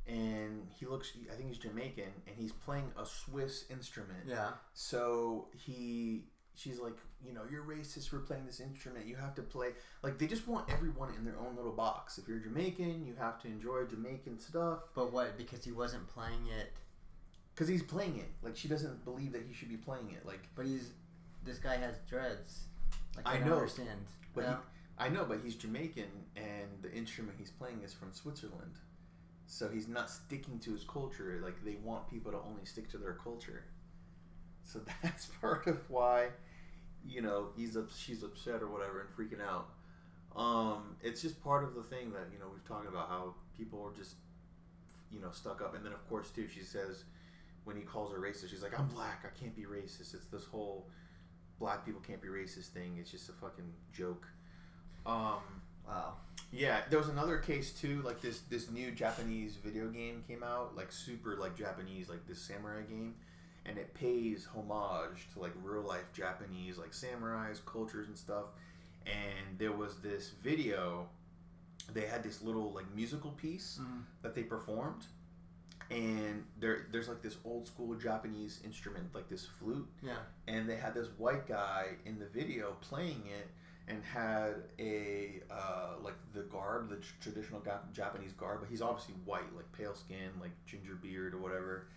Speaker 1: and he looks, I think he's Jamaican, and he's playing a Swiss instrument.
Speaker 2: Yeah.
Speaker 1: So she's like, you know, you're racist for playing this instrument. You have to play, like, they just want everyone in their own little box. If you're Jamaican, you have to enjoy Jamaican stuff.
Speaker 2: But what? Because he wasn't playing it.
Speaker 1: Because he's playing it. Like, she doesn't believe that he should be playing it. Like,
Speaker 2: but this guy has dreads. Like,
Speaker 1: I
Speaker 2: don't
Speaker 1: know.
Speaker 2: understand.
Speaker 1: But
Speaker 2: yeah.
Speaker 1: I know, but he's Jamaican, and the instrument he's playing is from Switzerland. So he's not sticking to his culture. Like, they want people to only stick to their culture. So that's part of why, you know, she's upset or whatever and freaking out. It's just part of the thing that, you know, we've talked about, how people are just, you know, stuck up. And then, of course, too, she says, when he calls her racist, she's like, I'm black, I can't be racist. It's this whole black people can't be racist thing. It's just a fucking joke.
Speaker 2: Wow.
Speaker 1: Yeah, there was another case too, like this new Japanese video game came out, like super like Japanese, like this samurai game, and it pays homage to like real life Japanese like samurais, cultures and stuff. And there was this video, they had this little like musical piece that they performed, and there's like this old school Japanese instrument, like this flute.
Speaker 2: Yeah. And
Speaker 1: they had this white guy in the video playing it, and had a like the garb, the traditional Japanese garb, but he's obviously white, like pale skin, like ginger beard or whatever.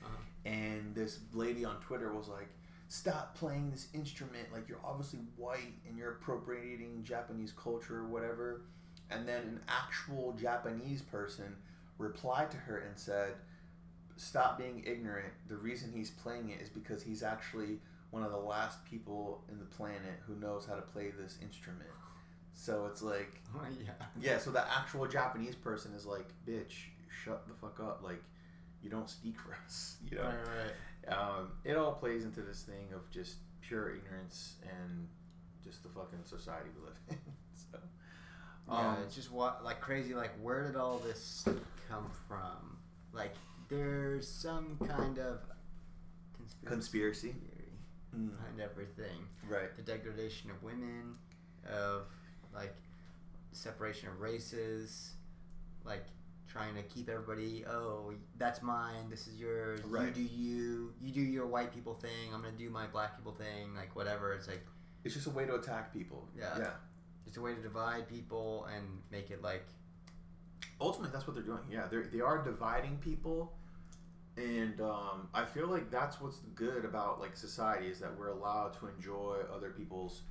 Speaker 1: And this lady on Twitter was like, stop playing this instrument, like you're obviously white and you're appropriating Japanese culture or whatever. And then an actual Japanese person replied to her and said, stop being ignorant. The reason he's playing it is because he's actually one of the last people in the planet who knows how to play this instrument. So it's like,
Speaker 2: yeah.
Speaker 1: So the actual Japanese person is like, bitch, shut the fuck up. Like, You don't speak for us.
Speaker 2: Right.
Speaker 1: It all plays into this thing of just pure ignorance and just the fucking society we live in. So,
Speaker 2: it's just like crazy. Like, where did all this come from? Like, there's some kind of
Speaker 1: conspiracy
Speaker 2: theory behind everything.
Speaker 1: Right.
Speaker 2: The degradation of women, of like separation of races, like trying to keep everybody. Oh, that's mine. This is yours.
Speaker 1: Right.
Speaker 2: You do your white people thing. I'm gonna do my black people thing. Like whatever. It's like
Speaker 1: it's just a way to attack people. Yeah.
Speaker 2: It's a way to divide people and make it like.
Speaker 1: Ultimately, that's what they're doing. Yeah, they are dividing people, and I feel like that's what's good about like society is that we're allowed to enjoy other people's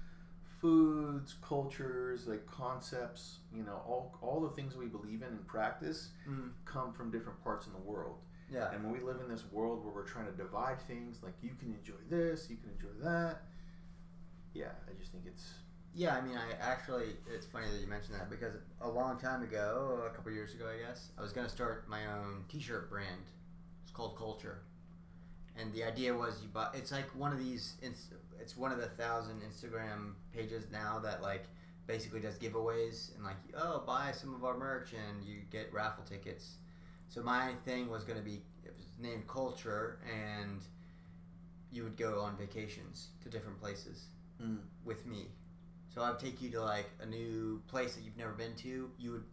Speaker 1: foods, cultures, like concepts. You know, all the things we believe in and practice come from different parts in the world.
Speaker 2: Yeah.
Speaker 1: And when we live in this world where we're trying to divide things, like you can enjoy this, you can enjoy that. Yeah, I just think it's.
Speaker 2: Yeah, I mean, it's funny that you mentioned that because a long time ago, a couple years ago, I guess, I was going to start my own t-shirt brand. It's called Culture. And the idea was it's like one of these, it's one of the 1,000 Instagram pages now that like basically does giveaways and like, oh, buy some of our merch and you get raffle tickets. So my thing was going to be, it was named Culture, and you would go on vacations to different places with me. So I would take you to like a new place that you've never been to. You'd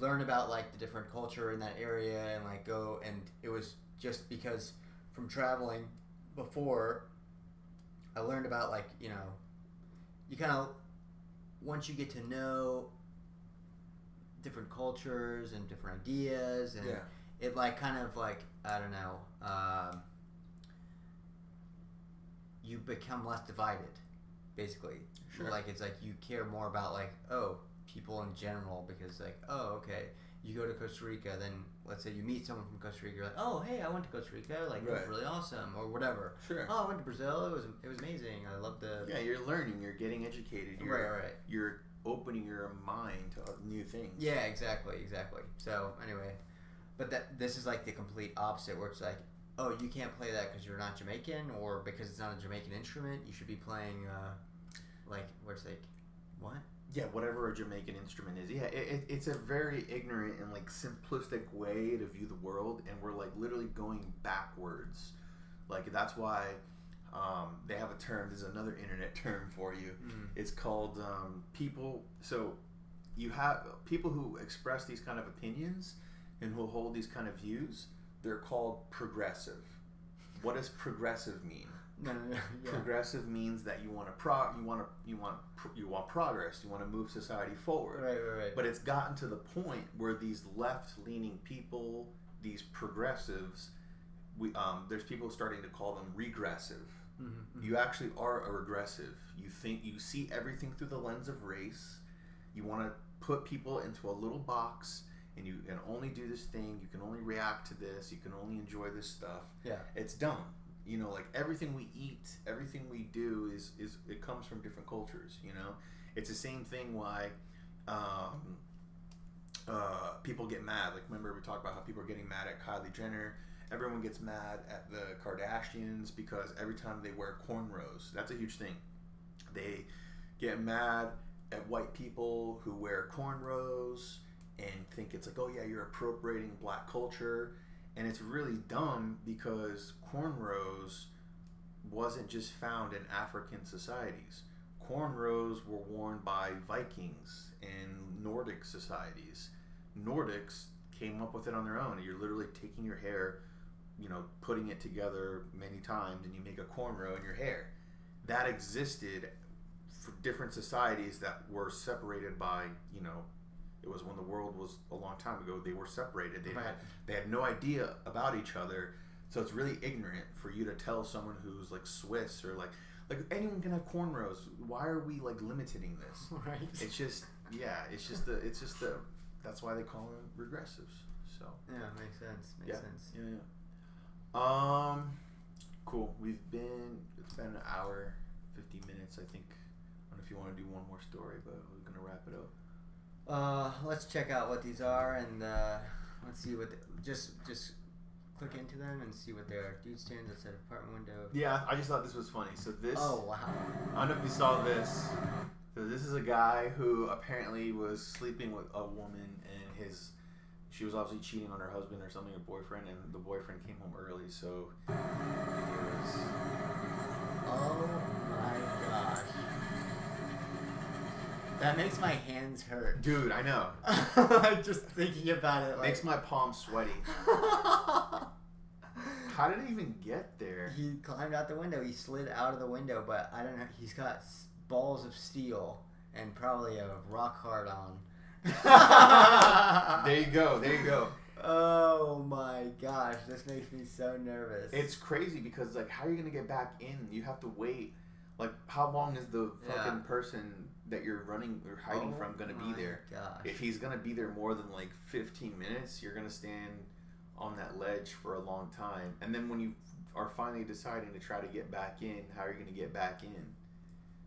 Speaker 2: learn about like the different culture in that area and like go, and it was just because from traveling before, I learned about like, you know, you kind of, once you get to know different cultures and different ideas and it like kind of like, I don't know, you become less divided, basically. Sure. Like it's like you care more about like, oh, people in general, because like, oh, okay, you go to Costa Rica, then let's say you meet someone from Costa Rica, you're like, oh, hey, I went to Costa Rica, like it was really awesome, or whatever. Sure. Oh, I went to Brazil, it was amazing. I love the.
Speaker 1: Yeah, you're learning, you're getting educated.
Speaker 2: Right.
Speaker 1: You're opening your mind to new things.
Speaker 2: Yeah, exactly. So anyway, but this is like the complete opposite, where it's like, oh, you can't play that because you're not Jamaican, or because it's not a Jamaican instrument. You should be playing, like, where it's like, what?
Speaker 1: Yeah, whatever a Jamaican instrument is. Yeah, it's a very ignorant and like simplistic way to view the world, and we're like literally going backwards. Like that's why they have a term. There's another internet term for you. It's called people. So you have people who express these kind of opinions and who hold these kind of views. They're called progressive. What does progressive mean?
Speaker 2: No. Yeah.
Speaker 1: Progressive means that you want progress. You want to move society forward.
Speaker 2: Right.
Speaker 1: But it's gotten to the point where these left-leaning people, these progressives, there's people starting to call them regressive. Mm-hmm. You actually are a regressive. You see everything through the lens of race. You want to put people into a little box, and you can only do this thing. You can only react to this. You can only enjoy this stuff.
Speaker 2: Yeah,
Speaker 1: it's dumb. You know, like everything we eat, everything we do is it comes from different cultures. You know, it's the same thing why people get mad. Like remember we talked about how people are getting mad at Kylie Jenner. Everyone gets mad at the Kardashians because every time they wear cornrows, that's a huge thing. They get mad at white people who wear cornrows and think it's like, oh yeah, you're appropriating black culture. And it's really dumb because cornrows wasn't just found in African societies. Cornrows were worn by Vikings and Nordic societies. Nordics came up with it on their own. You're literally taking your hair, you know, putting it together many times, and you make a cornrow in your hair. That existed for different societies that were separated by, you know, it was when the world was a long time ago. They were separated. They had no idea about each other. So it's really ignorant for you to tell someone who's like Swiss or like anyone can have cornrows. Why are we like limiting this?
Speaker 2: Right.
Speaker 1: It's just the that's why they call them regressives. So
Speaker 2: yeah, makes sense. Makes sense.
Speaker 1: Yeah. Cool. It's been an hour, 50 minutes, I think. I don't know if you want to do one more story, but we're gonna wrap it up.
Speaker 2: Let's check out what these are, and let's see what just click into them and see what their dude stands outside of apartment window.
Speaker 1: Yeah, I just thought this was funny. So this.
Speaker 2: Oh wow.
Speaker 1: I don't know if you saw this. So this is a guy who apparently was sleeping with a woman, and she was obviously cheating on her husband or something, her boyfriend, and the boyfriend came home early, so he was.
Speaker 2: Oh my gosh. That makes my hands hurt.
Speaker 1: Dude, I know.
Speaker 2: Just thinking about it.
Speaker 1: Makes my palms sweaty. How did he even get there?
Speaker 2: He climbed out the window. He slid out of the window, but I don't know. He's got balls of steel and probably a rock hard on.
Speaker 1: There you go.
Speaker 2: Oh my gosh, this makes me so nervous.
Speaker 1: It's crazy because, like, how are you going to get back in? You have to wait. Like, how long is the fucking person that you're running or hiding from going to be there?
Speaker 2: Gosh.
Speaker 1: If he's going to be there more than, like, 15 minutes, you're going to stand on that ledge for a long time. And then when you are finally deciding to try to get back in, how are you going to get back in?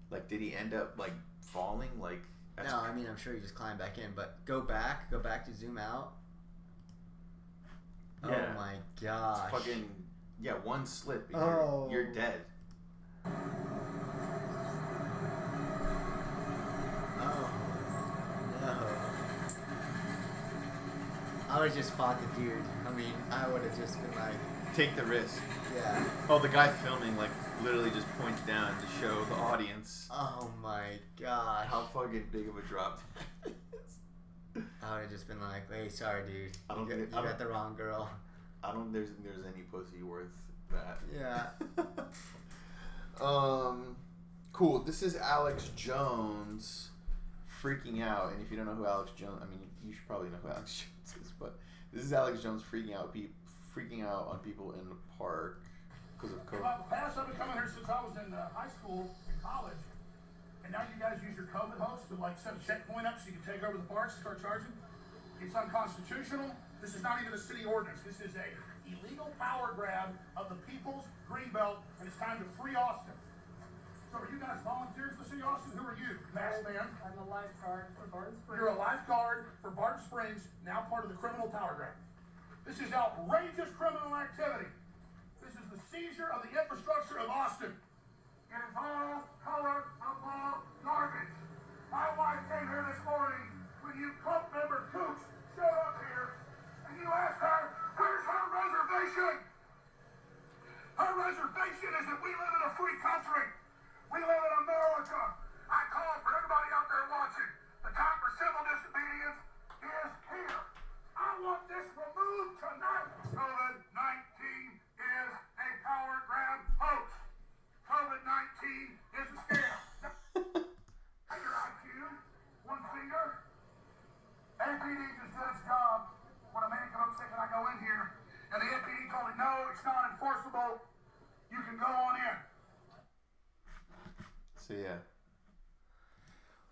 Speaker 1: Like, did he end up, like, falling? Like,
Speaker 2: no, I mean, I'm sure he just climbed back in, but go back to zoom out.
Speaker 1: Yeah.
Speaker 2: Oh my gosh.
Speaker 1: It's fucking, one slip and you're dead.
Speaker 2: Oh no. I would have just fought the dude. I mean, I would have just been like...
Speaker 1: Take the risk.
Speaker 2: Yeah.
Speaker 1: Oh, the guy filming, like, literally just points down to show the audience.
Speaker 2: Oh my god.
Speaker 1: How fucking big of a drop that is.
Speaker 2: I would have just been like, hey, sorry, dude. You
Speaker 1: I
Speaker 2: got the wrong girl.
Speaker 1: I don't think there's any pussy worth that.
Speaker 2: Yeah.
Speaker 1: Cool. This is Alex Jones freaking out. And if you don't know who Alex Jones... I mean, you should probably know who Alex Jones is, but this is Alex Jones freaking out on people in the park because of COVID.
Speaker 8: Well, past, I've been coming here since I was in high school and college, and now you guys use your COVID host to like set a checkpoint up so you can take over the parks and start charging. It's unconstitutional. This is not even a city ordinance. This is a illegal power grab of the people's greenbelt, and it's time to free Austin. So are you guys volunteers for City of Austin? Who are you, masked man?
Speaker 10: I'm a lifeguard for Barton Springs.
Speaker 8: You're a lifeguard for Barton Springs, now part of the criminal power grab. This is outrageous criminal activity. This is the seizure of the infrastructure of Austin. It is all color of law garbage. My wife came here this morning when you club member Cooch showed up here, and you asked her, where's her reservation? Her reservation is that we live in a free country. We live in America. I call for everybody out there watching. The time for civil disobedience is here. I want this removed tonight. COVID-19 is a power grab hoax. COVID-19 is a scam. Your IQ, one finger. APD just did its job. When a man comes sick and I go in here, and the APD told me, no, it's not enforceable. You can go on in.
Speaker 1: So yeah.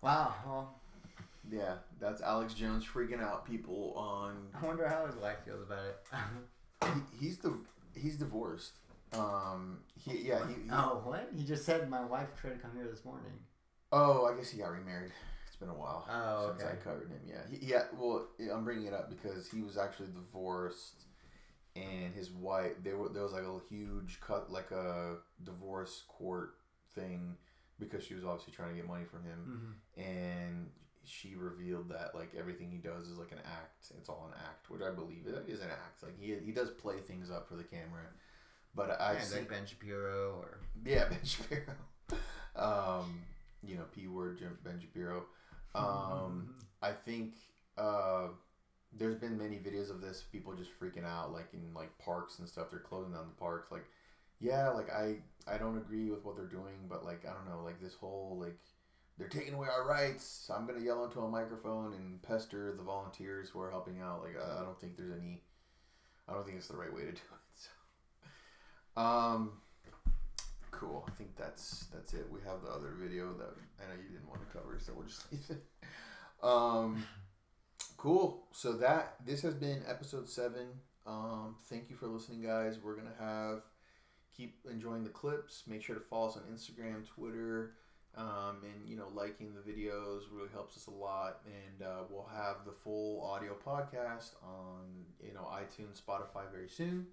Speaker 2: Wow. Well,
Speaker 1: yeah, that's Alex Jones freaking out people on.
Speaker 2: I wonder how his wife feels about it.
Speaker 1: He's divorced. He
Speaker 2: Oh, what? He just said my wife tried to come here this morning.
Speaker 1: Oh, I guess he got remarried. It's been a while since
Speaker 2: okay.
Speaker 1: I covered him. Yeah. Well, I'm bringing it up because he was actually divorced, and his wife. There was like a huge like a divorce court thing because she was obviously trying to get money from him, and she revealed that like everything he does is like an act. It's all an act, which I believe it is an act. Like he does play things up for the camera, but I've seen
Speaker 2: like Ben Shapiro or
Speaker 1: Ben Shapiro. P word Ben Shapiro. I think there's been many videos of this, people just freaking out, like in like parks and stuff. They're closing down the parks. Like, yeah, like I don't agree with what they're doing, but like I don't know, like this whole like they're taking away our rights. I'm gonna yell into a microphone and pester the volunteers who are helping out. Like I don't think there's any. I don't think it's the right way to do it. So, cool. I think that's it. We have the other video that I know you didn't want to cover, so we'll just leave it. Cool. So this has been episode 7. Thank you for listening, guys. We're gonna keep enjoying the clips. Make sure to follow us on Instagram, Twitter, and liking the videos really helps us a lot. And we'll have the full audio podcast on iTunes, Spotify very soon.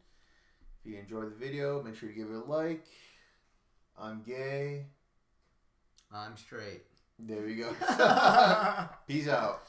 Speaker 1: If you enjoyed the video, make sure to give it a like. I'm gay.
Speaker 2: I'm straight.
Speaker 1: There we go. Peace out.